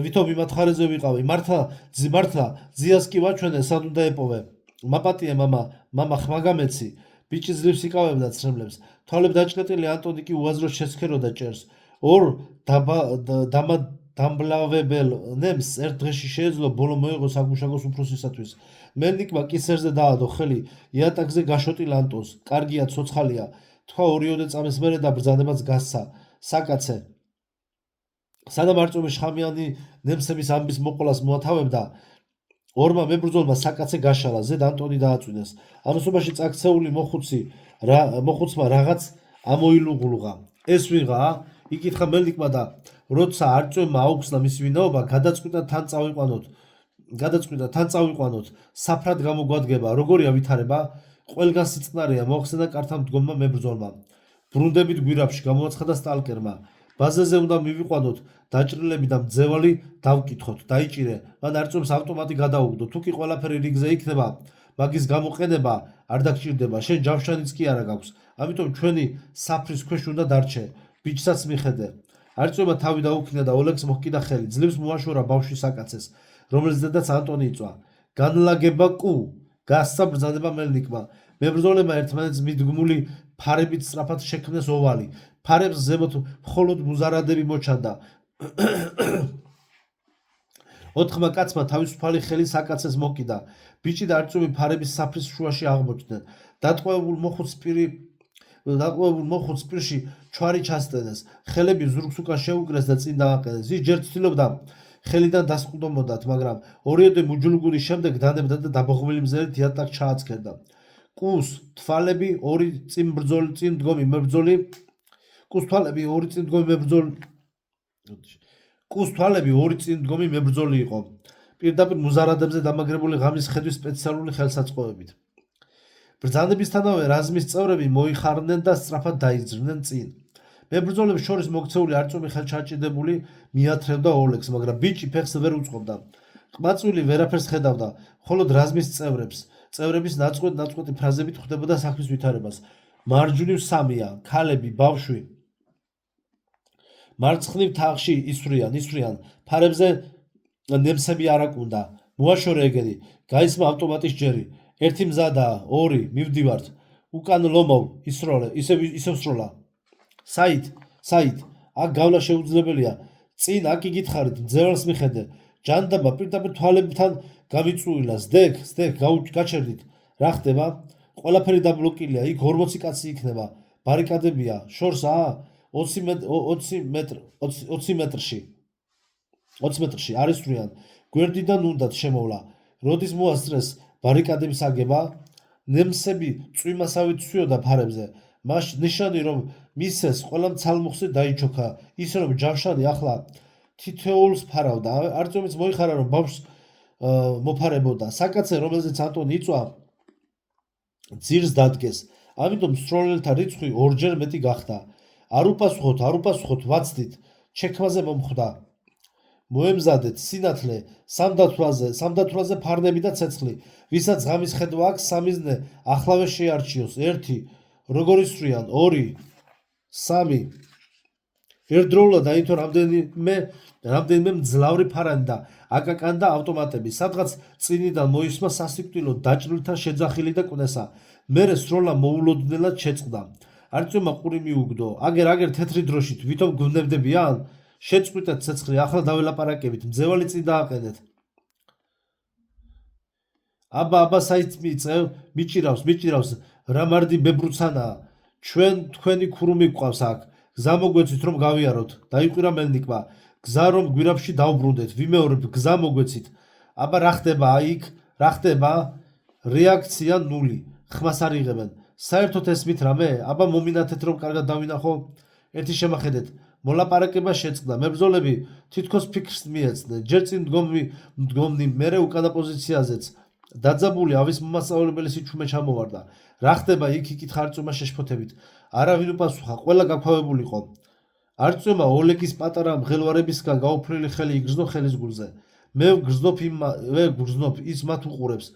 ვითომ იმათ მხარეზე ვიყავი. მართლა ძიას კი ვაჩვენე, სად უნდა ეპოვე. მაპატიე მამა ხმა გამეცი. ბიჭი ძლივს იკავებდა ცრემლებს. თვალები დაჭყეტილი ანტონი კი უაზროდ შეცქეროდა ჭერს. ორ დამბლავებელ ნემს ერთ დღეში შეეძლო ბოლო მოეღო საგუშაგოს უფროსისათვის. მელნიკმა კისერზე დაადო ხელი იატაკზე გაშოტილ ანტონს. კარგია, ცოცხალია. თქვა 2-3 წამის მერე და ბრძანებაც გასცა. საკაცე. სანამ არტიომი შხამიანი ნემსების ამბის მოყოლას მოათავებდა, ორმა მებრძოლმა საკაცე გაშალა, ზედ ანტონი დააწვინეს. ამასობაში წაქცეული მოხუცმა რაღაც ამოილუღლუღა. ეს ვიღაა? იკითხა მელნიკმა და როცა არტიომმა აუხსნა მისი ვინაობა, გადაწყვიტა თან წავიყვანოთ. საფრად გამოგვადგება, როგორია ვითარება? ყველგან სიწყნარია, მოახსენა კართან მდგომმა მებრძოლმა. ბრუნდებით გვირაბში, გამოაცხადა სტალკერმა. ბაზაზე უნდა მივიყვანოთ, დაჭრილები და მძევალი დავკითხოთ. დაიჭირე, მან არტიომს ავტომატი გადაუგდო. თუკი ყველაფერი რიგზე იქნება, მაგის გამოყენება არ დაგჭირდება. შენ ჯავშანიც კი არა გაქვს. ამიტომ ჩვენი საფრის ქვეშ უნდა დარჩე. ბიჭსაც მიხედე. არტიომმა თავი დაუქნა და ოლეგს მოჰკიდა ხელი. ძლივს მოაშორა ბავშვი საკაცეს, რომელიც დედაც ანტონი იწვა. განლაგება კუ, გასცა ბრძანება მელნიკმა. მებრძოლებმა ერთმანეთს მიდგმული ფარებით სწრაფად შექმნეს ოვალი. ფარებს ზემოთ მხოლოდ მუზარადები მოჩანდა. ოთხმა კაცმა თავისუფალი ხელი საკაცეს მოკიდა. ბიჭი და არტიომი ფარების საფრის შუაში აღმოჩნდნენ. დატყვევებულ მოხუც პირში ჩვარი ჩასტენეს. ხელები ზურგს უკან შეუკრეს და წინ დააყენეს. ის ჯერ ცდილობდა ხელიდან დასყუდომოდათ, მაგრამ 2-3 მუჯლუგურის შემდეგ დანებდა და დაბოღმილი მზერით იატაკს ჩააცქერდა. კუს თვალები ორი წინ დგომი მებრძოლი იყო. პირდაპირ მუზარადებზე დამაგრებული ღამის ხედვის სპეციალური ხელსაწყოებით. ბრძანებისთანავე რაზმის წევრები მოიხარნენ და სწრაფად დაიძრნენ წინ. მებრძოლებს შორის მოქცეული არტიომი ხელჩაჭიდებული მიათრევდა ოლეგს, მაგრამ ბიჭი ფეხს ვერ უწყობდა. ყმაწვილი ვერაფერს ხედავდა, მხოლოდ რაზმის წევრების ნაწყვეტი ფრაზებით ხვდებოდა საქმის ვითარებას. მარჯვნივ 3-ია, ქალები, ბავშვი. მარცხნივ თაღში ისვრიან, ფარებზე ნემსები არ აკუნდა. მოაშორე ეგენი, გაისმა ავტომატის ჯერი. 1 მზადაა, 2, მივდივართ. უკან ლომოვ, ისევ სროლა. საით, აქ გავლა შეუძლებელია. წინ აქ იგითხარით, მძევალს მიხედე. ჯანდაბა პირდაპირ თვალებთან გამიწუილა. ზდეკ, გაჩერდით. რა ხდება? ყველაფერი დაბლოკილია. იქ 40 კაცი იქნება. ბარიკადებია. შორს 20 მეტრში არისვრიან. გვერდიდან უნდათ შემოვლა. როდის მოასწრეს ბარიკადების აგება? ნემსები წვიმასავით ცვიოდა ფარებზე. მას ნიშანი რომ მისცეს ყველა მცალმუხზე დაიჩოქა, ისე რომ ჯავშანი ახლა თითოეულს ფარავდა. არწომიც მოიხარა რომ ბავშვს მოფარებოდა. საკაცე რომელზეც ანტონი იწვა ძირს დადგეს. ამიტომ მსროლელთა რიცხვი ორჯერ მეტი გახდა. არ უპასუხოთ, ვაცდით, ჩექმაზე მომხვდა. მოემზადეთ სინათლე სამდათვლაზე ფარნები და ცეცხლი, ვისაც ღამის ხედვა აქვს სამიზნე ახლავე შეარჩიოს. 1 როგორ ისვრიან, 2 3 ერთდროულად აინთო რამდენიმე მძლავრი ფარანი და აკაკან და ავტომატები. სადღაც წინიდან მოისმა სასიკვდილო დაჭრილთან შეძახილი და კვნესა. მერე სროლა მოულოდნელად შეწყდა. არწომა ყური მიუგდო. აგერ თეთრი დროშით ვითომ გვვნებდებიან? შეწყვიტეთ ცეცხლი, ახლა დაველაპარაკებით. მძევალი წინ დააყენეთ. აბა საით მიწევ? მიჭირავს, რა მარდი ბებრუცანაა. თქვენი ქურუმი გვყავს აქ. გზა მოგვეცით რომ გავიაროთ. დაიყვირა მელნიკმა. გზა რომ გვირაბში დავბრუნდეთ. ვიმეორებ, გზა მოგვეცით. აბა რა ხდება იქ? რა ხდება? რეაქცია 0. ხმას არ იღებენ. საერთოდ ესმით რამე? აბა მომინათეთ რომ კარგად დავინახო. ერთი შემახედეთ. მოლაპარაკება შეწყდა. მებრძოლები თითქოს ფიქრს მიეცდნენ. ჯერ წინ მდგომნი, მერე უკანა პოზიციაზეც. დაძაბული ავის მომასწავლებელი სიჩუმე ჩამოვარდა. რა ხდება იქ? იკითხა არწომა შეშფოთებით. არავინ უპასუხა, ყველა გაქვავებულიყო. არწომა ოლეგის პატარა მღელვარებისგან გაუფრილი ხელი იგრძნო ხელის გულზე. მე ვგრძნობ, ის მათ უყურებს.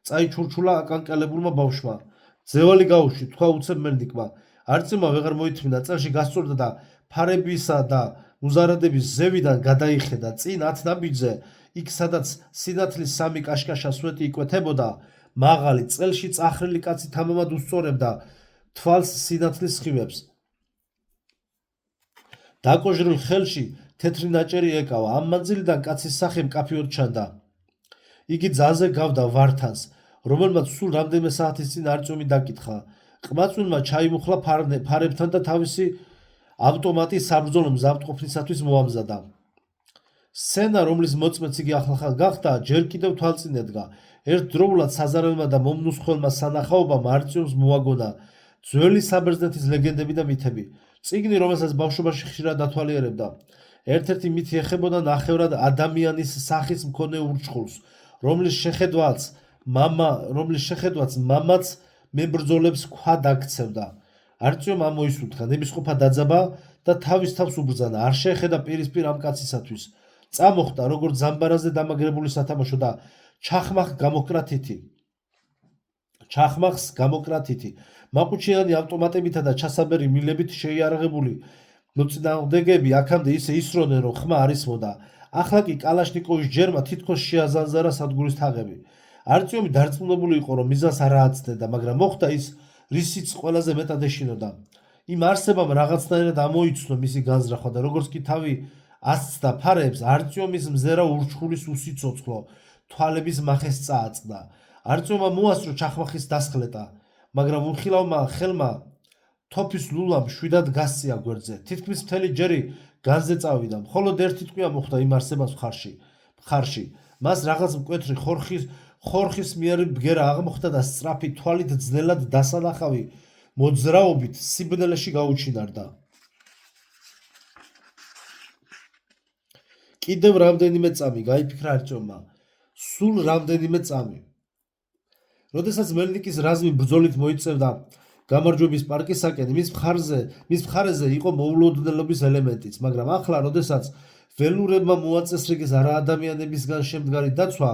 წაიჩურჩულა აკანკელებულმა ბავშვმა. ძევალი გაუშვი, თქვა უცებ მელნიკმა. არწომა ვეღარ მოითმინა, წელში გასწორდა და ფარებისა და მუზარადების ზევიდან გადაიხედა. წინ 10 ნაბიჯზე, იქ სადაც სინათლის 3 კაშკაშა სვეტი იკვეთებოდა, მაღალი, წელში წახრილი კაცი თამამად უსწორებდა თვალს სინათლის სხივებს. დაკოჟრილ ხელში თეთრი ნაჭერი ეკავა. ამ მანძილიდან კაცის სახე მკაფიოდ ჩანდა. იგი ძალზე გავდა ვართანს, რომელმაც სულ რამდენიმე საათის წინ არწომი დაკითხა. ყმაწვილმა ჩაიმუხლა ფარებთან და თავისი ავტომატი საბრძოლო მზადყოფნისათვის მოამზადა. სცენა, რომლის მოწმეც იგი ახლახან გახდა, ჯერ კიდევ თვალწინ ედგა. ერთდროულად საზარელმა და მომნუსხველმა სანახაობამ არწიომს მოაგონა ძველი საბერძნეთის ლეგენდები და მითები. წიგნი, რომელსაც ბავშვობაში ხშირად ათვალიერებდა. ერთ-ერთი მითი ეხებოდა ნახევრად ადამიანის სახის მქონე ურჩხულს, რომლის შეხედვაც მამაც მებრძოლებს ქვად აქცევდა. არწიომ ამოისურთხა, ნებისყოფა დაძაბა და თავის თავს უბრძანა. არ შეეხედა პირისპირ ამ კაცისათვის. წამოხდა როგორც ზამბარაზე დამაგრებული სათამაშო და ჩახმახს გამოკრათითი. მაყუჩიანი ავტომატებითა და ჩასაბერი მილებით შეიარაღებული მოწინააღმდეგეები აქამდე ისე ისროდნენ, რომ ხმა არ ისმოდა. ახლა კი კალაშნიკოვის ჯერმა თითქოს შეაზანზარა სადგურის თაღები. არწიომი დარწმუნებული იყო, რომ მიზანს არ ააცნიდა, მაგრამ მოხდა ის, რისიც ყველაზე მეტად ეშინოდა. იმ არსებამ რაღაცნაირად ამოიცნო მისი განზრახვა და როგორც კი თავი ასცდა ფარებს, არწიომის მზერა ურჩხულის უსიცოცხლო თვალების მახეს წააწყდა. არწიომმა მოასწრო ჩახმახის დასხლეტა, მაგრამ უხილავმა ხელმა თოფის ლულა მშვიდად გასწია გვერდზე. თითქმის მთელი ჯერი განზე წავიდა. მხოლოდ ერთი ტყვია მოხვდა იმ არსებას მხარში. მას რაღაც მკვეთრი ხორხის მიერი ბგერა აღმოხდა და სწრაფი თვალით ძნელად დასანახავი მოძრაობით სიბნელეში გაუჩინარდა. კიდევ რამდენიმე წამი, გაიფიქრა არწომმა. სულ რამდენიმე წამი. როდესაც მელნიკის რაზმი ბრძოლით მოიწევდა გამარჯვების პარკისაკენ, მის მხარეზე იყო მოულოდნელობის ელემენტიც, მაგრამ ახლა, როდესაც ველურებმა მოაწესრიგეს არაადამიანებისგან შემდგარი დაცვა,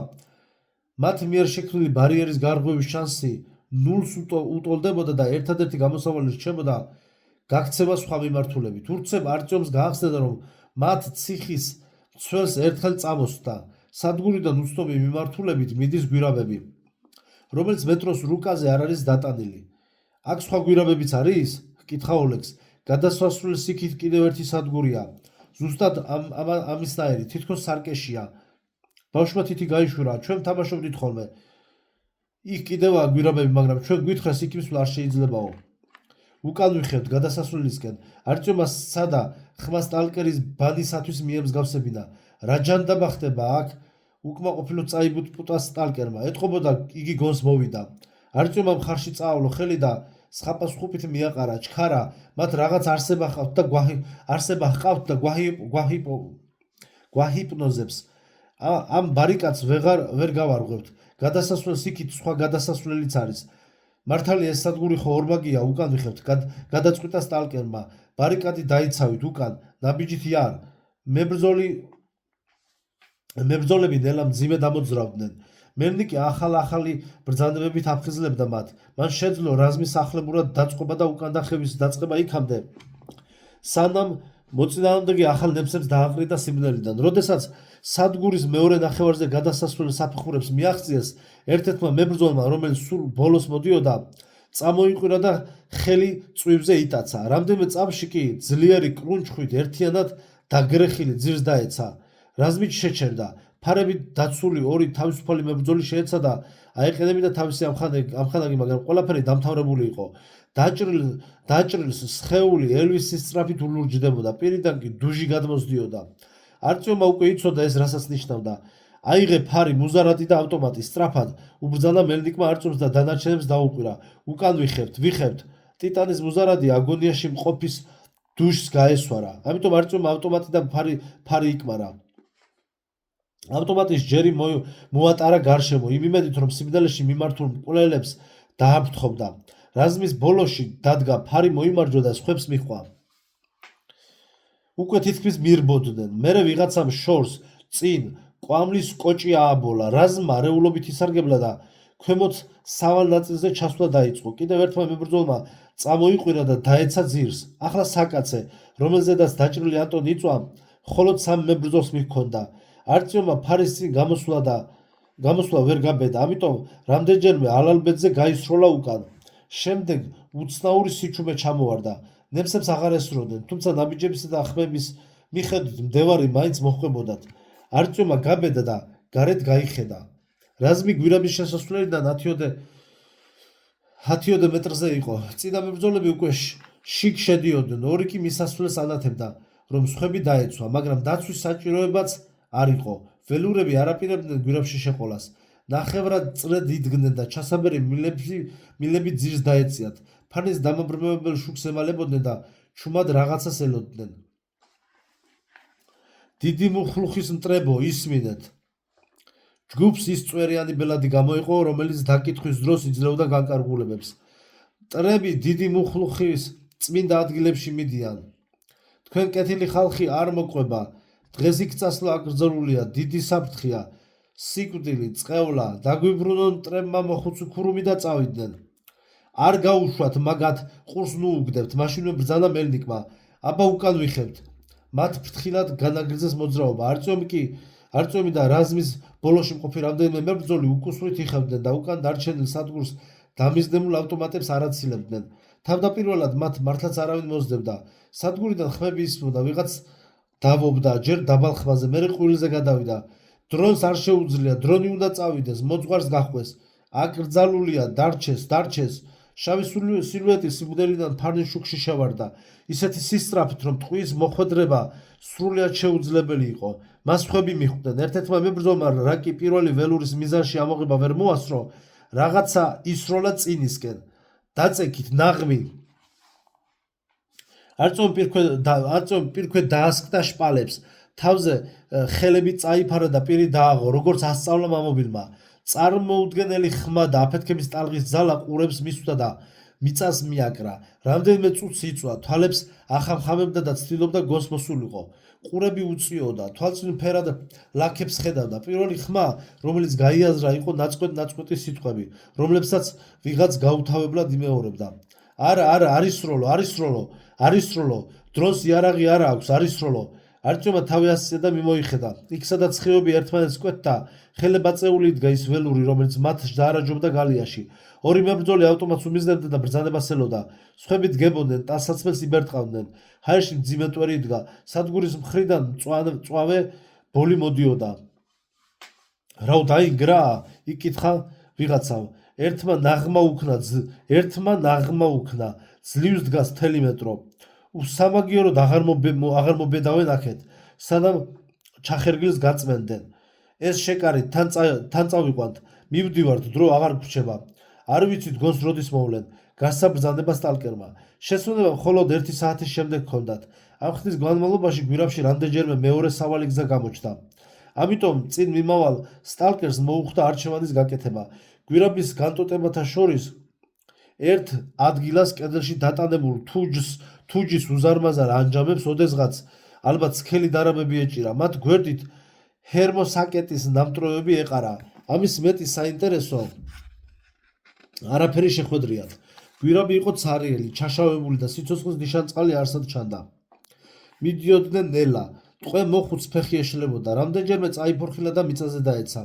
მათ მიერ შექმნილი ბარიერის გარღვევის შანსი 0-ს უტოლდებოდა და ერთადერთი გამოსავალი რჩებოდა გაქცევა სხვა მიმართულებით. ურცებ არწიომს გაახსენა, რომ მათ ციხის მცველს ერთხელ წამოსდა. სადგურიდან უცნობი მიმართულებით მიდის გვირაბები, რომელიც მეტროს რუკაზე არ არის დატანილი. აქ სხვა გვირაბებიც არის? ჰკითხა ოლეგს. გადასასვლელი სიქით კიდევ ერთი სადგურია. ზუსტად ამისნაირი, თითქოს სარკეშია. ბავშვმა თითი გაიშვირა, ჩვენ თამაშობდით ხოლმე. იქ კიდევაა გვირაბები, მაგრამ ჩვენ გვითხრას იქ მისვლა არ შეიძლებაო. უკან ვიხევთ გადასასვლელისკენ. არტიომა სადა ხმა სტალკერის ბანისათვის მიემსგავსებინა. რა ჯანდაბა ხდება აქ? უკმაყოფილო წაიბუტპუტა სტალკერმა. ეთყობოდა იგი გონს მოვიდა. არტიომა მხარში წაავლო ხელი და სხაპას ხუფით მიაყარა. ჩქარა, მათ რაღაც არსება ჰყავთ და გვაჰიპნოზებს. ამ ბარიკადს ვერ გავარღვევთ. გადასასვლელს იქით სხვა გადასასვლელიც არის. მართალია ეს სადგური ხო ორმაგია, უკან ვიხევთ. გადაწყვიტა სტალკერმა. ბარიკადი დაიცავით უკან, ნაბიჯითი არ. მებრძოლები ნელა მძიმე დამოძრავდნენ. მელნიკი ახალი ბრძანებებით აფხიზლებდა მათ. მან შეძლო რაზმის ახლებურად დაწყობა და უკანდახევის დაწყება იქამდე, სანამ მოწინააღმდეგე ახალ ნემსებს დააყრიდა სიბნელიდან. როდესაც სადგურის მეორე ნახევარზე გადასასვლელი საფეხურებს მიაღწიეს, ერთ-ერთმა მებრძოლმა, რომელიც სულ ბოლოს მოდიოდა, წამოიყვირა და ხელი წვივზე იტაცა. რამდენიმე წამში კი ძლიერი კრუნჩხვით ერთიანად დაგრეხილი ძირს დაეცა. რაზმით შეჩერდა. ფარებით დაცული ორი თავისუფალი მებრძოლი შეეცადა აეყენებინა თავისი ამხანაგი, მაგრამ ყველაფერი დამთავრებული იყო. დაჭრილს სხეული ელვისის სწრაფით ულურჯდებოდა, პირიდან კი დუჟი გადმოსდიოდა. არტიომმა უკვე იცოდა ეს რასაც ნიშნავდა. აიღე ფარი, მუზარადი და ავტომატი, სწრაფად უბრძანა მელნიკმა არტიომს და დანარჩენებს დაუყვირა. უკან ვიხევთ. ტიტანის მუზარადი აგონიაში მყოფის დუჟს გაესვარა. ამიტომ არტიომმა ავტომატიდან ფარი იკმარა. ავტომატის ჯერი მოატარა გარშემო, იმ იმედით, რომ სიბნელეში მიმართულ მკვლელებს დააფრთხობდა. რაზმის ბოლოში დადგა, ფარი მოიმარჯვა და სხვებს მიჰყვა. უკვე თითქმის მირბოდნენ. მერე ვიღაცამ შორს წინ კვამლის კოჭი ააბოლა. რაზმმა რეულობით ისარგებლა და ქვემოთ სავალ ნაწილზე ჩასვლა დაიწყო. კიდევ ერთმა მებრძოლმა წამოიყვირა და დაეცა ძირს. ახლა საკაცე, რომელზედაც დაჭრილი ანტონი იწვა, მხოლოდ სამ მებრძოლს მიჰქონდა. არტიომმა ფარის წინ გამოსვლა ვერ გაბედა, ამიტომ რამდენჯერმე ალალბედზე გაისროლა უკან. შემდეგ უცნაური სიჩუმე ჩამოვარდა. ნემსებს აღარ ესროდნენ, თუმცა ნაბიჯებისა და ხმების მიხედვით მდევარი მაინც მოჰყვებოდათ. არტიომმა გაბედა და გარეთ გაიხედა. რაზმი გვირაბის შესასვლელიდან 10 მეტრზე იყო. წინა მებრძოლები უკვე შიგ შედიოდნენ, ორი კი მისასვლელს ანათებდა, რომ სხვები დაეცვა, მაგრამ დაცვის საჭიროებაც არ იყო. ველურები არ აპირებდნენ გვირაბში შეყოლას. ნახევრად წრედ იდგნენ და ჩასაბერი მილები ძირს დაეციათ. ფანის დამაბრმევებელ შუქს ემალებოდნენ და ჩუმად რაღაცას ელოდნენ. დიდი მუხლუხის მტრებო, ისმინეთ. ჯგუფს ის წვერიანი ბელადი გამოიყო, რომელიც დაკითხვის დროს იძლეოდა განკარგულებებს. მტრები დიდი მუხლუხის წმინდა ადგილებში მიდიან. თქვენ კეთილი ხალხი არ მოყვება. დღეს იქ წასვლა აკრძალულია, დიდი საფრთხეა. სიკვდილი, წყევლა, დაგვიბრუნონ მტრებმა მოხუცი ქურუმი და წავიდნენ. არ გაუშვათ, მაგათ ყურს ნუ უგდებთ, მაშინვე ბრძანა მელნიკმა. აბა უკან ვიხევთ. მათ ფრთხილად განაგრძეს მოძრაობა. არტიომი და რაზმის ბოლოში მყოფი რამდენიმე მებრძოლი უკუსვრით იხევდნენ და უკან დარჩენილ სადგურს დამიზნებულ ავტომატებს არ აცილებდნენ. თავდაპირველად მათ მართლაც არავინ მოსდებდა. სადგურიდან ხმები ისმოდა, ვიღაც დავობდა, ჯერ დაბალ ხმაზე, მერე ყვილზე გადავიდა. დრონს არ შეუძლია, დრონი უნდა წავიდეს, მოძღვარს გაჰყვეს. აკრძალულია, დარჩეს. შავი სილუეტი სიბნელიდან ფარნის შუქში შევარდა, ისეთი სისწრაფით, რომ ტყვის მოხვედრება სრულიად შეუძლებელი იყო. მას სხვები მიხვდნენ. ერთ-ერთმა მებრძოლმა, რა კი პირველი ველურის მიზანში ამოღება ვერ მოასწრო, რაღაცა ისროლა წინისკენ. დაწეკით, ნაღმი. არტიომ პირქვე დაასკდა შპალებს, თავზე ხელები წაიფარა და პირი დააღო, როგორც ასწავლა მამობილმა. წარმოუდგენელი ხმა და აფეთქების ტალღის ძალა ყურებს მისვდა და მიწას მიაკრა. რამდენიმე წუთს იწვა, თვალებს ახამხამებდა და ცდილობდა გონს მოსულიყო. ყურები უწიოდა, თვალწინ ფერად ლაქებს ხედავდა. პირველი ხმა, რომელიც გაიაზრა, იყო ნაწყვეტი სიტყვები, რომლებსაც ვიღაც გაუთავებლად იმეორებდა. არა, არისროლო, დრონს იარაღი არ აქვს, არისროლო. არტიომმა თავი ასწია და მიმოიხედა. იქ სადაც ხეობი ერთმანეთს კვეთდა, ხელებაწეული იდგა ის ველური, რომელიც მათ დაარაჯობდა გალიაში. ორი მებრძოლი ავტომატს უმიზნებდა და ბრძანება სელოდა. სხვები დგებოდნენ, ტანსაცმელს იბერტყავდნენ. ჰაერში მძიმე მტვერი იდგა. სადგურის მხრიდან მწვავე ბოლი მოდიოდა. რა დაინგრა? იკითხა ვიღაცამ. ერთმა ნაღმა უქნა. ძლივს დგას მთელი მეტრო. უსამაგიეროდ აღარ მობედავენ აქეთ, სანამ ჩახერგილს გაწმენდნენ. ეს შეკარით, თან წავიყვანთ, მივდივართ, დრო აღარ გრჩება. არ ვიცით გონს როდის მოვლენ. გასაბრძანდება სტალკერმა. შესვენება მხოლოდ 1 საათის შემდეგ ჰქონდათ. ამ ხნის განმავლობაში გვირაბში რამდენჯერმე მეორე სავალი გზა გამოჩნდა. ამიტომ წინ მიმავალ სტალკერს მოუხდა არჩევანის გაკეთება. გვირაბის განტოტებათა შორის ერთ ადგილას კედელში დატანებულ თუჯის უზარმაზარ ანჯამებს ოდესღაც ალბათ სქელი დარაბები ეჭირა. მათ გვერდით ჰერმოსაკეტის ნამტვრევები ეყარა. ამის მეტი საინტერესო არაფერი შეხვედრიათ. გვირაბი იყო ცარიელი, ჩაშავებული და სიცოცხლის ნიშანწყალი არსად ჩანდა. მიდიოდნენ ნელა, ტყვე მოხუც ფეხი ეშლებოდა. რამდენჯერმე წაიფორხილა და მიწაზე დაეცა.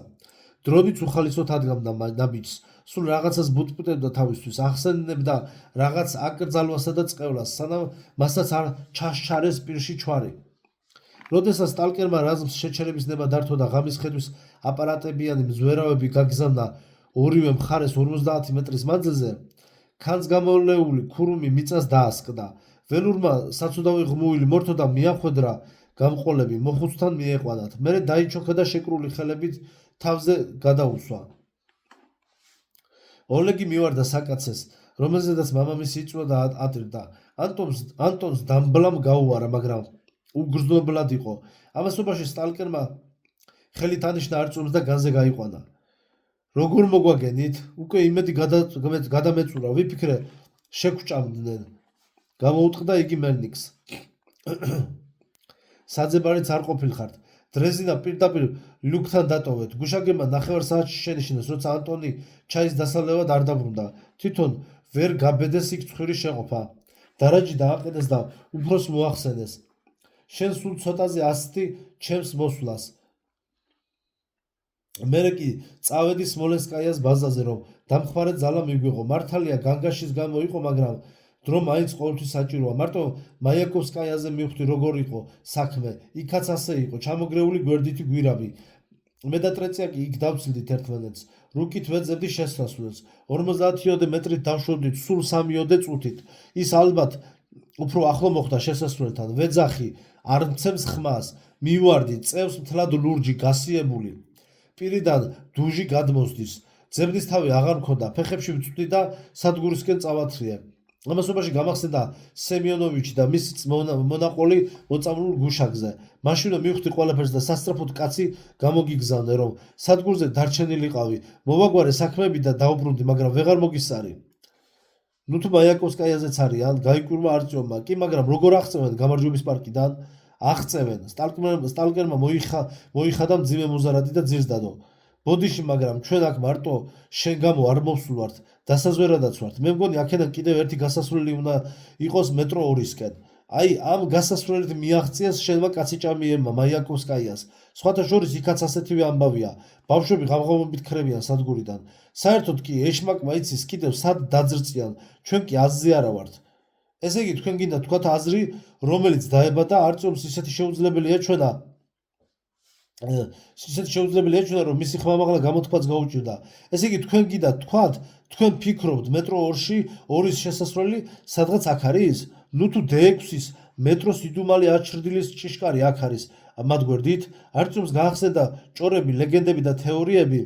დროებით უხალისოდ ადგამდა ნაბიჯს. სულ რაღაცას ბუტბუტებდა თავისთვის, ახსენებდა რაღაც აკრძალვასა და წყევლას, სანამ მასაც არ ჩასჩარეს პირში ჩვარი. როდესაც სტალკერმა რაზმს შეჩერების ნება დართო და ღამის ხედვის აპარატებიანი მზვერავები გაგზავნა ორივე მხარეს 50 მეტრის მანძილზე, ქანს გამოლეული ქურუმი მიწას დაასკდა. ველურმა საცუდავი ღმუილი მორთო და მიახვედრა გამყოლები, მოხუცთან მიეყვანათ. მერე დაიჩოქა და შეკრული ხელებით თავზე გადაუსვა. ოლეგი მივარდა საკაცეს, რომელზედაც მამამისი იწვა და ატირდა. ანტონს დამბლამ გაუარა, მაგრამ უგრძნობლად იყო. ამასობაში სტალკერმა ხელით ანიშნა არწმუნს და განზე გაიყვანა. როგორ მოგვაგენით? უკვე იმედი გადამეწურა, ვიფიქრე შეგვრჭამდნენ. გამოუტყდა იგი მელნიკს. საძებარიც არ ყოფილხართ. დრეზინა პირდაპირ ლიუკთან დატოვეთ. გუშაგებმა 9 საათში შენიშნეს, როცა ანტონი ჩაის დასალევად არ დაბრუნდა. თვითონ ვერ გაბედეს იქ ცხვირი შეყოფა. დარაჯი დააყენეს და უფროს მოახსენეს. შენ სულ ცოტაზე ასწდი ჩემს მოსვლას. მერე კი წავედი სმოლენსკაიას ბაზაზე, რომ დამხმარე ძალა მიგვიღო. მართალია განგაშის გამო იყო, მაგრამ დრო მაინც ყოველთვის საჭიროა. მარტო მაიაკოვსკაიაზე მივხვდი როგორ იყო საქმე. იქაც ასე იყო, ჩამოგრეული გვერდითი გვირაბი. მე და ტრეცია კი იქ დავცილდით ერთმანეთს. რუკით ვეძებდი შესასვლელს. 50 მეტრით დავშვებდით სულ 3 წუთით. ის ალბათ უფრო ახლო მოხდა შესასვლელთან. ვეძახი, არ მცემს ხმას. მივარდი, წევს მთლად ლურჯი გასიებული. პირიდან დუჟი გადმოსდის. ძებნის თავი აღარ მქონდა, ფეხებში ვწვდი და სადგურისკენ წავათრიე. ამასობაში გამახსენდა სემიონოვიჩი და მისი მონაყოლი მოწამლულ გუშაგზე. მაშინვე მივხვდი ყველაფერს და სასწრაფოდ კაცი გამოგიგზავნე, რომ სადგურზე დარჩენილიყავი. მოვაგვარე საქმეები და დაუბრუნდი, მაგრამ ვეღარ მოგისარი. ნუ თუ მაიაკოვსკაიაზეც არიან, გაიკვირვა არწიომმა. კი, მაგრამ როგორ აღწევენ გამარჯვების პარკიდან? აღწევენ. სტალკერმა მოიხადა მძიმე მუზარადი და ძირს დადო. ბოდიში, მაგრამ ჩვენ აქ მარტო შენ გამო არ მოვსულვართ, დასაზვერადაც ვართ. მე მგონი აქედან კიდევ ერთი გასასვლელი უნდა იყოს მეტრო 2-სკენ. აი, ამ გასასვლელით მიაღწიეს შენმა კაციჭამიებმა მაიაკოვსკაიას. სხვათა შორის იქაც ასეთივე ამბავია. ბავშვები ღამღამობით ქრებიან სადგურიდან. საერთოდ კი ეშმაკმა იცის კიდევ სად დაძრწიან, ჩვენ კი აზზე არა ვართ. ესე იგი, თქვენ გინდა თქვათ აზრი, რომელიც დაებადა არწმუნს ისეთი შეუძლებელია ჩვენა, რომ მისი ხმამაღლა გამოთქვაც გაუჭირდა. ესე იგი, თქვენ გინდა თქვათ, თქვენ ფიქრობთ მეტრო 2-ში 2-ის შესასვლელი სადღაც აქ არის? ნუ თუ D6-ის მეტროს იდუმალი აჩრდილის ჭიშკარი აქ არის. მათ გვერდით არწმუნს გაახსენდა ჭორები, ლეგენდები და თეორიები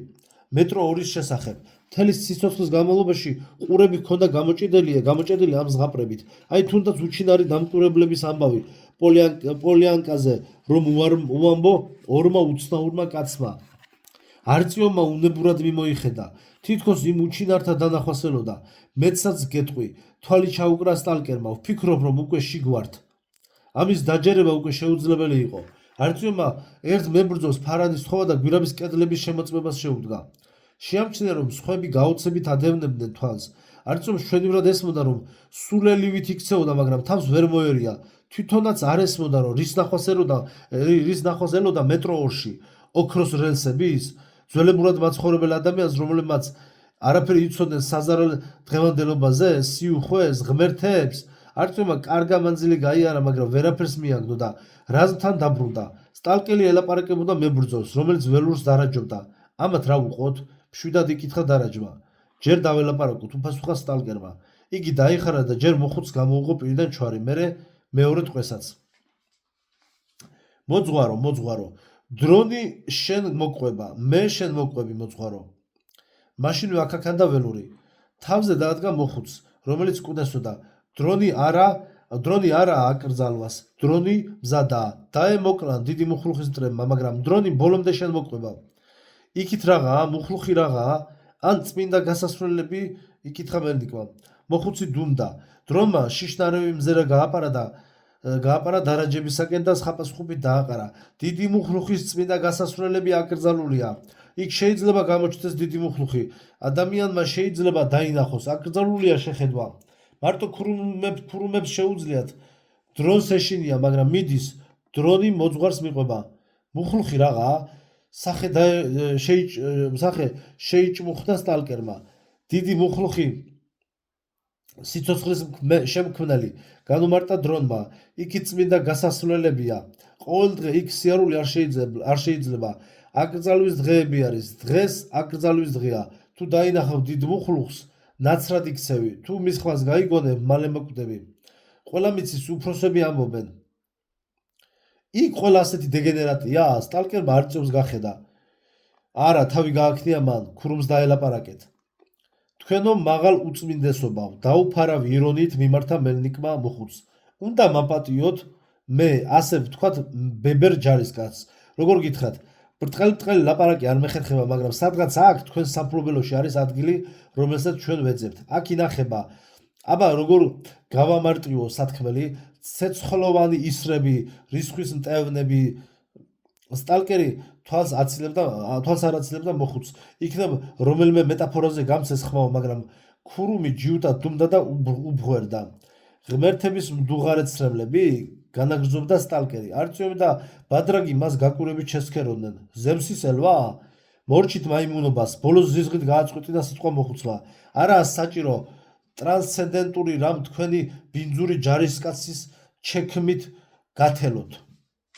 მეტრო 2-ის შესახებ. მთელი სიცოცხლის განმავლობაში ყურები ჰქონდა გამოჭედილი ამ ზღაპრებით. აი, თუნდაც უჩინარი დამკვირვებლების ამბავი პოლიანკაზე, რომ უამბო ორმა უცნაურმა კაცმა. არწიომმა უნებურად მიმოიხედა. თითქოს იმ უჩინართა დანახვას ელოდა. მეცაც გეტყვი, თვალი ჩაუკრა სტალკერმა, ვფიქრობ, რომ უკვე შიგ ვართ. ამის დაჯერება უკვე შეუძლებელი იყო. არწიომმა ერთ მებრძოლს ფარადი სთხოვა და გვირაბის კედლების შემოწმებას შეუდგა. შეამჩნია, რომ სხვები გაოცებით ადევნებდნენ თვალს. არწიომს მშვენივრად ესმოდა, რომ სულელივით იქცეოდა, მაგრამ თავს ვერ მოერია. თვითონაც არ ესმოდა რომ რის ნახვას ელოდა მეტროორში ოქროს რელსების ძველებურად მაცხოვრებელ ადამიანს რომლებმაც არაფერი იცოდნენ საზარელ დღევანდელობაზე სიუხვეს ღმერთებს არტემმა კარგა მანძილი გაიარა მაგრამ ვერაფერს მიაგნო და რაზმთან დაბრუნდა სტალკერი ელაპარაკებოდა მებრძოლს რომელიც ველურს დარაჯობდა ამათ რა უყოთ მშვიდად იკითხა დარაჯმა ჯერ დაველაპარაკოთ უფასუხა სტალკერმა იგი დაიხარა და ჯერ მოხუცს გამოუღო პირიდან ჩვარი მერე მეორე ტყვესაც მოძღვარო დრონი შენ მოყვება მე შენ მოყვები მოძღვარო მაშინვე აქაკანდა ველური თავზე დაადგა მოხუცს რომელიც კუდესოდა დრონი არა აკრძალვას დრონი მზადაა დაემოკლან დიდი მუხლუხის მტრებმა მაგრამ დრონი ბოლომდე შენ მოყვება იქით რაღაცა მუხლუხი რაღაცა ან წმინდა გასასვლელები იკითხა მელნიკმა მოხუცი დუმდა დრონმა შიშნარევი მზერა გააპარა დარაჯებისაკენ და ხაპას ხუპით დააყარა დიდი მუხლუხის წმინდა გასასვლელები აკრძალულია იქ შეიძლება გამოჩნდეს დიდი მუხლუხი ადამიანმა შეიძლება დაინახოს აკრძალულია შეხედვა მარტო ქურუმებს შეუძლიათ დრონს ეშინია მაგრამ მიდის დრონი მოძღვარს მიყვება მუხლუხი რაღაცა სახე შეიჭმუხდა სტალკერმა დიდი მუხლუხი სიცოცხლის შემქმნელი განუმარტა დრონმა იქით წმინდა გასასვლელებია ყოველ დღე იქ სიარული არ შეიძლება აკრძალვის დღეები არის დღეს აკრძალვის დღეა თუ დაინახავ დიდ მუხლუხს ნაცრად იქცევი თუ მის ხმას გაიგონებ მალე მოკვდები ყველა მიცის უფროსები ამბობენ იქ ყველა ასეთი დეგენერატია სტალკერმა არწევს გახედა არა თავი გააქნია მან ქურუმს დაელაპარაკეთ თქვენო მაღალ უწმინდესობავ დაუფარავ ირონიით მიმართა მელნიკმა მოხუცს უნდა მაპატიოთ მე ასე ვთქვათ ბებერ ჯარისკაცს როგორ გითხრათ ბრტყელი ლაპარაკი არ მეხერხება მაგრამ სადღაც აქ თქვენ სამფლობელოში არის ადგილი რომელსაც ჩვენ ვეძებთ აქ ინახება აბა როგორ გავამარტივო სათქმელი ცეცხლოვანი ისრები რისხვის მტევნები სტალკერი თვალს არ აცილებდა მოხუცს იქნებ რომელიმე მეტაფორაზე გამცეს ხმაო მაგრამ ქურუმი ჯიუტად დუმდა და უბღვერდა ღმერთების მდუღარეთ-სრემლები განაგრძობდა სტალკერი არწივი და ბადრაგი მას გაკურებით შესქეროდნენ ზემსის ელვა მორჩით მაიმუნობას ბოლოს ზიზღით გააწყვეტინა სიტყვა მოხუცმა არაა საჭირო ტრანსცენდენტური რამ თქვენი ბინძური ჯარისკაცის ჩექმით გათელოთ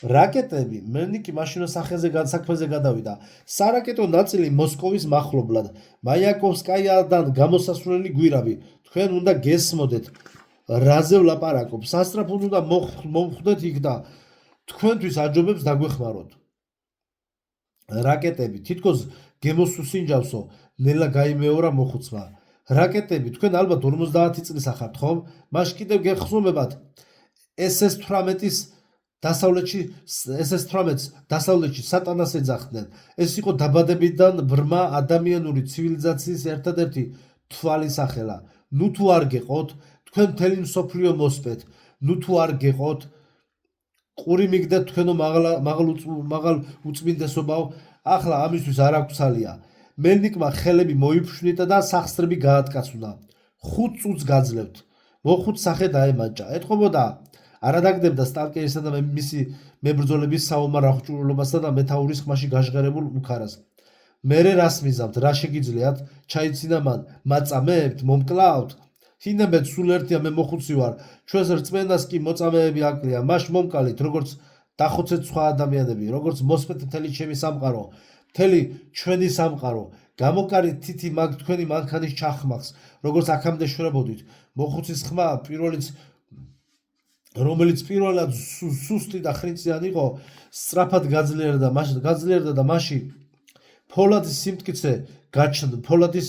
რაკეტები მელნიკი მაშინვე საქმეზე გადავიდა სარაკეტო ნაწილი მოსკოვის მახლობლად მაიაკოვსკაიადან გამოსასვლელი გვირავი თქვენ უნდა გესმოდეთ რაზე ვლაპარაკობ სასწრაფოდ უნდა მომხვდეთ იქ და თქვენთვის აჯობებს დაგვეხმაროთ რაკეტები თითქოს გემოსუსინჯავსო ნელა გაიმეორა მოხუცმა რაკეტები თქვენ ალბათ 50 წლის ახართ ხომ მას კიდევ გეხსოვებათ SS-18-ის დასავლეთში სატანას ეძახდნენ ეს იყო დაბადებიდან ბრმა ადამიანური ცივილიზაციის ერთადერთი თვალისახელა ნუ თუ არ გეყოთ თქვენ მთელი მსოფლიო მოსპეთ ნუ თუ არ გეყოთ ყური მიგდეთ თქვენო მაღალ უწმინდესობაო ახლა ამისთვის არ აქვს ალია მელნიკმა ხელები მოიფშვნიტა და სახსრები გაატკაცუნა 5 წუთს გაძლევთ მოხუც სახე დაემაჭა ეთყობოდა არადაგდებდა სტალკერისა და მისი მებრძოლების საომარ აღჭურვილობასა და მეთაურის ხმაში გაჟღერებულ უქარას მერე რას მიზამთ რა შეგიძლიათ ჩაიცინა მან მაწამებთ მომკლავთ ჰინებეთ სულ ერთია მე მოხუცი ვარ ჩვენს რწმენას კი მოწამეები აკლია მას მომკალით როგორც დახოცეთ სხვა ადამიანები როგორც მოსმეთ მთელი ჩემი სამყარო მთელი ჩვენი სამყარო გამოკარით თითი მაგ თქვენი მანქანის ჩახმახს როგორც აქამდე შვრებოდით მოხუცის ხმა რომელიც პირველად სუსტი და ხრინწიანი იყო სწრაფად გაძლიერდა და მასში ფოლადის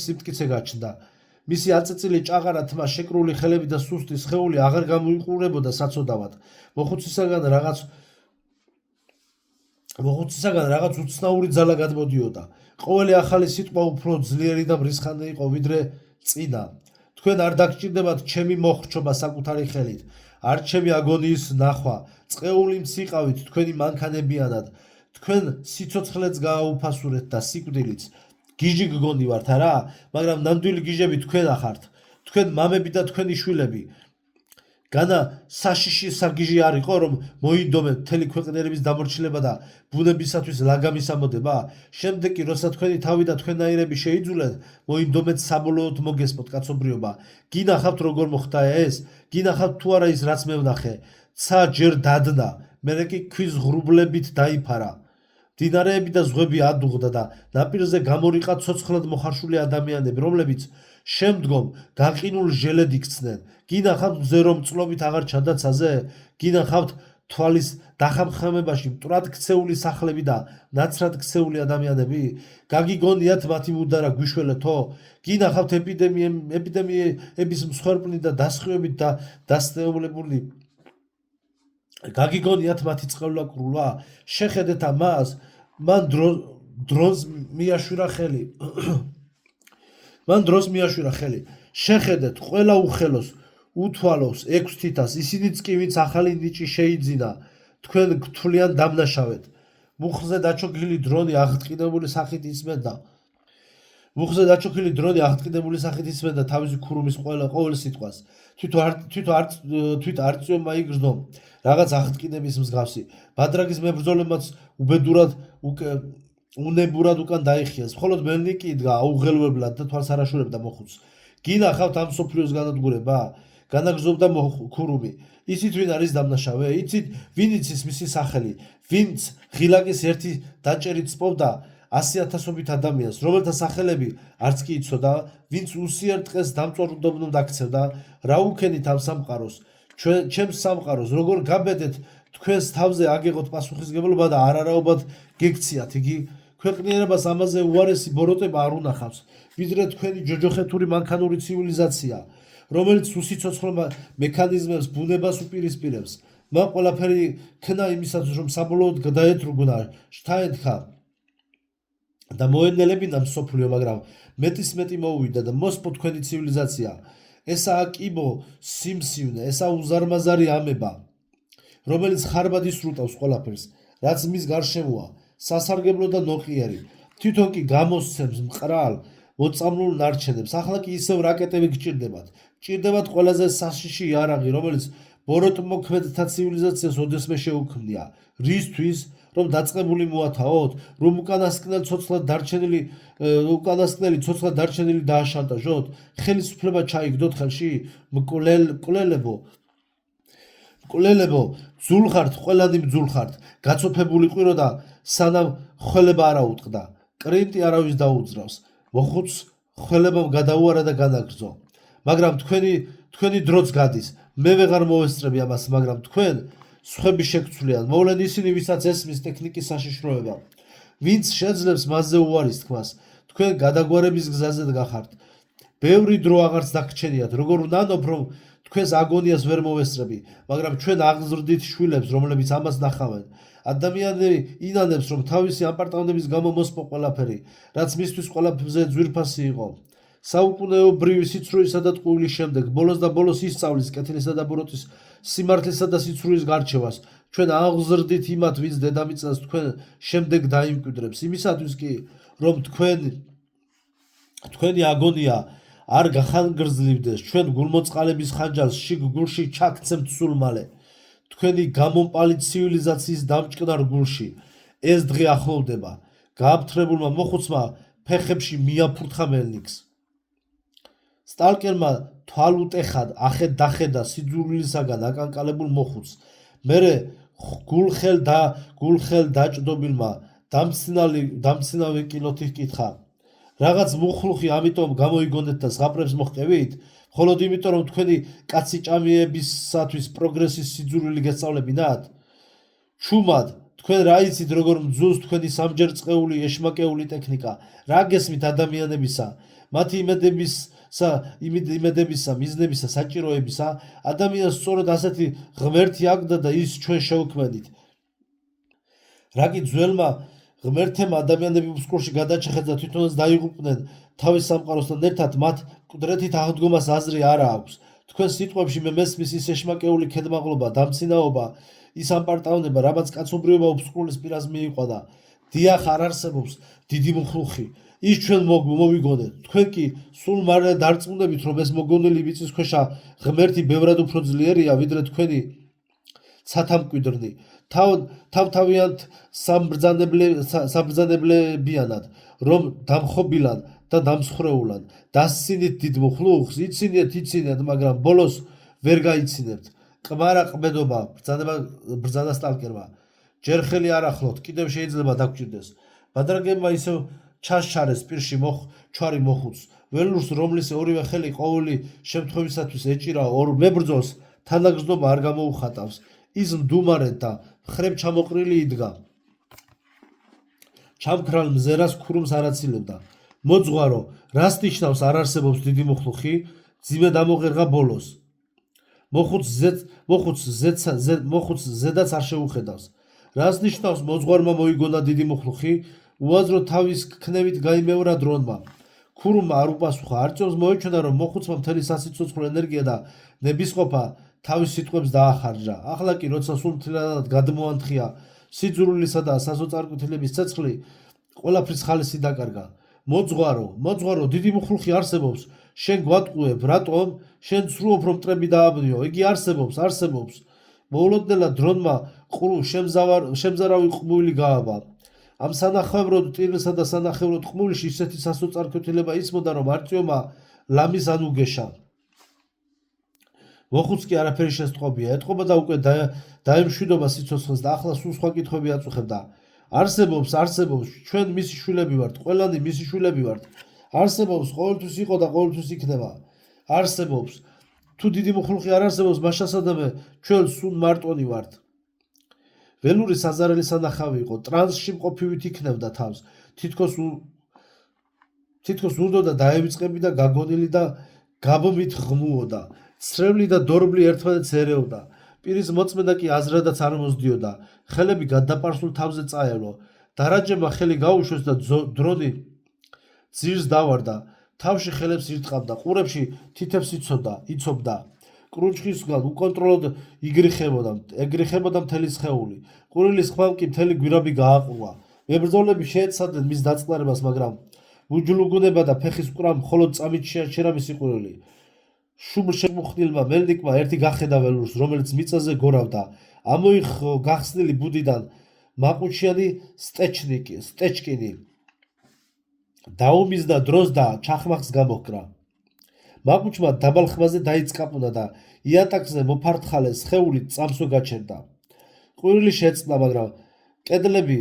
სიმტკიცე გაჩნდა მისი აწეწილი ჭაღარა თმა შეკრული ხელები და სუსტი სხეული აღარ გამოიყურებოდა საცოდავად მოხუცისაგან რაღაც უცნაური ძალა გადმოდიოდა ყოველი ახალი სიტყვა უფრო ძლიერი და მრისხანე იყო ვიდრე წინა თქვენ არ დაგჭირდებათ ჩემი მოხრჩობა საკუთარი ხელით არ ჩემი აგონიის ნახვა წყეული მციყავით თქვენი მანქანებიანად თქვენ სიცოცხლეც გააუფასურეთ და სიკვდილიც გიჟი გგონივართ არა მაგრამ ნამდვილი გიჟები თქვენ ახართ თქვენ მამები და თქვენი შვილები განა საშიში საგიჟი არ იყო, რომ მოინდომეთ მთელი ქვეყნიერების დამორჩილება და ბუნებისათვის ლაგამის ამოდება? შემდეგ კი, როცა თქვენი თავი და თქვენაირები შეიძულეთ, მოინდომეთ საბოლოოდ მოგესმოთ კაცობრიობა. გინახავთ როგორ მოხდა ეს? გინახავთ თუ არა ის რაც მე ვნახე? ცა ჯერ დადნა, მერე კი ქვის ღრუბლებით დაიფარა. მდინარეები და ზღვები ადუღდა და ნაპირზე გამორიყა ცოცხლად მოხარშული ადამიანები, რომლებიც შემდგომ გაყინულ ჟელედ იქცნენ. გინახავთ მზე რომ წლობით აღარ ჩადაცაზე? გინახავთ თვალის დახამხამებაში მტრად ქცეული სახლები და ნაცრად ქცეული ადამიანები? გაგიგონიათ მათი მუდარა გვიშველეთო? გინახავთ ეპიდემიების მსხვერპლი და დასხივებით და დასნეულებული? გაგიგონიათ მათი წყევლა კრულა? შეხედეთ ამას, მან დრონს მიაშვირა ხელი. მან დროს მიაშვირა ხელი. შეხედეთ, ყველა უხელოს, უთვალოს 6 თითას, ისინიც კი ვინც ახალი ნიჭი შეიძინა, თქვენ გთვლიან დამნაშავედ. მუხლზე დაჩოქილი დრონი აღტკინებული სახით ისმენდა თავისი ქურუმის ყოველ სიტყვას. თვით არწიომმა იგრძნო რაღაც აღტკინების მსგავსი. ბადრაგის მებრძოლებმაც უნებურად უკან დაიხიეს. მხოლოდ მელნიკი იდგა აუღელვებლად და თვალს არ აშურებდა მოხუცს. გინახავთ ამ მსოფლიოს განადგურება? განაგრძობდა ქურუმი. იცით ვინ არის დამნაშავე? იცით ვინ იცის მისი სახელი? ვინც ღილაკის ერთი დაჭერით სპოვდა 100,000-ობით ადამიანს, რომელთა სახელები არც კი იცოდა? ვინც უსიერ ტყეს დამწვარდობნო დაქცევდა? რა უქენით ამ სამყაროს? ჩემს სამყაროს როგორ გაბედეთ თქვენს თავზე აგեղოთ პასუხისგებლობა და არარაობად გექციათ? იგი ქვეყნიერებას ამაზე უარესი ბოროტება არ უნახავს, ვიდრე თქვენი ჯოჯოხეთური მანქანური ცივილიზაცია, რომელიც უსიცოცხლო მექანიზმებს ბუნებას უპირისპირებს. მან ყველაფერი ქნა იმისათვის, რომ საბოლოოდ გადაეთრუგნა შთაენთხა და მოენელებინა მსოფლიო, მაგრამ მეტისმეტი მოუვიდა და მოსპო თქვენი ცივილიზაცია. ესაა კიბო სიმსივნე, ესაა უზარმაზარი ამება, რომელიც ხარბად ისრუტავს ყველაფერს, რაც მის გარშემოა, სასარგებლო და ნოყიერი. თვითონ კი გამოსცემს მყრალ მოწამლულ ნარჩენებს. ახლა კი ისევ რაკეტები გჭირდებათ. გჭირდებათ ყველაზე საშიში იარაღი, რომელიც ბოროტმოქმედთა ცივილიზაციას ოდესმე შეუქმნია. რისთვის? რომ დაწყებული მოათაოთ, რომ უკანასკნელი ცოცხლად დარჩენილი დააშანტაჟოთ, ხელისუფლება ჩაიგდოთ ხელში? მკვლელებო, ბძულხართ, ყველანი ბძულხართ. გაცოფებული ყვირო და სანამ ხველება არა უტყდა, კრინტი არავის დაუძრავს. მოხუცს ხველებამ გადაუარა და განაგრძო. მაგრამ თქვენი დროც გადის. მე ვეღარ მოვესწრები ამას, მაგრამ თქვენ სხვები შეგცვლიან. მოვლენ ისინი, ვისაც ესმის ტექნიკის საშიშროება. ვინც შეძლებს მასზე უარის თქმას, თქვენ გადაგვარების გზაზე გახართ. ბევრი დრო აღარც დაგრჩენიათ, როგორ ვნანობ, რომ თქვენს აგონიას ვერ მოვესწრები, მაგრამ ჩვენ აღზრდით შვილებს, რომლებიც ამას ნახავენ. ადამიანი ინანებს, რომ თავისი აპარტამენტების გამო მოსპო ყველაფერი, რაც მისთვის ყველაფერზე ძვირფასი იყო. საუკუნეობრივი სიცრუისა და ტყუილის შემდეგ, ბოლოს და ბოლოს ისწავლის კეთილისა და ბოროტის, სიმართლისა და სიცრუის გარჩევას. ჩვენ აღზრდით იმათ, ვინც დედამიწას თქვენ შემდეგ დაიმკვიდრებს, იმისათვის კი, რომ თქვენი აგონია არ გახანგრძლივდეს, ჩვენ გულმოწყალების ხანჯალს შიგ გულში ჩაგცემთ სულ მალე. თქვენი გამომპალი ცივილიზაციის დამჭკნარ გულში. ეს დღე ახლოვდება. გააფთრებულმა მოხუცმა ფეხებში მიაფურთხა მელნიკს. სტალკერმა თვალუტეხად ახედა სიძულვილისაგან აკანკალებულ მოხუცს. მერე გულხელ დაჭდობილმა დამცინავი კილოთი ჰკითხა. რაღაც მუხლუხი ამიტომ გამოიგონეთ და ზღაპრებს მოჰყევით? მხოლოდ იმიტომ, რომ თქვენი კაციჭამიებისათვის პროგრესის სიძულვილი გესწავლებინათ? ჩუმად, თქვენ რა იცით, როგორ მძულს თქვენი სამჯერ წყეული ეშმაკეული ტექნიკა? რა გესმით ადამიანებისა, მათი იმედებისა, მიზნებისა, საჭიროებისა? ადამიანს სწორედ ასეთი ღმერთი აკვდა და ის ჩვენ შევქმნით. რა კი ძველმა ღმერთებმა ადამიანები უსკურში გადაჭეხეთ და თვითონაც დაიღუპნენ თავის სამყაროსთან ერთად, მათ მკვდრეთით აღდგომას აზრი არა აქვს. თქვენ სიტყვებში მე მესმის ის ეშმაკეული ქედმაღლობა, დამცინაობა, ის ამპარტავნება, რამაც კაცობრიობა უსკურლის პირას მიიყვანა. დიახ, არ არსებობს დიდი მუხლუხი. ის ჩვენ მოვიგონეთ. თქვენ კი სულ მალე დარწმუნდებით, რომ ეს მოგონილი მიწისქვეშა ღმერთი ბევრად უფრო ძლიერია, ვიდრე თქვენი ცათამკვიდრნი. თავთავიანთ საბრძანებლებიანად, რომ დამხობილან და დამსხრეულან. დასცინით დიდ მუხლუხს, იცინეთ, მაგრამ ბოლოს ვერ გაიცინებთ. ყმარა ყმედობა, ბრძანა სტალკერმა. ჯერ ხელი არ ახლოთ, კიდევ შეიძლება დაგჭირდეს. ბადრაგებმა ისევ ჩასჩარეს პირში ჩვარი მოხუც. ველურს, რომლის ორივე ხელი ყოველი შემთხვევისათვის ეჭირა ორ მებრძოლს, თანაგრძნობა არ გამოუხატავს. ის მდუმარედ და მხრებ ჩამოყრილი იდგა. ჩამქრალ მზერას ქურუმს არ აცილებდა. მოძღვარო, რას ნიშნავს არ არსებობს დიდი მუხლუხი? ძიმე დამოღერღა ბოლოს. მოხუც ზედაც არ შეუხედავს. რას ნიშნავს მოძღვარმა მოიგონა დიდი მუხლუხი? უაზრო თავის ქნევით გაიმეორა დრონმა. ქურუმმა არ უპასუხა. არწევს მოეჩვენა, რომ მოხუცმა მთელი სასიცოცხლო ენერგია და ნებისყოფა თავის სიტყვებს დაახარჯა. ახლა კი, როცა სულ მთლიანად გადმოანთხია სიძულვილისა და სასოწარკვეთილების ცეცხლი, ყველაფრის ხალისი დაკარგა. მოძღვარო, დიდი მუხლუხი არსებობს. შენ გვატყუებ, რატომ? შენ ცრუობ, რომ მტრები დააბნიო. იგი არსებობს. მოულოდნელად დრონმა ყრუ შემზარავი ყმუილი გააბა. ამ სანახევროდ ტირსა და სანახევროდ ყმულში ისეთი სასოწარკვეთილება ისმოდა, რომ არწიომა ლამის ანუგეშა. მოხუც კი არაფერი შესტყობია. ეტყობა და უკვე დაემშვიდობა სიცოცხლეს და ახლა სულ სხვა კითხვები აწუხებდა. არსებობს, ჩვენ მისი შვილები ვართ, ყველანი მისი შვილები ვართ. არსებობს, ყოველთვის იყო და ყოველთვის იქნება. არსებობს. თუ დიდი მუხლუხი არ არსებობს, მაშასადამე ჩვენ სულ მარტონი ვართ. ველური საზარელი სანახავი იყო, ტრანსში მყოფივით იქნებდა თავს. თითქოს ურდოდა დაევიწყები და გაგონილი და გაბმით ღმუოდა. ცრემლი და დორბლი ერთმანეთს ერეოდა. პირის მოწმედა კი აზრადაც არ მოსდიოდა. ხელები გადაპარსულ თავზე წაელო. დარაჯემა ხელი გაუშვეს და დრონი ძირს დავარდა. თავში ხელებს ირტყამდა, ყურებში თითებს იცობდა. კრუნჩხისგან უკონტროლოდ ეგრიხებოდა მთელი სხეული. ყურილის ხმამ კი მთელი გვირაბი გააყრუა. მებრძოლები შეეცადნენ მის დაწყლარებას, მაგრამ უჯლუგუნება და ფეხის მკვრამ მხოლოდ წამით შეაჩერა მისი ყურილი. შუმშემუხნილმა მელნიკმა ერთი გახედა ველურს, რომელიც მიწაზე გორავდა. ამოიხო გახსნილი ბუდიდან მაყუჩიანი სტეჩკინი. დაუმიზდა დროს და ჩახმახს გამოჰკრა. მაყუჩმა დაბალ ხმაზე დაიწყაპუნა და იატაკზე მოფართხალე სხეულით წამსო გაჩერდა. ყვირილი შეწყდა, მაგრამ კედლები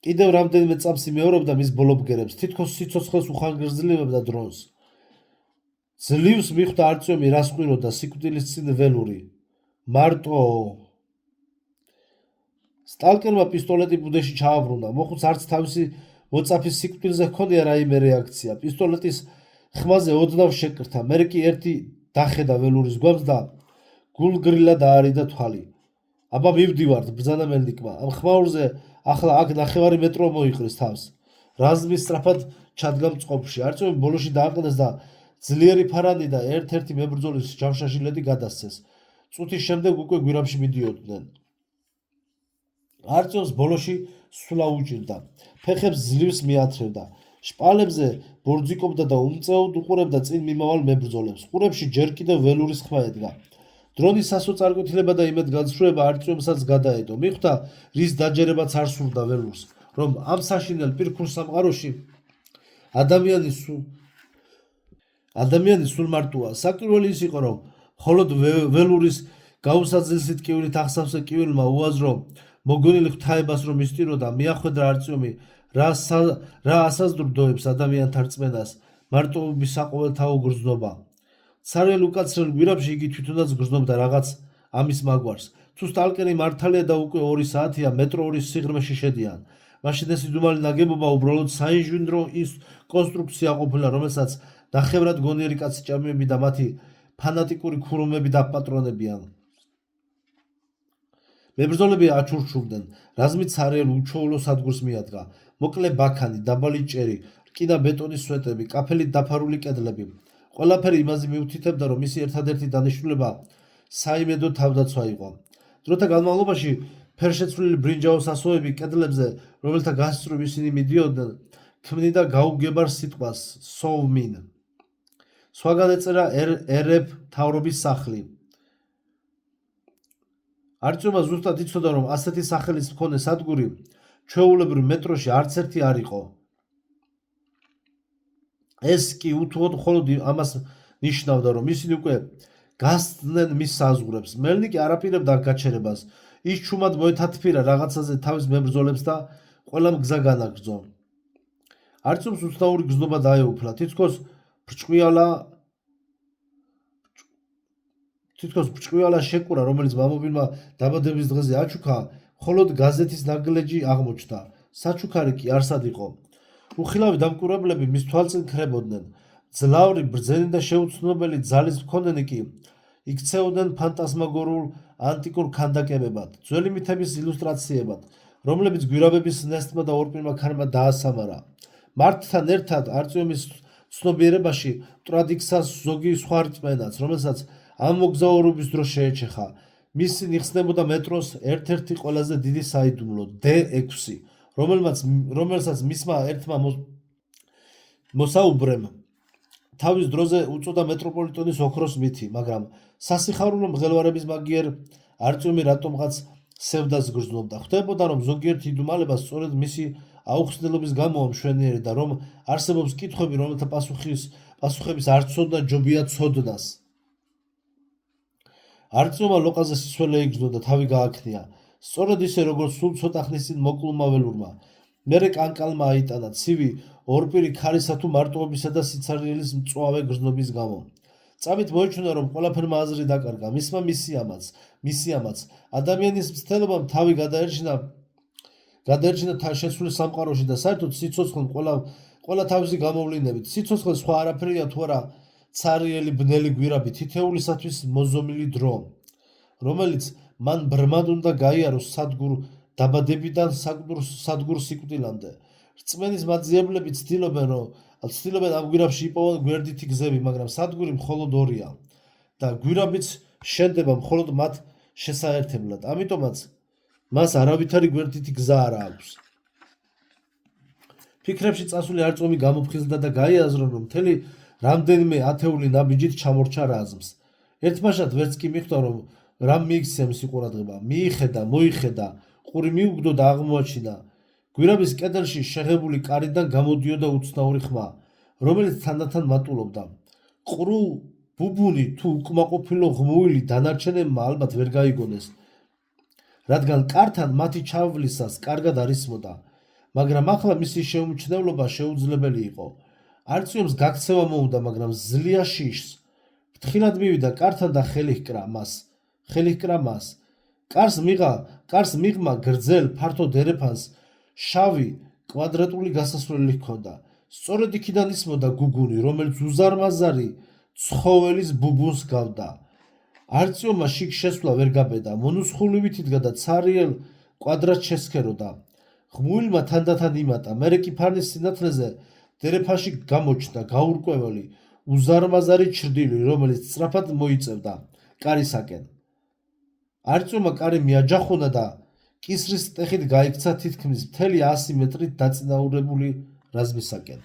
კიდევ რამდენიმე წამს იმეორებდა მის ბოლობგერებს, თითქოს სიცოცხლეს უხანგრძლივებდა დრონს. ძლივს მიხვდა არწიომი რას ყვიროდა სიკვდილის წინ ველური. მარტო სტალკერმა პისტოლეტი ბუდეში ჩააბრუნა. მოხუც არც თავისი მოწაფის სიკვდილზე ჰქონია რაიმე რეაქცია. პისტოლეტის ხმაზე ოდნავ შეკრთა. მერე კი ერთი დახედა ველურის გვამს და გულგრილად აარიდა თვალი. აბა მივდივართ, ბრძანა მელნიკმა. ამ ხმაურზე ახლა აქ ნახევარი მეტრო მოიყრის თავს. რაზმი სწრაფად ჩადგა მწყობში. არწივი ბოლოში დააყენეს და ძლიერი ფარანი და ერთ-ერთი მებრძოლის ჯავშაშილეთი გადასცეს. წუთის შემდეგ უკვე გვირაბში მიდიოდნენ. არწივს ბოლოში სულა უჭირდა. ფეხებს ძლივს მიათრევდა. შპალებზე ბორძიკობდა და უმწეოდ უყურებდა წინ მიმავალ მებრძოლებს. ყურებში ჯერ კიდევ ველურის ხმა ედგა. დრონის სასოწარკვეთილება და იმედ განსხვავება არწივსაც გადაედო. მიხვდა, რის დაჯერებაც არ სურდა ველურს, რომ ამ საშინელ პირქურ სამყაროში ადამიანი სულ მარტოა. საკვირველი ის იყო, რომ მხოლოდ ველურის გაუსაძილსით კივილით ახსავსე კივილმა უაზრო მოგონილი ღვთაებას რომ ისტიროდა, მიახვედრა არწივი რა ასაზრდოებს ადამიანთა რწმენას, მარტოობის საყოველთაო გრძნობა. ცარიელ უკაცრიელ გვირაბში იგი თვითონაც გრძნობდა რაღაც ამის მაგვარს. თუ სტალკერი მართალია და უკვე 2 საათია მეტრო-2 სიღრმეში შედიან. მაშინ ეს იდუმალი ნაგებობა უბრალოდ საინჟინრო ის კონსტრუქცია ყოფილა, რომელსაც ნახევრად გონიერი კაცი ჭამები და მათი ფანატიკური ქურუმები დაპატრონებიან. მებრძოლები აჩურჩურდნენ. რაზმით ცარიელ უჩვეულო სადგურს მიადგა. მოკლე ბაქანი, დაბალი ჭერი, რკინა ბეტონის სვეტები, კაფელით დაფარული კედლები. ყველაფერი იმაზე მიუთითებდა, რომ მისი ერთადერთი დანიშნულება საიმედო თავდაცვა იყო. დროთა განმავლობაში ფერშეცვლილი ბრინჯაოს ასოები კედლებზე, რომელთა გასწვრივ ისინი მიდიოდნენ, ქმნიდა გაუგებარ სიტყვას სოვმინ. სხვაგან ეწერა ერებ მთავრობის სახლი. არტიომმა ზუსტად იცოდა, რომ ასეთი სახელის მქონე სადგური ჩვეულებრივ მეტროში არც ერთი არ იყო. ეს კი უთუოდ მხოლოდ ამას ნიშნავდა, რომ ისინი უკვე გასცდნენ მის საზღვრებს. მელნიკი არ აპირებდა გაჩერებას. ის ჩუმად მოეთათფირა რაღაცაზე თავის მებრძოლებს და ყველამ გზა განაგრძო. არტიომს უცნაური გზნობა დაეუფლა. თითქოს ბრჭყვიალა შეკურა, რომელიც მამობილმა დაბადების დღეზე აჩუქა, მხოლოდ გაზეთის ნაგლეჯი აღმოჩნდა. საჩუქარი კი არსად იყო. უხილავი დამკვირვებლები მის თვალწინ ქრებოდნენ. ძლავრი, ბრძენი და შეუცნობელი ძალის მქონენი კი იქცეოდნენ ფანტასმაგორულ ანტიკურ ქანდაკებებად, ძველი მითების ილუსტრაციებად, რომლებიც გვირაბების ნესტმა და ორპირმა ქარმა დაასამარა. მართთან ერთად არტიომის ცნობიერებაში მტრად იქცა ზოგი სხვა რწმენაც, რომელსაც ამ მოგზაურობის დროს შეეჩეხა. მისი იხსნებოდა მეტროს ერთ-ერთი ყველაზე დიდი საიდუმლო D6, რომელსაც მისმა ერთმა მოსაუბრემ თავის დროზე უწოდა მეტროპოლიტენის ოქროს მითი, მაგრამ სასიხარულო მღელვარების მაგიერ არტიომი რატომღაც სევდას გრძნობდა. ხვდებოდა, რომ ზოგიერთი იდუმალება სწორედ მისი აუხსნელობის გამოა მშვენიერი და რომ არსებობს კითხვები, რომელთა პასუხების არ ცოდნა ჯობია ცოდნას. არტიომმა ლოყაზე სისველი იგრძნო და თავი გააქნია, სწორედ ისე, როგორც სულ ცოტა ხნის წინ მოკლულმა ველურმა. მერე კანკალმა აიტანა ცივი ორპირი ქარისა თუ მარტოობისა და სიცარიელის მწვავე გრძნობის გამო. წამით მოიჩვენა, რომ ყველაფერმა აზრი დაკარგა, მისმა მისიამაც. ადამიანის მცდელობამ თავი გადაერჩინა შეცვლილ სამყაროში და საერთოდ სიცოცხლემ ყველა თავისი გამოვლინებით. სიცოცხლე სხვა არაფერია თუ არა ცარიელი ბნელი გვირაბი, თითეულისათვის მოზომილი დრო, რომელიც მან ბრმად უნდა გაიაროს სადგურ დაბადებიდან სადგურ სიკვდილამდე. რწმენის მაძიებლები ცდილობენ ამ გვირაბში იპოვონ გვერდითი გზები, მაგრამ სადგური მხოლოდ ორია და გვირაბიც შენდება მხოლოდ მათ შესაერთებლად. ამიტომაც მას არავითარი გვერდითი გზა არ აქვს. ფიქრებში წასული არტიომი გამოფხიზლდა და გაიაზრა, რომ მთელი რამდენიმე ათეული ნაბიჯით ჩამორჩა რაზმს. ერთმაშად ვერც კი მიხვდა, რომ რამ მიიქცია მისი ყურადღება. მოიხედა, ყური მიუგდო და აღმოაჩინა. გვირაბის კედელში შეღებული კარიდან გამოდიოდა უცნაური ხმა, რომელიც თანდათან მატულობდა. ყრუ, ბუბუნი თუ უკმაყოფილო ღმუილი დანარჩენებმა ალბათ ვერ გაიგონეს, რადგან კართან მათი ჩავლისას კარგად არ ისმოდა, მაგრამ ახლა მისი შეუმჩნევლობა შეუძლებელი იყო. არტიომს გაქცევა მოუდა, მაგრამ ზლია შიშს. ფრთხილად მივიდა კართან და ხელი ჰკრა მას. კარს მიღმა გრძელ, ფართო დერეფანს შავი, კვადრატული გასასვლელი ჰქონდა. სწორედ იქიდან ისმოდა გუგუნი, რომელიც უზარმაზარი ცხოველის ბუბუნს გავდა. არტიომმა შიგ შესვლა ვერ გაბედა, მონუსხულივით იდგა და ცარიელ კვადრატს შესქეროდა. ღმუილმა თანდათან იმატა, მერე კი ფარნის სინათლეზე დერეფანში გამოჩნდა გაურკვეველი, უზარმაზარი ჩრდილი, რომელიც სწრაფად მოიწევდა კარისაკენ. არტიომმა კარი მიაჯახუნა და კისრის ტეხით გაიქცა თითქმის მთელი 100 მეტრით დაწინაურებული რაზმისაკენ.